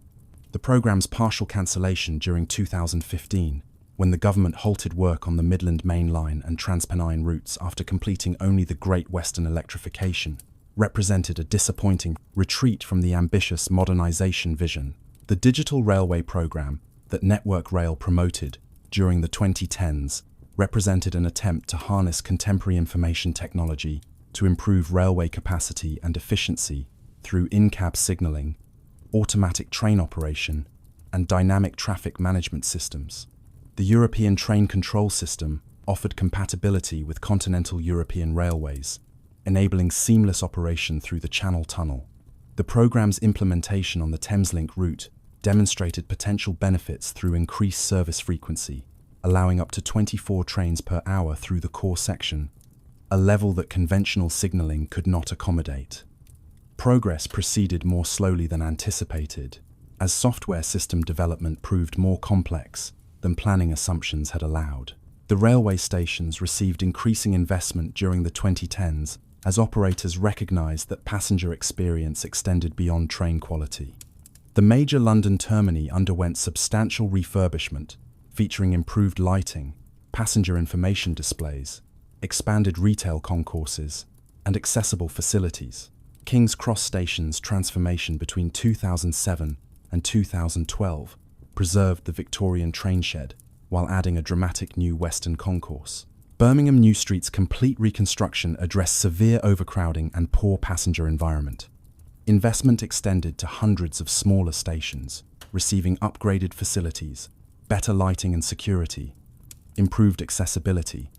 The programme's partial cancellation during 2015, when the government halted work on the Midland Main Line and Transpennine routes after completing only the Great Western electrification, represented a disappointing retreat from the ambitious modernization vision. The digital railway program that Network Rail promoted during the 2010s represented an attempt to harness contemporary information technology to improve railway capacity and efficiency through in-cab signaling, automatic train operation, and dynamic traffic management systems. The European Train Control System offered compatibility with continental European railways, enabling seamless operation through the Channel Tunnel. The program's implementation on the Thameslink route demonstrated potential benefits through increased service frequency, allowing up to 24 trains per hour through the core section, a level that conventional signaling could not accommodate. Progress proceeded more slowly than anticipated, as software system development proved more complex than planning assumptions had allowed. The railway stations received increasing investment during the 2010s as operators recognized that passenger experience extended beyond train quality. The major London termini underwent substantial refurbishment, featuring improved lighting, passenger information displays, expanded retail concourses, and accessible facilities. King's Cross Station's transformation between 2007 and 2012 preserved the Victorian train shed while adding a dramatic new western concourse. Birmingham New Street's complete reconstruction addressed severe overcrowding and poor passenger environment. Investment extended to hundreds of smaller stations, receiving upgraded facilities, better lighting and security, improved accessibility,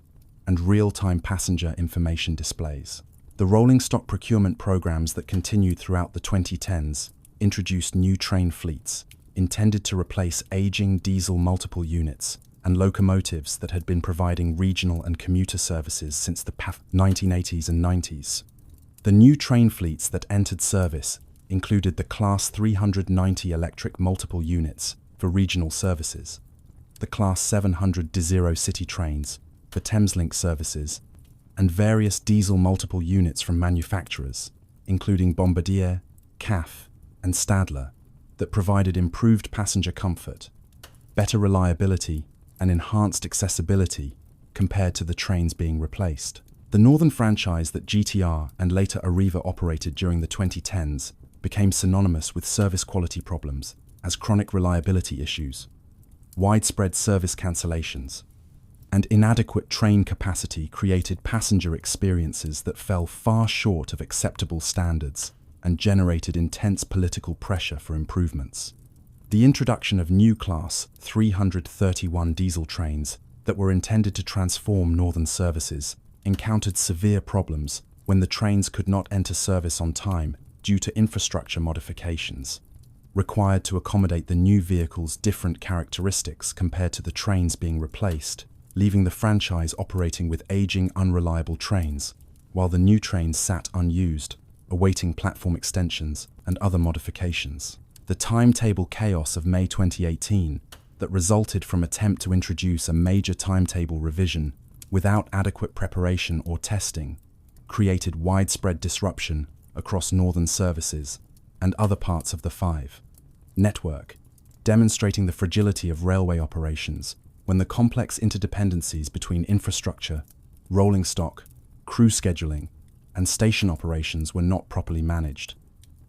and real-time passenger information displays. The rolling stock procurement programs that continued throughout the 2010s introduced new train fleets, intended to replace aging diesel multiple units and locomotives that had been providing regional and commuter services since the 1980s and 90s. The new train fleets that entered service included the Class 390 electric multiple units for regional services, the Class 700 D0 city trains for Thameslink services, and various diesel multiple units from manufacturers, including Bombardier, CAF, and Stadler, that provided improved passenger comfort, better reliability, and enhanced accessibility compared to the trains being replaced. The Northern franchise that GTR and later Arriva operated during the 2010s became synonymous with service quality problems as chronic reliability issues, widespread service cancellations, and inadequate train capacity created passenger experiences that fell far short of acceptable standards and generated intense political pressure for improvements. The introduction of new Class 331 diesel trains that were intended to transform northern services encountered severe problems when the trains could not enter service on time due to infrastructure modifications, required to accommodate the new vehicles' different characteristics compared to the trains being replaced, leaving the franchise operating with aging, unreliable trains, while the new trains sat unused, awaiting platform extensions and other modifications. The timetable chaos of May 2018 that resulted from attempt to introduce a major timetable revision without adequate preparation or testing created widespread disruption across northern services and other parts of the 5 network, demonstrating the fragility of railway operations when the complex interdependencies between infrastructure, rolling stock, crew scheduling, and station operations were not properly managed.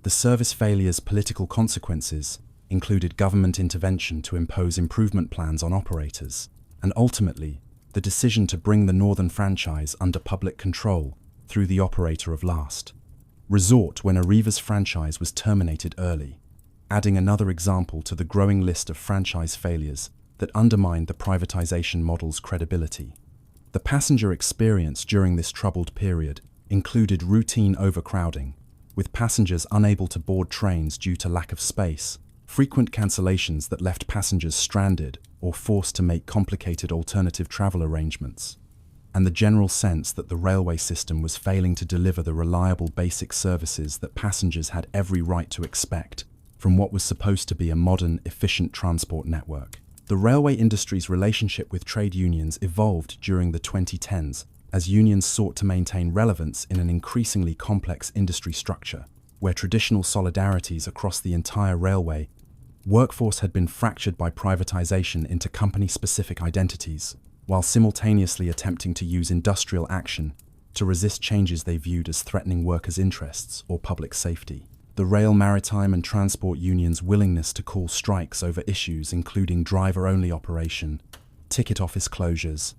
The service failure's political consequences included government intervention to impose improvement plans on operators, and ultimately, the decision to bring the Northern franchise under public control through the operator of last resort when Arriva's franchise was terminated early, adding another example to the growing list of franchise failures that undermined the privatization model's credibility. The passenger experience during this troubled period included routine overcrowding, with passengers unable to board trains due to lack of space, frequent cancellations that left passengers stranded or forced to make complicated alternative travel arrangements, and the general sense that the railway system was failing to deliver the reliable basic services that passengers had every right to expect from what was supposed to be a modern, efficient transport network. The railway industry's relationship with trade unions evolved during the 2010s as unions sought to maintain relevance in an increasingly complex industry structure, where traditional solidarities across the entire railway workforce had been fractured by privatization into company-specific identities, while simultaneously attempting to use industrial action to resist changes they viewed as threatening workers' interests or public safety. The rail, maritime and transport unions' willingness to call strikes over issues including driver-only operation, ticket office closures,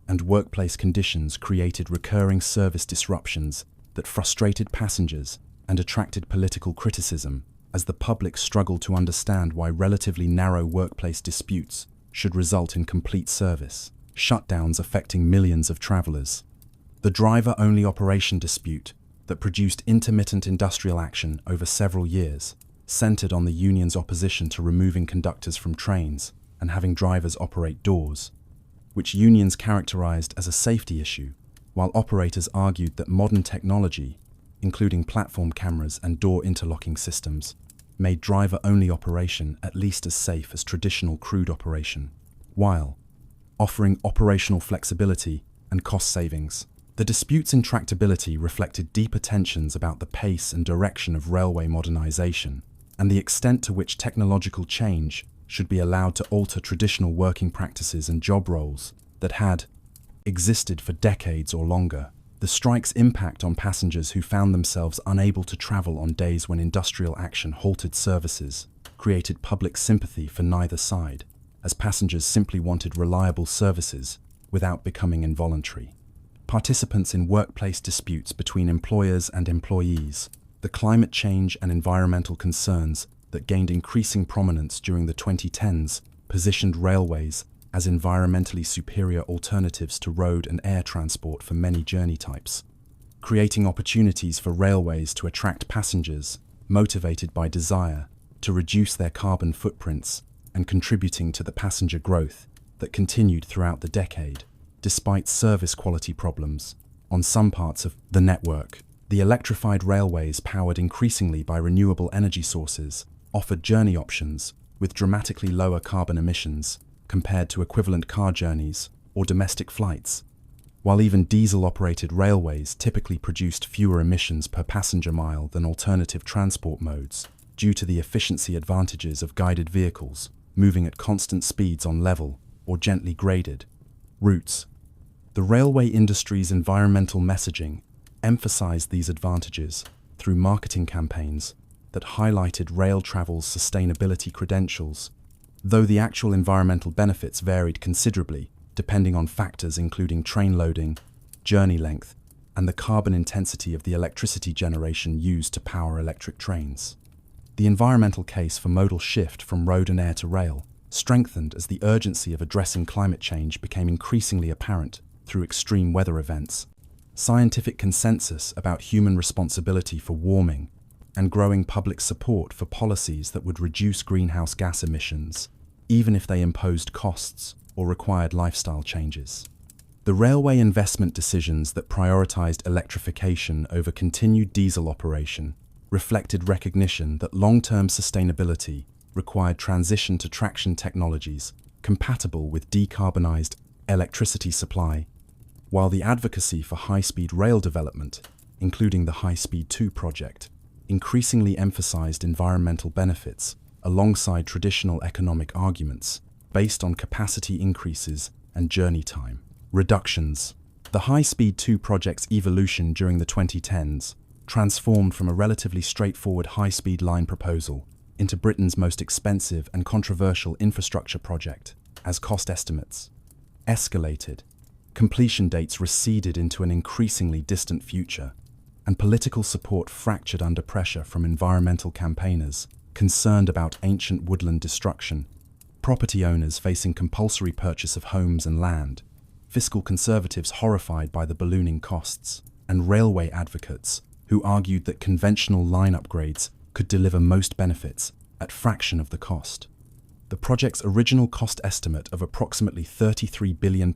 and workplace conditions created recurring service disruptions that frustrated passengers and attracted political criticism as the public struggled to understand why relatively narrow workplace disputes should result in complete service shutdowns affecting millions of travelers. The driver-only operation dispute that produced intermittent industrial action over several years centered on the union's opposition to removing conductors from trains and having drivers operate doors, which unions characterized as a safety issue, while operators argued that modern technology, including platform cameras and door interlocking systems, made driver-only operation at least as safe as traditional crewed operation, while offering operational flexibility and cost savings. The dispute's intractability reflected deeper tensions about the pace and direction of railway modernization and the extent to which technological change should be allowed to alter traditional working practices and job roles that had existed for decades or longer. The strike's impact on passengers who found themselves unable to travel on days when industrial action halted services created public sympathy for neither side, as passengers simply wanted reliable services without becoming involuntary participants in workplace disputes between employers and employees. The climate change and environmental concerns that gained increasing prominence during the 2010s positioned railways as environmentally superior alternatives to road and air transport for many journey types, creating opportunities for railways to attract passengers motivated by desire to reduce their carbon footprints and contributing to the passenger growth that continued throughout the decade, despite service quality problems on some parts of the network. The electrified railways, powered increasingly by renewable energy sources, offered journey options with dramatically lower carbon emissions compared to equivalent car journeys or domestic flights, while even diesel-operated railways typically produced fewer emissions per passenger mile than alternative transport modes due to the efficiency advantages of guided vehicles moving at constant speeds on level or gently graded routes. The railway industry's environmental messaging emphasized these advantages through marketing campaigns that highlighted rail travel's sustainability credentials, though the actual environmental benefits varied considerably depending on factors including train loading, journey length, and the carbon intensity of the electricity generation used to power electric trains. The environmental case for modal shift from road and air to rail strengthened as the urgency of addressing climate change became increasingly apparent through extreme weather events, scientific consensus about human responsibility for warming, and growing public support for policies that would reduce greenhouse gas emissions, even if they imposed costs or required lifestyle changes. The railway investment decisions that prioritized electrification over continued diesel operation reflected recognition that long-term sustainability required transition to traction technologies compatible with decarbonized electricity supply, while the advocacy for high-speed rail development, including the High-Speed 2 project, increasingly emphasized environmental benefits alongside traditional economic arguments based on capacity increases and journey time reductions. The High-Speed 2 project's evolution during the 2010s transformed from a relatively straightforward high-speed line proposal into Britain's most expensive and controversial infrastructure project, as cost estimates escalated, completion dates receded into an increasingly distant future, and political support fractured under pressure from environmental campaigners concerned about ancient woodland destruction, property owners facing compulsory purchase of homes and land, fiscal conservatives horrified by the ballooning costs, and railway advocates who argued that conventional line upgrades could deliver most benefits at fraction of the cost. The project's original cost estimate of approximately £33 billion,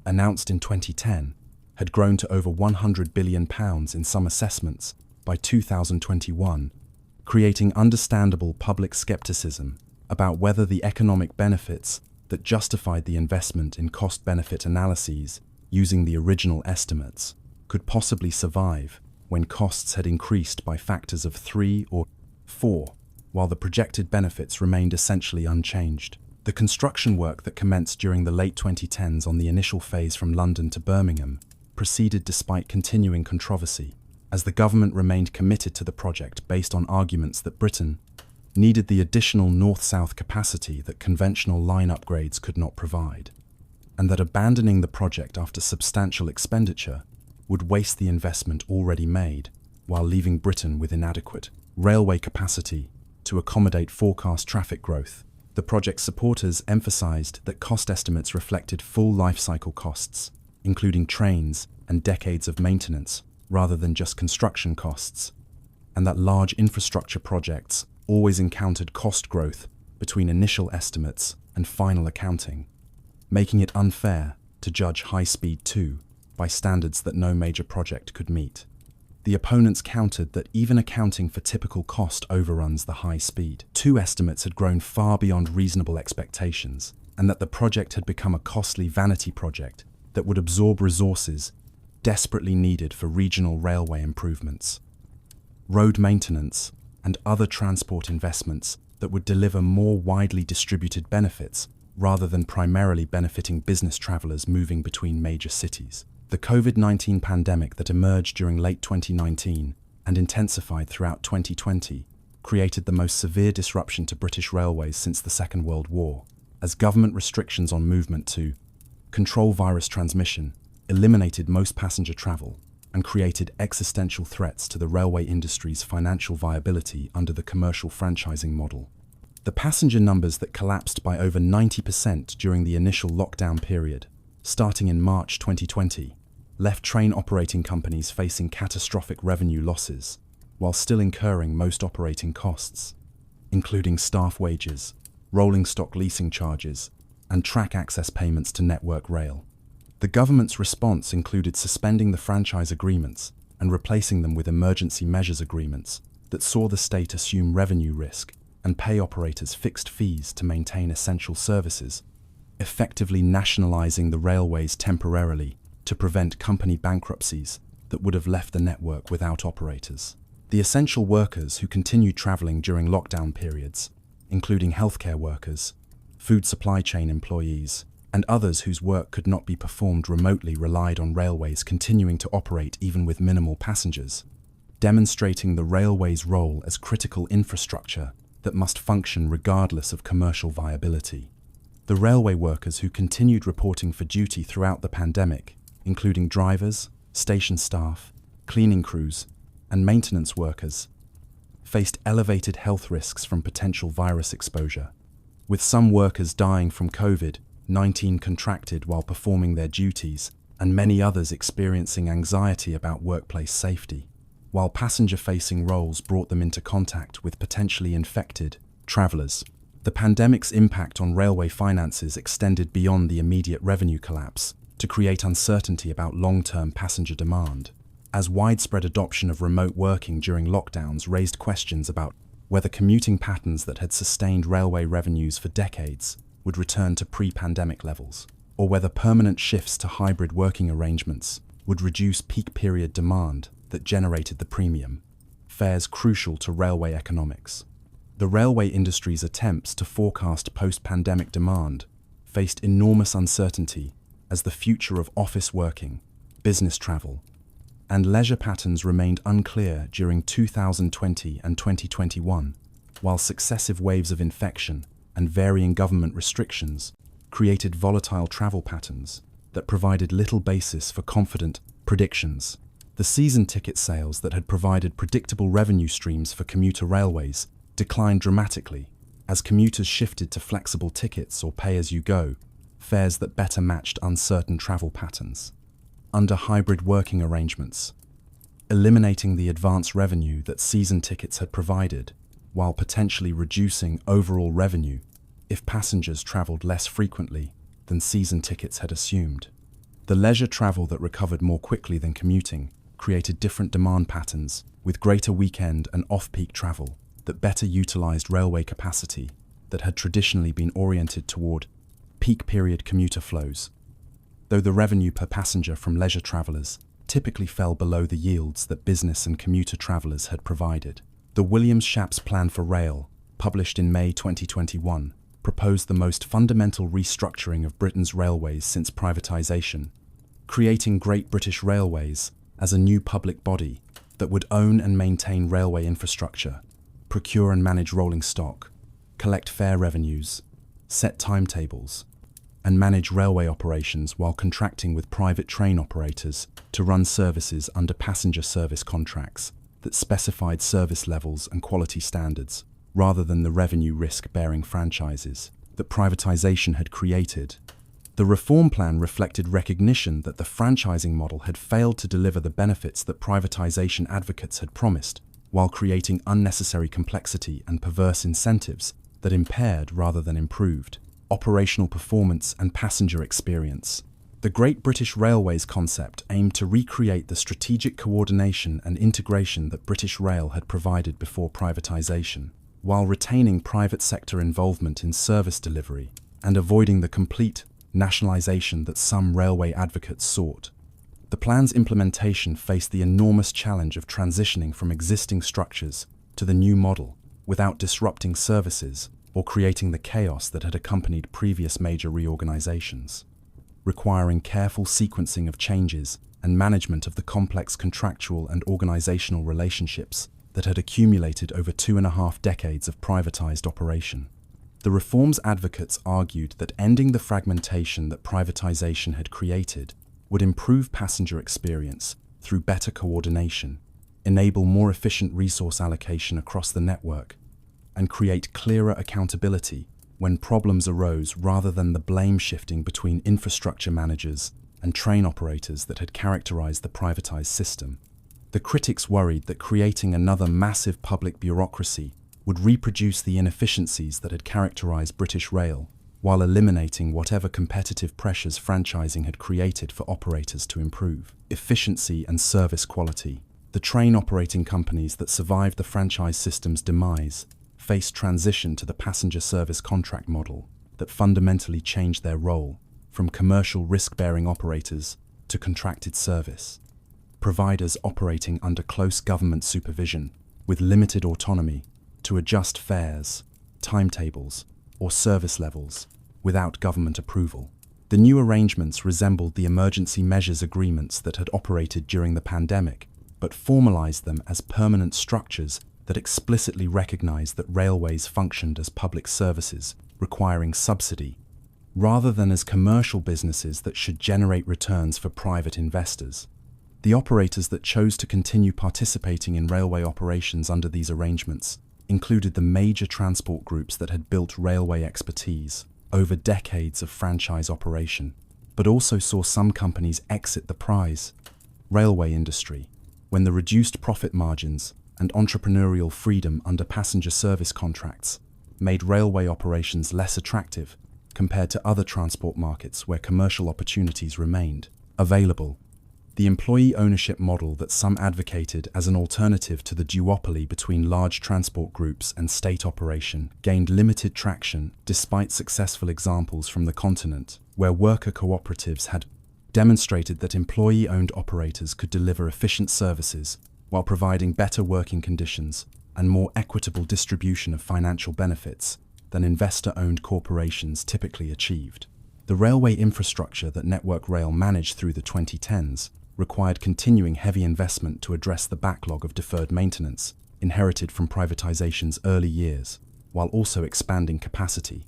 announced in 2010, had grown to over £100 billion in some assessments by 2021, creating understandable public skepticism about whether the economic benefits that justified the investment in cost-benefit analyses using the original estimates could possibly survive when costs had increased by factors of 3 or 4, while the projected benefits remained essentially unchanged. The construction work that commenced during the late 2010s on the initial phase from London to Birmingham proceeded despite continuing controversy, as the government remained committed to the project based on arguments that Britain needed the additional north-south capacity that conventional line upgrades could not provide, and that abandoning the project after substantial expenditure would waste the investment already made, while leaving Britain with inadequate railway capacity to accommodate forecast traffic growth. The project's supporters emphasized that cost estimates reflected full life cycle costs, including trains and decades of maintenance, rather than just construction costs, and that large infrastructure projects always encountered cost growth between initial estimates and final accounting, making it unfair to judge High Speed 2 by standards that no major project could meet. The opponents countered that even accounting for typical cost overruns, the High Speed 2 estimates had grown far beyond reasonable expectations, and that the project had become a costly vanity project that would absorb resources desperately needed for regional railway improvements, road maintenance, and other transport investments that would deliver more widely distributed benefits rather than primarily benefiting business travelers moving between major cities. The COVID-19 pandemic that emerged during late 2019 and intensified throughout 2020 created the most severe disruption to British railways since the Second World War, as government restrictions on movement to control virus transmission eliminated most passenger travel and created existential threats to the railway industry's financial viability under the commercial franchising model. The passenger numbers that collapsed by over 90% during the initial lockdown period, starting in March 2020, left train operating companies facing catastrophic revenue losses, while still incurring most operating costs, including staff wages, rolling stock leasing charges, and track access payments to Network Rail. The government's response included suspending the franchise agreements and replacing them with emergency measures agreements that saw the state assume revenue risk and pay operators fixed fees to maintain essential services, effectively nationalizing the railways temporarily to prevent company bankruptcies that would have left the network without operators. The essential workers who continued traveling during lockdown periods, including healthcare workers, food supply chain employees, and others whose work could not be performed remotely, relied on railways continuing to operate even with minimal passengers, demonstrating the railway's role as critical infrastructure that must function regardless of commercial viability. The railway workers who continued reporting for duty throughout the pandemic, including drivers, station staff, cleaning crews, and maintenance workers, faced elevated health risks from potential virus exposure, with some workers dying from COVID-19 contracted while performing their duties, and many others experiencing anxiety about workplace safety, while passenger-facing roles brought them into contact with potentially infected travelers. The pandemic's impact on railway finances extended beyond the immediate revenue collapse to create uncertainty about long-term passenger demand, as widespread adoption of remote working during lockdowns raised questions about whether commuting patterns that had sustained railway revenues for decades would return to pre-pandemic levels, or whether permanent shifts to hybrid working arrangements would reduce peak period demand that generated the premium fares crucial to railway economics. The railway industry's attempts to forecast post-pandemic demand faced enormous uncertainty as the future of office working, business travel, and leisure patterns remained unclear during 2020 and 2021, while successive waves of infection and varying government restrictions created volatile travel patterns that provided little basis for confident predictions. The season ticket sales that had provided predictable revenue streams for commuter railways declined dramatically as commuters shifted to flexible tickets or pay-as-you-go fares that better matched uncertain travel patterns. Under hybrid working arrangements, eliminating the advance revenue that season tickets had provided, while potentially reducing overall revenue if passengers travelled less frequently than season tickets had assumed. The leisure travel that recovered more quickly than commuting created different demand patterns, with greater weekend and off-peak travel that better utilised railway capacity that had traditionally been oriented toward peak period commuter flows, though the revenue per passenger from leisure travellers typically fell below the yields that business and commuter travellers had provided. The Williams-Shapps Plan for Rail, published in May 2021, proposed the most fundamental restructuring of Britain's railways since privatisation, creating Great British Railways as a new public body that would own and maintain railway infrastructure, procure and manage rolling stock, collect fare revenues, set timetables, and manage railway operations while contracting with private train operators to run services under passenger service contracts that specified service levels and quality standards, rather than the revenue risk-bearing franchises that privatization had created. The reform plan reflected recognition that the franchising model had failed to deliver the benefits that privatization advocates had promised, while creating unnecessary complexity and perverse incentives that impaired rather than improved operational performance and passenger experience. The Great British Railways concept aimed to recreate the strategic coordination and integration that British Rail had provided before privatization, while retaining private sector involvement in service delivery and avoiding the complete nationalisation that some railway advocates sought. The plan's implementation faced the enormous challenge of transitioning from existing structures to the new model without disrupting services or creating the chaos that had accompanied previous major reorganisations, requiring careful sequencing of changes and management of the complex contractual and organisational relationships that had accumulated over 2.5 decades of privatised operation. The reform's advocates argued that ending the fragmentation that privatisation had created would improve passenger experience through better coordination, enable more efficient resource allocation across the network, and create clearer accountability when problems arose rather than the blame shifting between infrastructure managers and train operators that had characterised the privatised system. The critics worried that creating another massive public bureaucracy would reproduce the inefficiencies that had characterised British Rail, while eliminating whatever competitive pressures franchising had created for operators to improve efficiency and service quality. The train operating companies that survived the franchise system's demise faced transition to the passenger service contract model that fundamentally changed their role from commercial risk-bearing operators to contracted service providers operating under close government supervision with limited autonomy to adjust fares, timetables, or service levels without government approval. The new arrangements resembled the emergency measures agreements that had operated during the pandemic, but formalised them as permanent structures that explicitly recognised that railways functioned as public services requiring subsidy, rather than as commercial businesses that should generate returns for private investors. The operators that chose to continue participating in railway operations under these arrangements included the major transport groups that had built railway expertise over decades of franchise operation, but also saw some companies exit the prize railway industry when the reduced profit margins and entrepreneurial freedom under passenger service contracts made railway operations less attractive compared to other transport markets where commercial opportunities remained available. The employee ownership model that some advocated as an alternative to the duopoly between large transport groups and state operation gained limited traction despite successful examples from the continent, where worker cooperatives had demonstrated that employee-owned operators could deliver efficient services while providing better working conditions and more equitable distribution of financial benefits than investor-owned corporations typically achieved. The railway infrastructure that Network Rail managed through the 2010s required continuing heavy investment to address the backlog of deferred maintenance inherited from privatization's early years, while also expanding capacity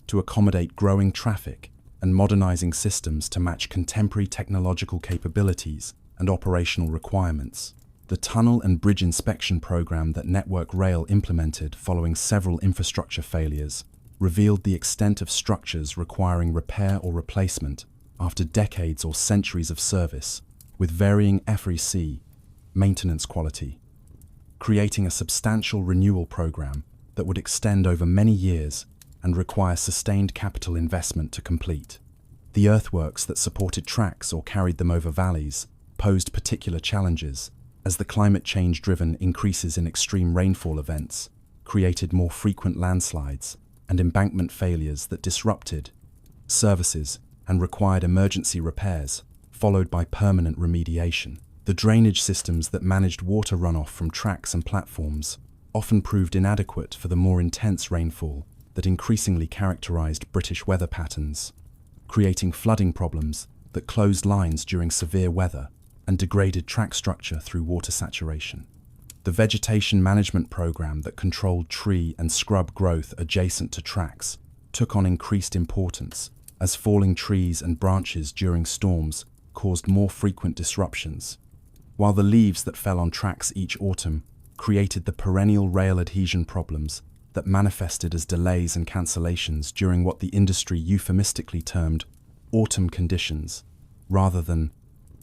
to accommodate growing traffic and modernizing systems to match contemporary technological capabilities and operational requirements. The tunnel and bridge inspection program that Network Rail implemented following several infrastructure failures revealed the extent of structures requiring repair or replacement after decades or centuries of service, with varying FRC maintenance quality, creating a substantial renewal program that would extend over many years and require sustained capital investment to complete. The earthworks that supported tracks or carried them over valleys posed particular challenges, as the climate change-driven increases in extreme rainfall events created more frequent landslides and embankment failures that disrupted services and required emergency repairs, followed by permanent remediation. The drainage systems that managed water runoff from tracks and platforms often proved inadequate for the more intense rainfall that increasingly characterized British weather patterns, creating flooding problems that closed lines during severe weather and degraded track structure through water saturation. The vegetation management program that controlled tree and scrub growth adjacent to tracks took on increased importance as falling trees and branches during storms caused more frequent disruptions, while the leaves that fell on tracks each autumn created the perennial rail adhesion problems that manifested as delays and cancellations during what the industry euphemistically termed autumn conditions, rather than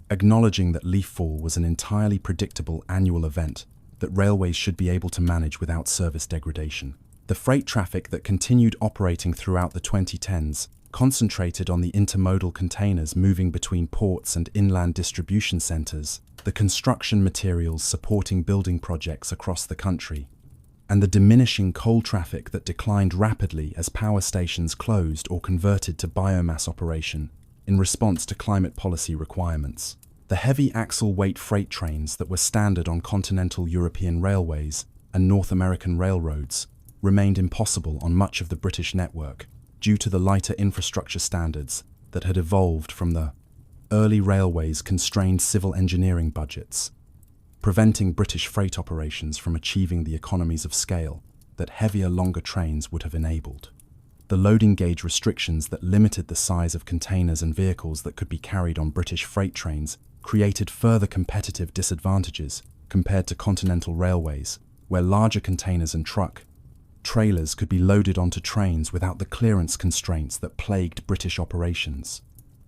acknowledging that leaf fall was an entirely predictable annual event that railways should be able to manage without service degradation. The freight traffic that continued operating throughout the 2010s concentrated on the intermodal containers moving between ports and inland distribution centers, the construction materials supporting building projects across the country, and the diminishing coal traffic that declined rapidly as power stations closed or converted to biomass operation in response to climate policy requirements. The heavy axle weight freight trains that were standard on continental European railways and North American railroads remained impossible on much of the British network due to the lighter infrastructure standards that had evolved from the early railways' constrained civil engineering budgets, preventing British freight operations from achieving the economies of scale that heavier, longer trains would have enabled. The loading gauge restrictions that limited the size of containers and vehicles that could be carried on British freight trains created further competitive disadvantages compared to continental railways, where larger containers and trailers could be loaded onto trains without the clearance constraints that plagued British operations.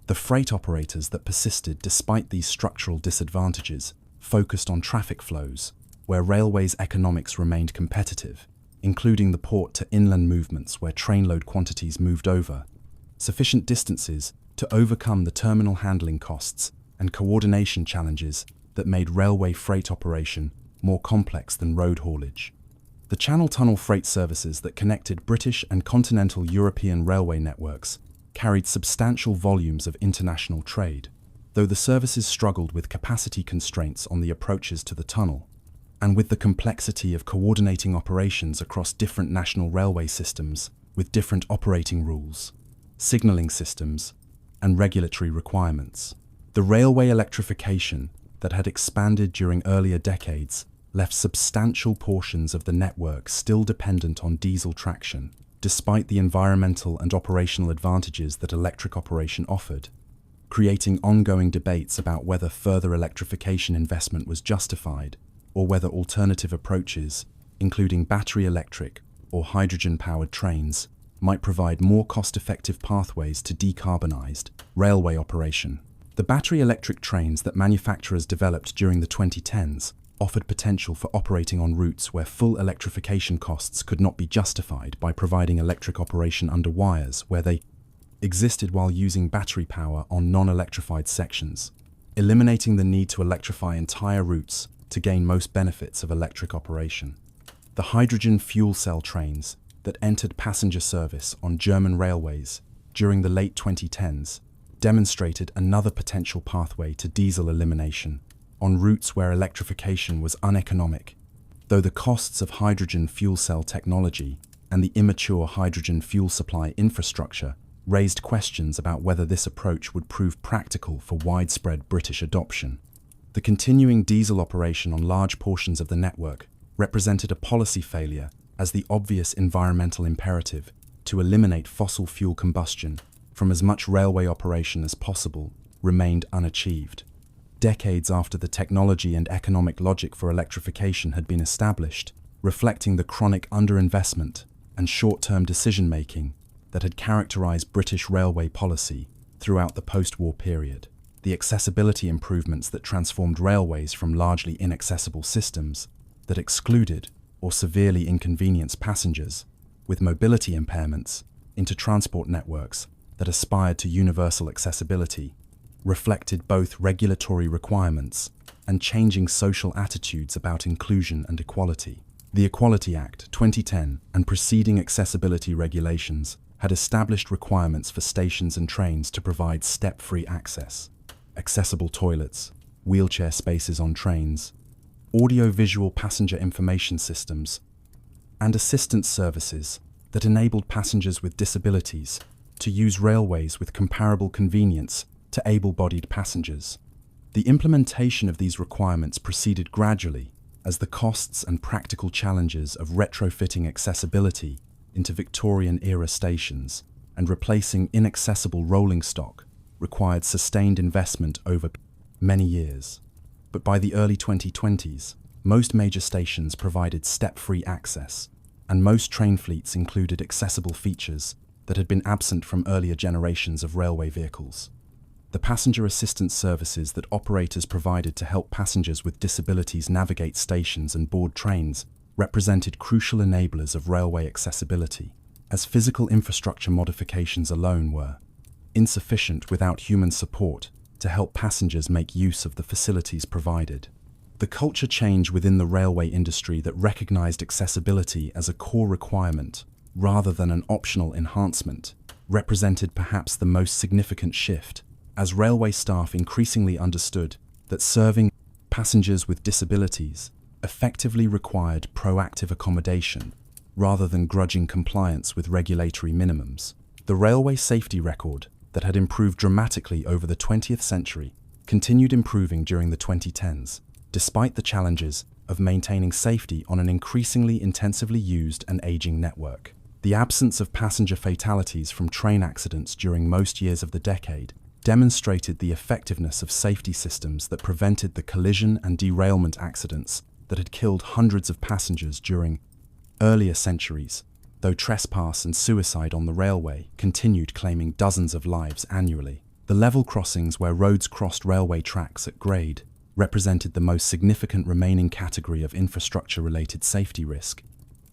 The freight operators that persisted despite these structural disadvantages focused on traffic flows, where railways' economics remained competitive, including the port to inland movements where trainload quantities moved over sufficient distances to overcome the terminal handling costs and coordination challenges that made railway freight operation more complex than road haulage. The Channel Tunnel freight services that connected British and continental European railway networks carried substantial volumes of international trade, though the services struggled with capacity constraints on the approaches to the tunnel, and with the complexity of coordinating operations across different national railway systems with different operating rules, signalling systems, and regulatory requirements. The railway electrification that had expanded during earlier decades left substantial portions of the network still dependent on diesel traction, despite the environmental and operational advantages that electric operation offered, creating ongoing debates about whether further electrification investment was justified or whether alternative approaches, including battery electric or hydrogen-powered trains, might provide more cost-effective pathways to decarbonized railway operation. The battery electric trains that manufacturers developed during the 2010s offered potential for operating on routes where full electrification costs could not be justified by providing electric operation under wires where they existed while using battery power on non-electrified sections, eliminating the need to electrify entire routes to gain most benefits of electric operation. The hydrogen fuel cell trains that entered passenger service on German railways during the late 2010s demonstrated another potential pathway to diesel elimination on routes where electrification was uneconomic, though the costs of hydrogen fuel cell technology and the immature hydrogen fuel supply infrastructure raised questions about whether this approach would prove practical for widespread British adoption. The continuing diesel operation on large portions of the network represented a policy failure as the obvious environmental imperative to eliminate fossil fuel combustion from as much railway operation as possible remained unachieved. Decades after the technology and economic logic for electrification had been established, reflecting the chronic underinvestment and short-term decision-making that had characterized British railway policy throughout the post-war period. The accessibility improvements that transformed railways from largely inaccessible systems that excluded or severely inconvenienced passengers with mobility impairments into transport networks that aspired to universal accessibility reflected both regulatory requirements and changing social attitudes about inclusion and equality. The Equality Act 2010 and preceding accessibility regulations had established requirements for stations and trains to provide step-free access, accessible toilets, wheelchair spaces on trains, audio-visual passenger information systems, and assistance services that enabled passengers with disabilities to use railways with comparable convenience to able-bodied passengers. The implementation of these requirements proceeded gradually as the costs and practical challenges of retrofitting accessibility into Victorian-era stations and replacing inaccessible rolling stock required sustained investment over many years. But by the early 2020s, most major stations provided step-free access, and most train fleets included accessible features that had been absent from earlier generations of railway vehicles. The passenger assistance services that operators provided to help passengers with disabilities navigate stations and board trains represented crucial enablers of railway accessibility, as physical infrastructure modifications alone were insufficient without human support to help passengers make use of the facilities provided. The culture change within the railway industry that recognized accessibility as a core requirement rather than an optional enhancement represented perhaps the most significant shift, as railway staff increasingly understood that serving passengers with disabilities effectively required proactive accommodation rather than grudging compliance with regulatory minimums. The railway safety record that had improved dramatically over the 20th century continued improving during the 2010s, despite the challenges of maintaining safety on an increasingly intensively used and aging network. The absence of passenger fatalities from train accidents during most years of the decade demonstrated the effectiveness of safety systems that prevented the collision and derailment accidents that had killed hundreds of passengers during earlier centuries, though trespass and suicide on the railway continued claiming dozens of lives annually. The level crossings where roads crossed railway tracks at grade represented the most significant remaining category of infrastructure-related safety risk,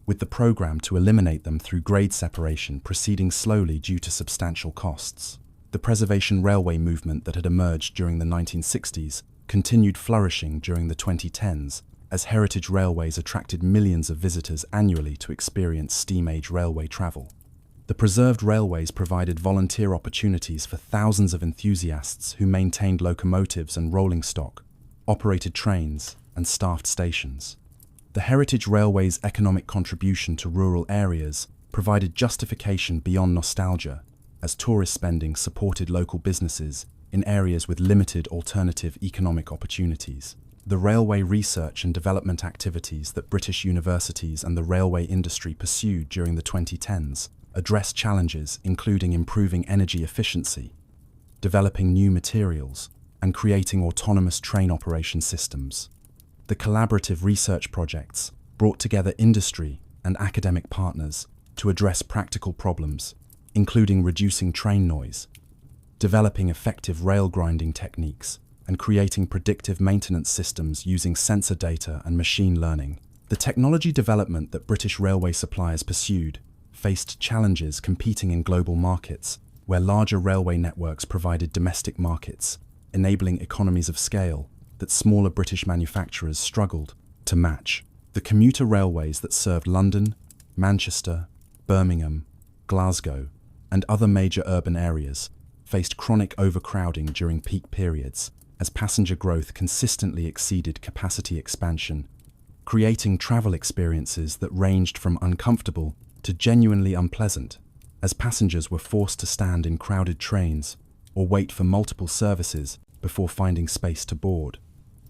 with the program to eliminate them through grade separation proceeding slowly due to substantial costs. The preservation railway movement that had emerged during the 1960s continued flourishing during the 2010s, as heritage railways attracted millions of visitors annually to experience steam-age railway travel. The preserved railways provided volunteer opportunities for thousands of enthusiasts who maintained locomotives and rolling stock, operated trains, and staffed stations. The heritage railway's economic contribution to rural areas provided justification beyond nostalgia, as tourist spending supported local businesses in areas with limited alternative economic opportunities. The railway research and development activities that British universities and the railway industry pursued during the 2010s addressed challenges including improving energy efficiency, developing new materials, and creating autonomous train operation systems. The collaborative research projects brought together industry and academic partners to address practical problems, including reducing train noise, developing effective rail grinding techniques, and creating predictive maintenance systems using sensor data and machine learning. The technology development that British railway suppliers pursued faced challenges competing in global markets, where larger railway networks provided domestic markets, enabling economies of scale that smaller British manufacturers struggled to match. The commuter railways that served London, Manchester, Birmingham, Glasgow, and other major urban areas faced chronic overcrowding during peak periods, as passenger growth consistently exceeded capacity expansion, creating travel experiences that ranged from uncomfortable to genuinely unpleasant, as passengers were forced to stand in crowded trains or wait for multiple services before finding space to board.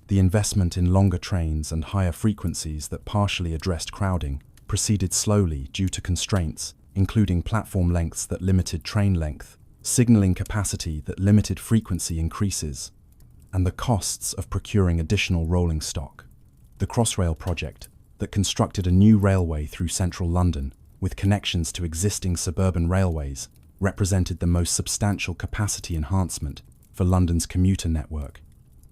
The investment in longer trains and higher frequencies that partially addressed crowding proceeded slowly due to constraints, including platform lengths that limited train length, signaling capacity that limited frequency increases, and the costs of procuring additional rolling stock. The Crossrail project, that constructed a new railway through central London with connections to existing suburban railways, represented the most substantial capacity enhancement for London's commuter network,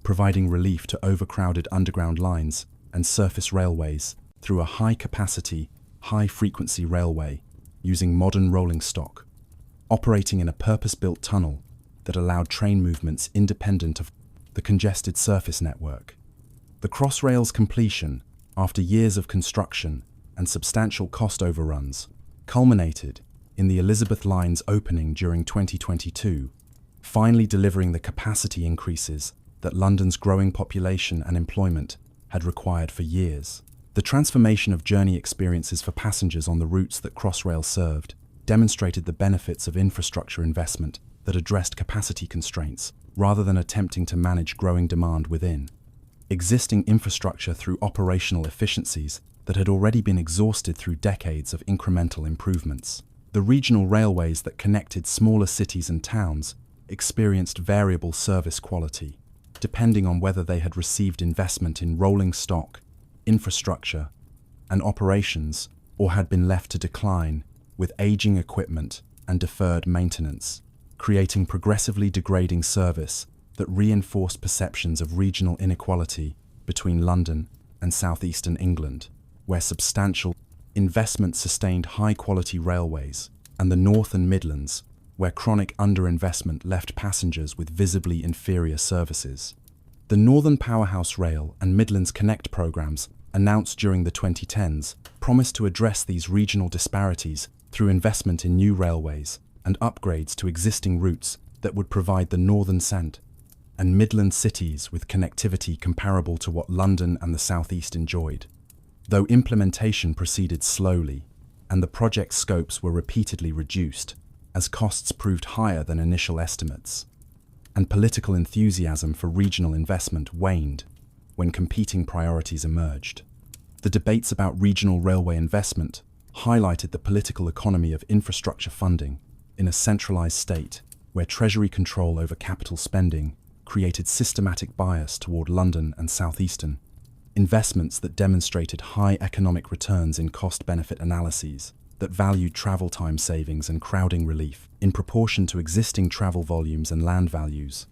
providing relief to overcrowded underground lines and surface railways through a high-capacity, high-frequency railway using modern rolling stock, operating in a purpose-built tunnel that allowed train movements independent of the congested surface network. The Crossrail's completion, after years of construction and substantial cost overruns, culminated in the Elizabeth Line's opening during 2022, finally delivering the capacity increases that London's growing population and employment had required for years. The transformation of journey experiences for passengers on the routes that Crossrail served demonstrated the benefits of infrastructure investment that addressed capacity constraints rather than attempting to manage growing demand within. Existing infrastructure through operational efficiencies that had already been exhausted through decades of incremental improvements. The regional railways that connected smaller cities and towns experienced variable service quality, depending on whether they had received investment in rolling stock, infrastructure, and operations, or had been left to decline with aging equipment and deferred maintenance, creating progressively degrading service that reinforced perceptions of regional inequality between London and southeastern England, where substantial investment sustained high-quality railways, and the North and Midlands, where chronic underinvestment left passengers with visibly inferior services. The Northern Powerhouse Rail and Midlands Connect programs, announced during the 2010s, promised to address these regional disparities through investment in new railways and upgrades to existing routes that would provide the Northern Cent and Midland cities with connectivity comparable to what London and the South East enjoyed. Though implementation proceeded slowly, and the project scopes were repeatedly reduced, as costs proved higher than initial estimates, and political enthusiasm for regional investment waned when competing priorities emerged. The debates about regional railway investment highlighted the political economy of infrastructure funding in a centralized state where Treasury control over capital spending created systematic bias toward London and southeastern investments that demonstrated high economic returns in cost-benefit analyses that valued travel time savings and crowding relief in proportion to existing travel volumes and land values,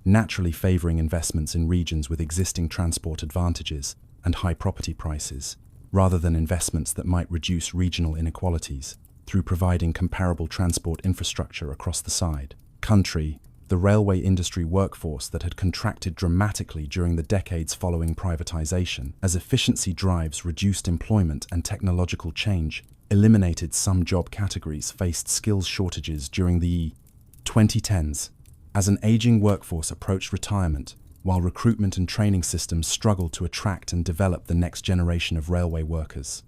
naturally favoring investments in regions with existing transport advantages and high property prices, rather than investments that might reduce regional inequalities through providing comparable transport infrastructure across the country. The railway industry workforce that had contracted dramatically during the decades following privatization, as efficiency drives reduced employment and technological change eliminated some job categories, faced skills shortages during the 2010s. As an aging workforce approached retirement, while recruitment and training systems struggled to attract and develop the next generation of railway workers.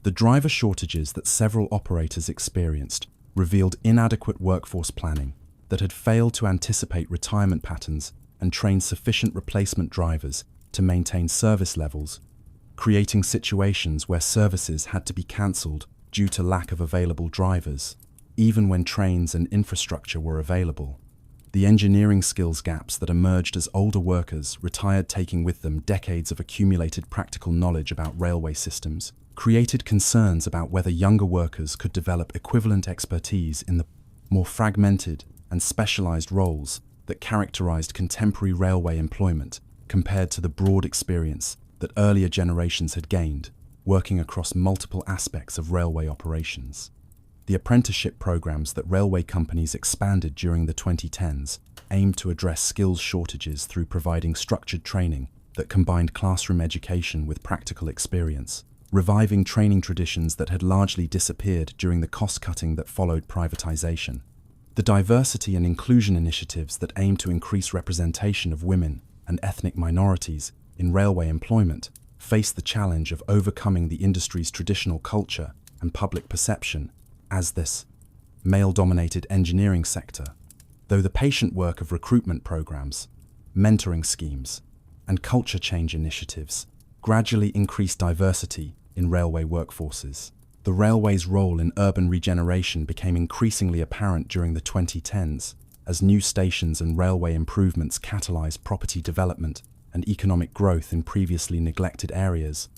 The driver shortages that several operators experienced revealed inadequate workforce planning that had failed to anticipate retirement patterns and train sufficient replacement drivers to maintain service levels, creating situations where services had to be cancelled due to lack of available drivers, even when trains and infrastructure were available. The engineering skills gaps that emerged as older workers retired, taking with them decades of accumulated practical knowledge about railway systems, created concerns about whether younger workers could develop equivalent expertise in the more fragmented and specialized roles that characterized contemporary railway employment compared to the broad experience that earlier generations had gained, working across multiple aspects of railway operations. The apprenticeship programs that railway companies expanded during the 2010s aimed to address skills shortages through providing structured training that combined classroom education with practical experience, reviving training traditions that had largely disappeared during the cost-cutting that followed privatization. The diversity and inclusion initiatives that aim to increase representation of women and ethnic minorities in railway employment face the challenge of overcoming the industry's traditional culture and public perception as this male-dominated engineering sector, though the patient work of recruitment programs, mentoring schemes, and culture change initiatives gradually increased diversity in railway workforces. The railway's role in urban regeneration became increasingly apparent during the 2010s as new stations and railway improvements catalyzed property development and economic growth in previously neglected areas,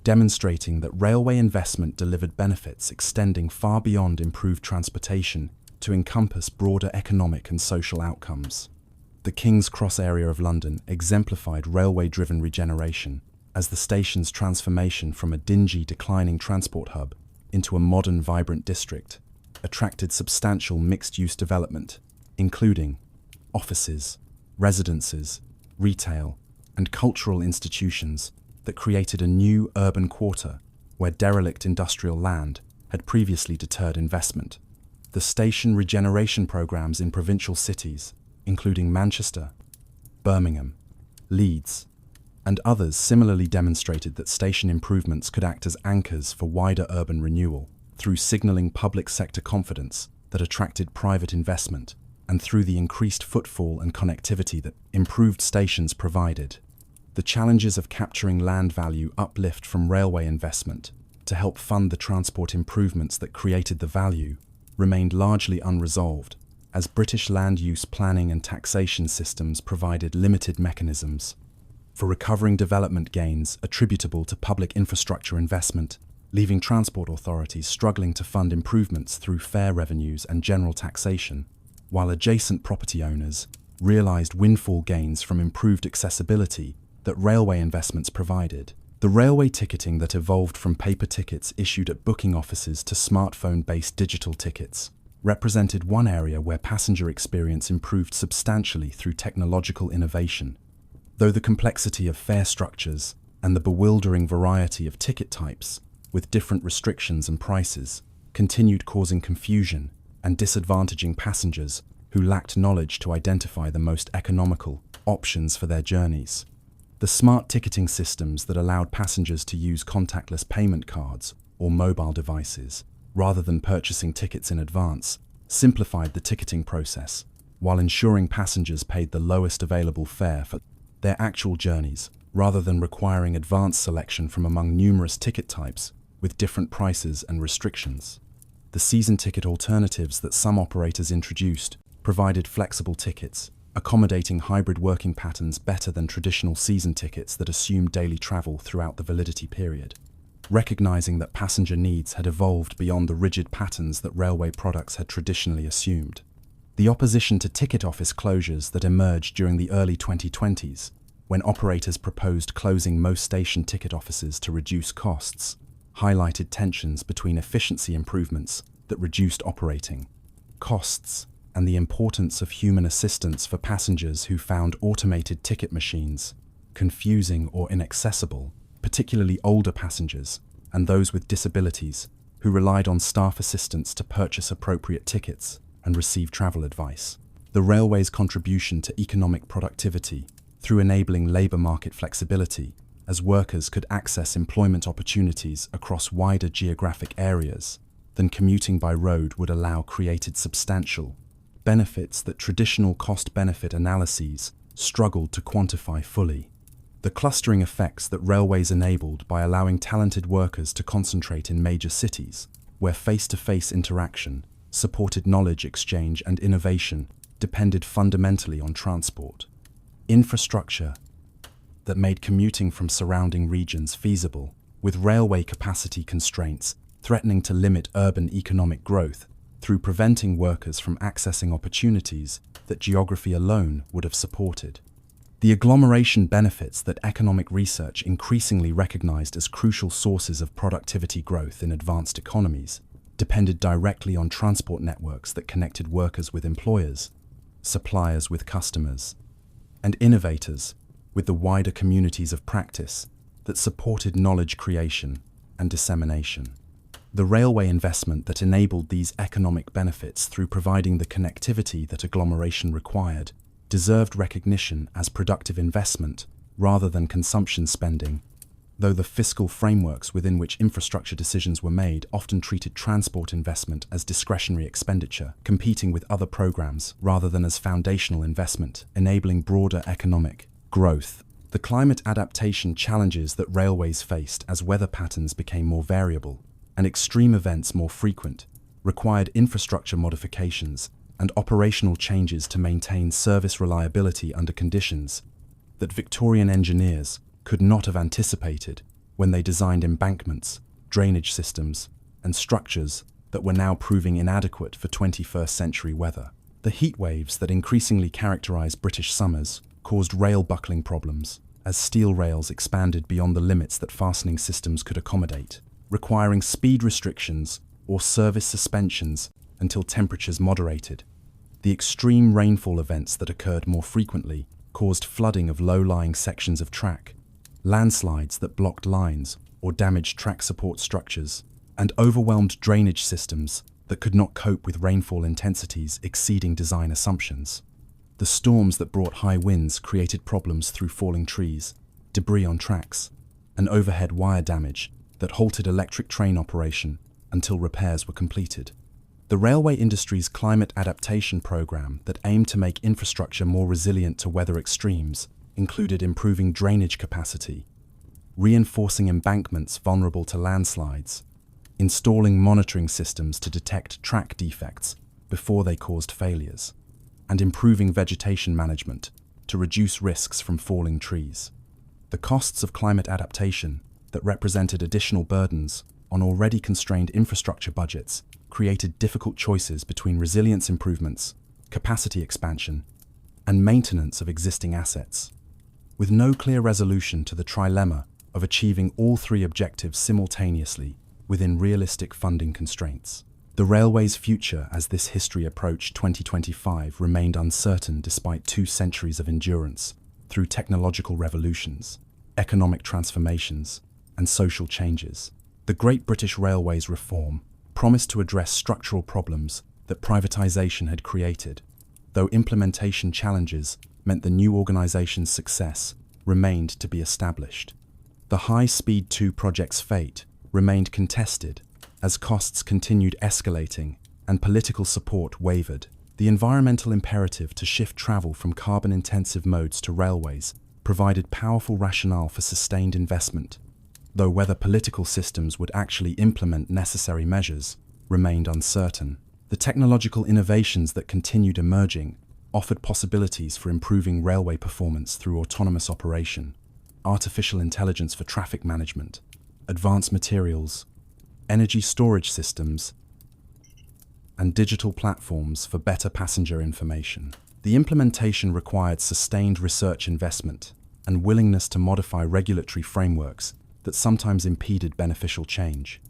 demonstrating that railway investment delivered benefits extending far beyond improved transportation to encompass broader economic and social outcomes. The King's Cross area of London exemplified railway-driven regeneration as the station's transformation from a dingy, declining transport hub into a modern, vibrant district attracted substantial mixed-use development, including offices, residences, retail, and cultural institutions that created a new urban quarter where derelict industrial land had previously deterred investment. The station regeneration programs in provincial cities, including Manchester, Birmingham, Leeds, and others, similarly demonstrated that station improvements could act as anchors for wider urban renewal through signalling public sector confidence that attracted private investment and through the increased footfall and connectivity that improved stations provided. The challenges of capturing land value uplift from railway investment to help fund the transport improvements that created the value remained largely unresolved, as British land use planning and taxation systems provided limited mechanisms for recovering development gains attributable to public infrastructure investment, leaving transport authorities struggling to fund improvements through fare revenues and general taxation, while adjacent property owners realised windfall gains from improved accessibility that railway investments provided. The railway ticketing that evolved from paper tickets issued at booking offices to smartphone-based digital tickets represented one area where passenger experience improved substantially through technological innovation. Though the complexity of fare structures and the bewildering variety of ticket types, with different restrictions and prices, continued causing confusion and disadvantaging passengers who lacked knowledge to identify the most economical options for their journeys. The smart ticketing systems that allowed passengers to use contactless payment cards or mobile devices rather than purchasing tickets in advance simplified the ticketing process, while ensuring passengers paid the lowest available fare for their actual journeys, rather than requiring advanced selection from among numerous ticket types with different prices and restrictions. The season ticket alternatives that some operators introduced provided flexible tickets, accommodating hybrid working patterns better than traditional season tickets that assumed daily travel throughout the validity period. Recognizing that passenger needs had evolved beyond the rigid patterns that railway products had traditionally assumed. The opposition to ticket office closures that emerged during the early 2020s, when operators proposed closing most station ticket offices to reduce costs, highlighted tensions between efficiency improvements that reduced operating costs and the importance of human assistance for passengers who found automated ticket machines confusing or inaccessible, particularly older passengers and those with disabilities who relied on staff assistance to purchase appropriate tickets and receive travel advice. The railway's contribution to economic productivity through enabling labour market flexibility, as workers could access employment opportunities across wider geographic areas than commuting by road would allow, created substantial benefits that traditional cost-benefit analyses struggled to quantify fully. The clustering effects that railways enabled by allowing talented workers to concentrate in major cities, where face-to-face interaction supported knowledge exchange and innovation, depended fundamentally on transport infrastructure that made commuting from surrounding regions feasible, with railway capacity constraints threatening to limit urban economic growth through preventing workers from accessing opportunities that geography alone would have supported. The agglomeration benefits that economic research increasingly recognized as crucial sources of productivity growth in advanced economies depended directly on transport networks that connected workers with employers, suppliers with customers, and innovators with the wider communities of practice that supported knowledge creation and dissemination. The railway investment that enabled these economic benefits through providing the connectivity that agglomeration required deserved recognition as productive investment rather than consumption spending, though the fiscal frameworks within which infrastructure decisions were made often treated transport investment as discretionary expenditure, competing with other programs rather than as foundational investment, enabling broader economic growth. The climate adaptation challenges that railways faced as weather patterns became more variable and extreme events more frequent required infrastructure modifications and operational changes to maintain service reliability under conditions that Victorian engineers could not have anticipated when they designed embankments, drainage systems, and structures that were now proving inadequate for 21st century weather. The heat waves that increasingly characterize British summers caused rail buckling problems as steel rails expanded beyond the limits that fastening systems could accommodate, requiring speed restrictions or service suspensions until temperatures moderated. The extreme rainfall events that occurred more frequently caused flooding of low-lying sections of track, landslides that blocked lines or damaged track support structures, and overwhelmed drainage systems that could not cope with rainfall intensities exceeding design assumptions. The storms that brought high winds created problems through falling trees, debris on tracks, and overhead wire damage that halted electric train operation until repairs were completed. The railway industry's climate adaptation program that aimed to make infrastructure more resilient to weather extremes included improving drainage capacity, reinforcing embankments vulnerable to landslides, installing monitoring systems to detect track defects before they caused failures, and improving vegetation management to reduce risks from falling trees. The costs of climate adaptation that represented additional burdens on already constrained infrastructure budgets created difficult choices between resilience improvements, capacity expansion, and maintenance of existing assets. With no clear resolution to the trilemma of achieving all three objectives simultaneously within realistic funding constraints, the railway's future as this history approached 2025 remained uncertain despite 2 centuries of endurance through technological revolutions, economic transformations, and social changes. The Great British Railways reform promised to address structural problems that privatisation had created, though implementation challenges meant the new organisation's success remained to be established. The High Speed 2 project's fate remained contested as costs continued escalating and political support wavered. The environmental imperative to shift travel from carbon-intensive modes to railways provided powerful rationale for sustained investment, though whether political systems would actually implement necessary measures remained uncertain. The technological innovations that continued emerging offered possibilities for improving railway performance through autonomous operation, artificial intelligence for traffic management, advanced materials, energy storage systems, and digital platforms for better passenger information. The implementation required sustained research investment and willingness to modify regulatory frameworks that sometimes impeded beneficial change.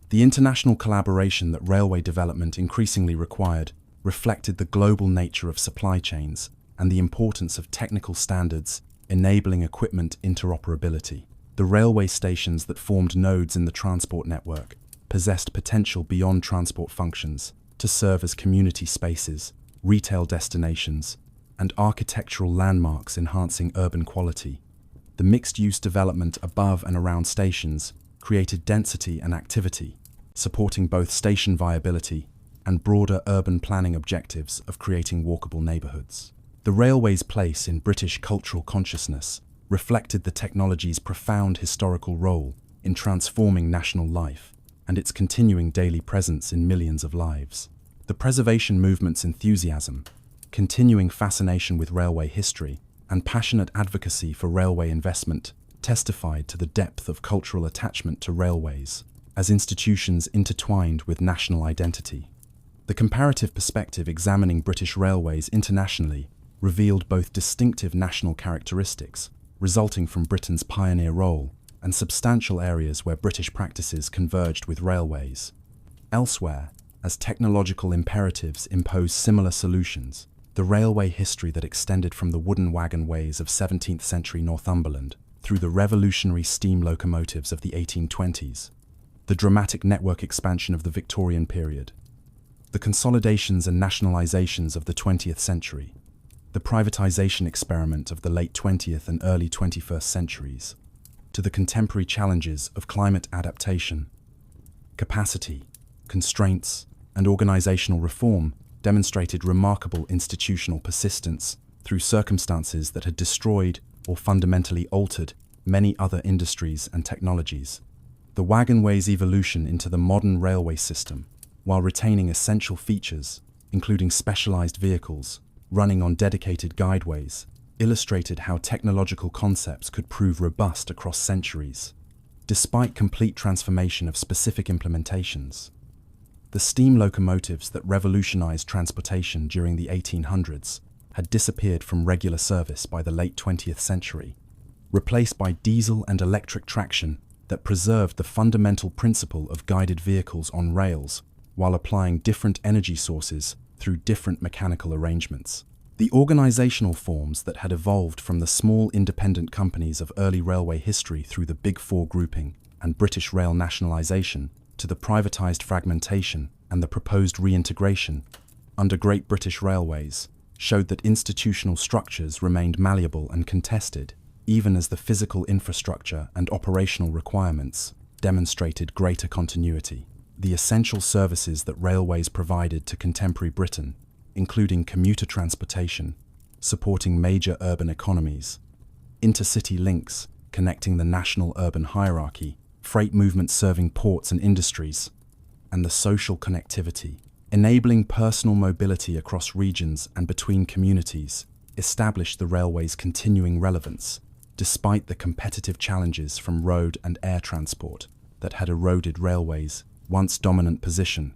The international collaboration that railway development increasingly required reflected the global nature of supply chains and the importance of technical standards enabling equipment interoperability. The railway stations that formed nodes in the transport network possessed potential beyond transport functions to serve as community spaces, retail destinations, and architectural landmarks enhancing urban quality. The mixed-use development above and around stations created density and activity, supporting both station viability and broader urban planning objectives of creating walkable neighbourhoods. The railway's place in British cultural consciousness reflected the technology's profound historical role in transforming national life and its continuing daily presence in millions of lives. The preservation movement's enthusiasm, continuing fascination with railway history, and passionate advocacy for railway investment testified to the depth of cultural attachment to railways as institutions intertwined with national identity. The comparative perspective examining British railways internationally revealed both distinctive national characteristics resulting from Britain's pioneer role and substantial areas where British practices converged with railways. Elsewhere, as technological imperatives imposed similar solutions, the railway history that extended from the wooden wagon ways of 17th century Northumberland through the revolutionary steam locomotives of the 1820s, the dramatic network expansion of the Victorian period, the consolidations and nationalizations of the 20th century, the privatization experiment of the late 20th and early 21st centuries, to the contemporary challenges of climate adaptation, capacity, constraints, and organizational reform demonstrated remarkable institutional persistence through circumstances that had destroyed or fundamentally altered many other industries and technologies. The wagonway's evolution into the modern railway system, while retaining essential features, including specialized vehicles, running on dedicated guideways, illustrated how technological concepts could prove robust across centuries, despite complete transformation of specific implementations. The steam locomotives that revolutionized transportation during the 1800s had disappeared from regular service by the late 20th century, replaced by diesel and electric traction that preserved the fundamental principle of guided vehicles on rails while applying different energy sources through different mechanical arrangements. The organizational forms that had evolved from the small independent companies of early railway history through the Big Four grouping and British rail nationalisation to the privatised fragmentation and the proposed reintegration under Great British Railways showed that institutional structures remained malleable and contested, even as the physical infrastructure and operational requirements demonstrated greater continuity. the essential services that railways provided to contemporary Britain, including commuter transportation, supporting major urban economies, intercity links connecting the national urban hierarchy, freight movements serving ports and industries, and the social connectivity, enabling personal mobility across regions and between communities, established the railway's continuing relevance, despite the competitive challenges from road and air transport that had eroded railways' once dominant position.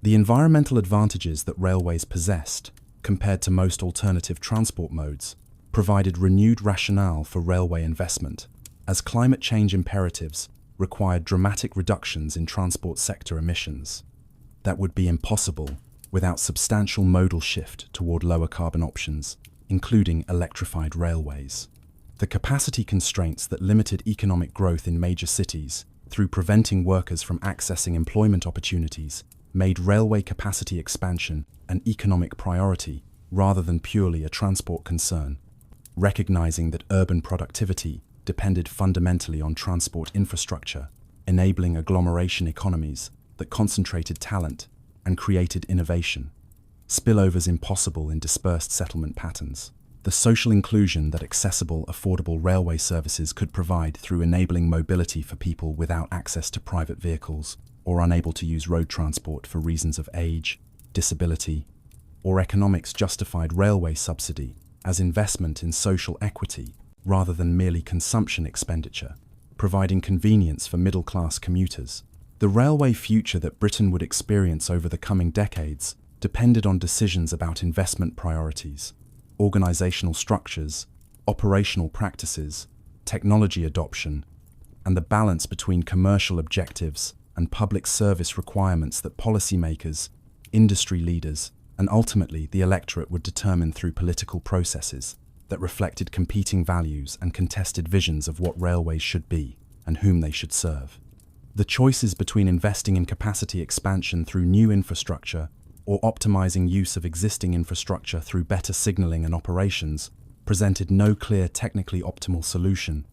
The environmental advantages that railways possessed, compared to most alternative transport modes, provided renewed rationale for railway investment, as climate change imperatives required dramatic reductions in transport sector emissions that would be impossible without substantial modal shift toward lower carbon options, including electrified railways. The capacity constraints that limited economic growth in major cities through preventing workers from accessing employment opportunities made railway capacity expansion an economic priority rather than purely a transport concern, recognizing that urban productivity depended fundamentally on transport infrastructure, enabling agglomeration economies that concentrated talent and created innovation. Spillovers impossible in dispersed settlement patterns. The social inclusion that accessible, affordable railway services could provide through enabling mobility for people without access to private vehicles or unable to use road transport for reasons of age, disability, or economics justified railway subsidy as investment in social equity rather than merely consumption expenditure, providing convenience for middle-class commuters. The railway future that Britain would experience over the coming decades depended on decisions about investment priorities, organizational structures, operational practices, technology adoption, and the balance between commercial objectives and public service requirements that policymakers, industry leaders, and ultimately the electorate would determine through political processes that reflected competing values and contested visions of what railways should be and whom they should serve. The choices between investing in capacity expansion through new infrastructure or optimizing use of existing infrastructure through better signaling and operations presented no clear technically optimal solution,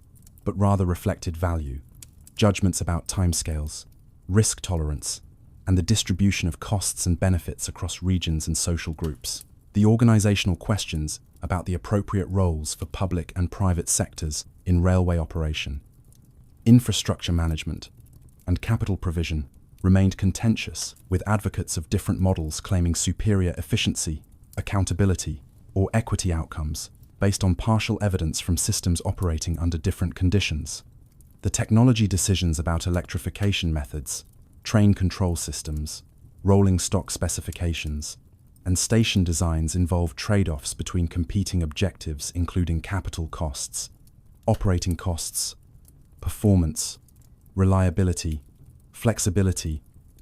but rather reflected value, judgments about timescales, risk tolerance, and the distribution of costs and benefits across regions and social groups. The organizational questions about the appropriate roles for public and private sectors in railway operation, infrastructure management, and capital provision remained contentious, with advocates of different models claiming superior efficiency, accountability, or equity outcomes based on partial evidence from systems operating under different conditions. The technology decisions about electrification methods, train control systems, rolling stock specifications, and station designs involved trade-offs between competing objectives including capital costs, operating costs, performance, reliability, flexibility,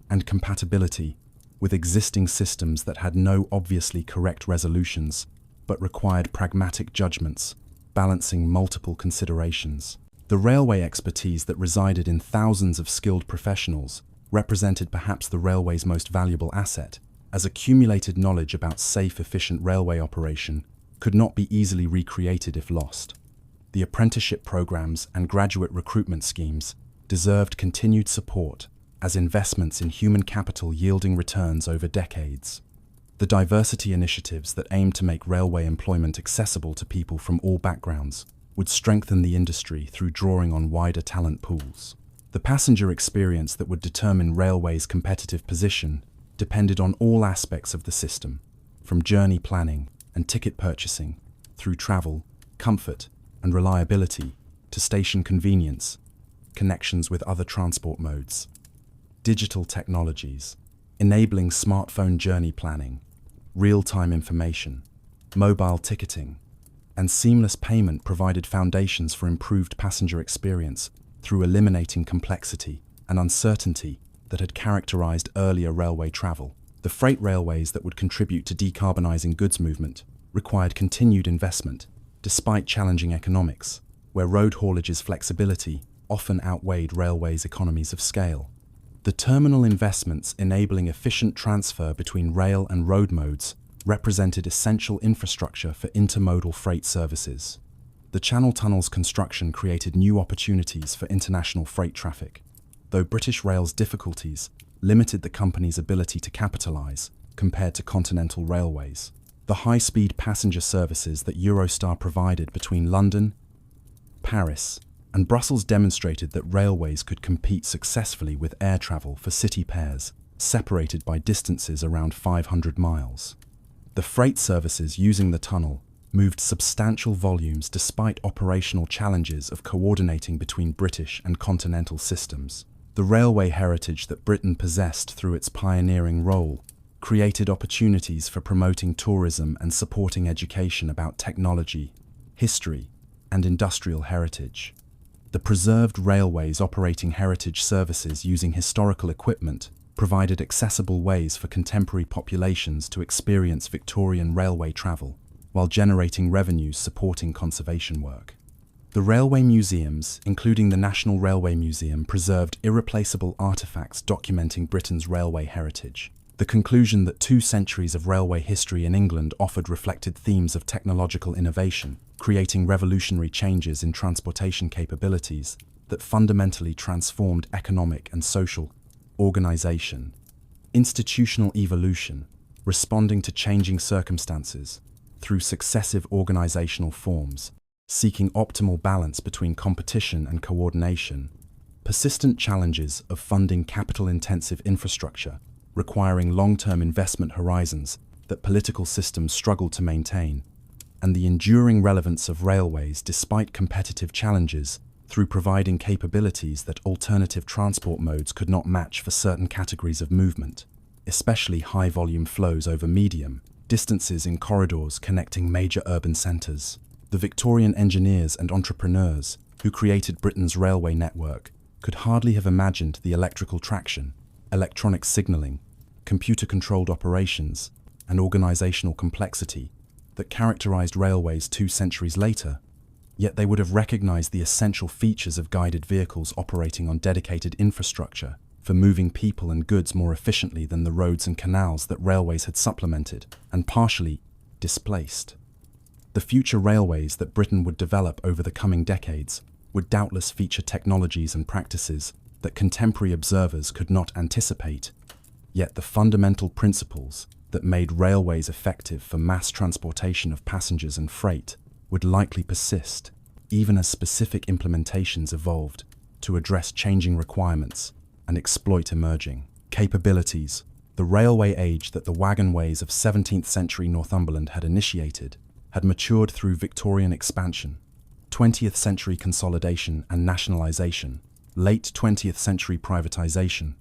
and compatibility with existing systems that had no obviously correct resolutions but required pragmatic judgments, balancing multiple considerations. The railway expertise that resided in thousands of skilled professionals represented perhaps the railway's most valuable asset, as accumulated knowledge about safe, efficient railway operation could not be easily recreated if lost. The apprenticeship programs and graduate recruitment schemes deserved continued support as investments in human capital yielding returns over decades. The diversity initiatives that aimed to make railway employment accessible to people from all backgrounds would strengthen the industry through drawing on wider talent pools. The passenger experience that would determine railway's competitive position depended on all aspects of the system, from journey planning and ticket purchasing, through travel, comfort, and reliability, to station convenience, connections with other transport modes. Digital technologies, enabling smartphone journey planning, real-time information, mobile ticketing, and seamless payment provided foundations for improved passenger experience through eliminating complexity and uncertainty that had characterized earlier railway travel. The freight railways that would contribute to decarbonizing goods movement required continued investment, despite challenging economics, where road haulage's flexibility often outweighed railways' economies of scale. The terminal investments enabling efficient transfer between rail and road modes represented essential infrastructure for intermodal freight services. The Channel Tunnel's construction created new opportunities for international freight traffic, though British Rail's difficulties limited the company's ability to capitalize compared to continental railways. The high-speed passenger services that Eurostar provided between London, Paris, and Brussels demonstrated that railways could compete successfully with air travel for city pairs separated by distances around 500 miles. The freight services using the tunnel moved substantial volumes despite operational challenges of coordinating between British and continental systems. The railway heritage that Britain possessed through its pioneering role created opportunities for promoting tourism and supporting education about technology, history, and industrial heritage. The preserved railways operating heritage services using historical equipment provided accessible ways for contemporary populations to experience Victorian railway travel, while generating revenues supporting conservation work. The railway museums, including the National Railway Museum, preserved irreplaceable artifacts documenting Britain's railway heritage. The conclusion that 2 centuries of railway history in England offered reflected themes of technological innovation, creating revolutionary changes in transportation capabilities that fundamentally transformed economic and social organization, institutional evolution, responding to changing circumstances through successive organizational forms, seeking optimal balance between competition and coordination, persistent challenges of funding capital-intensive infrastructure requiring long-term investment horizons that political systems struggle to maintain, and the enduring relevance of railways despite competitive challenges through providing capabilities that alternative transport modes could not match for certain categories of movement, especially high-volume flows over medium distances in corridors connecting major urban centres. The Victorian engineers and entrepreneurs who created Britain's railway network could hardly have imagined the electrical traction, electronic signalling, computer-controlled operations, and organizational complexity that characterized railways 2 centuries later, yet they would have recognized the essential features of guided vehicles operating on dedicated infrastructure for moving people and goods more efficiently than the roads and canals that railways had supplemented and partially displaced. The future railways that Britain would develop over the coming decades would doubtless feature technologies and practices that contemporary observers could not anticipate, yet the fundamental principles that made railways effective for mass transportation of passengers and freight would likely persist, even as specific implementations evolved to address changing requirements and exploit emerging capabilities. The railway age that the wagonways of 17th century Northumberland had initiated had matured through Victorian expansion, 20th century consolidation and nationalisation, late 20th century privatisation,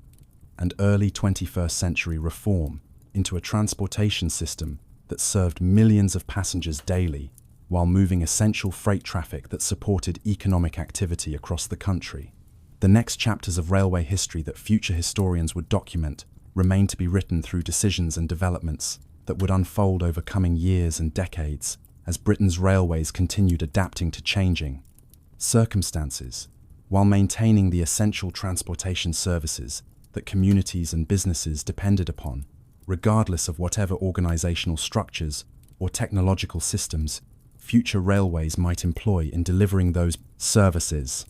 and early 21st century reform into a transportation system that served millions of passengers daily while moving essential freight traffic that supported economic activity across the country. The next chapters of railway history that future historians would document remain to be written through decisions and developments that would unfold over coming years and decades as Britain's railways continued adapting to changing circumstances while maintaining the essential transportation services that communities and businesses depended upon, regardless of whatever organizational structures or technological systems future railways might employ in delivering those services.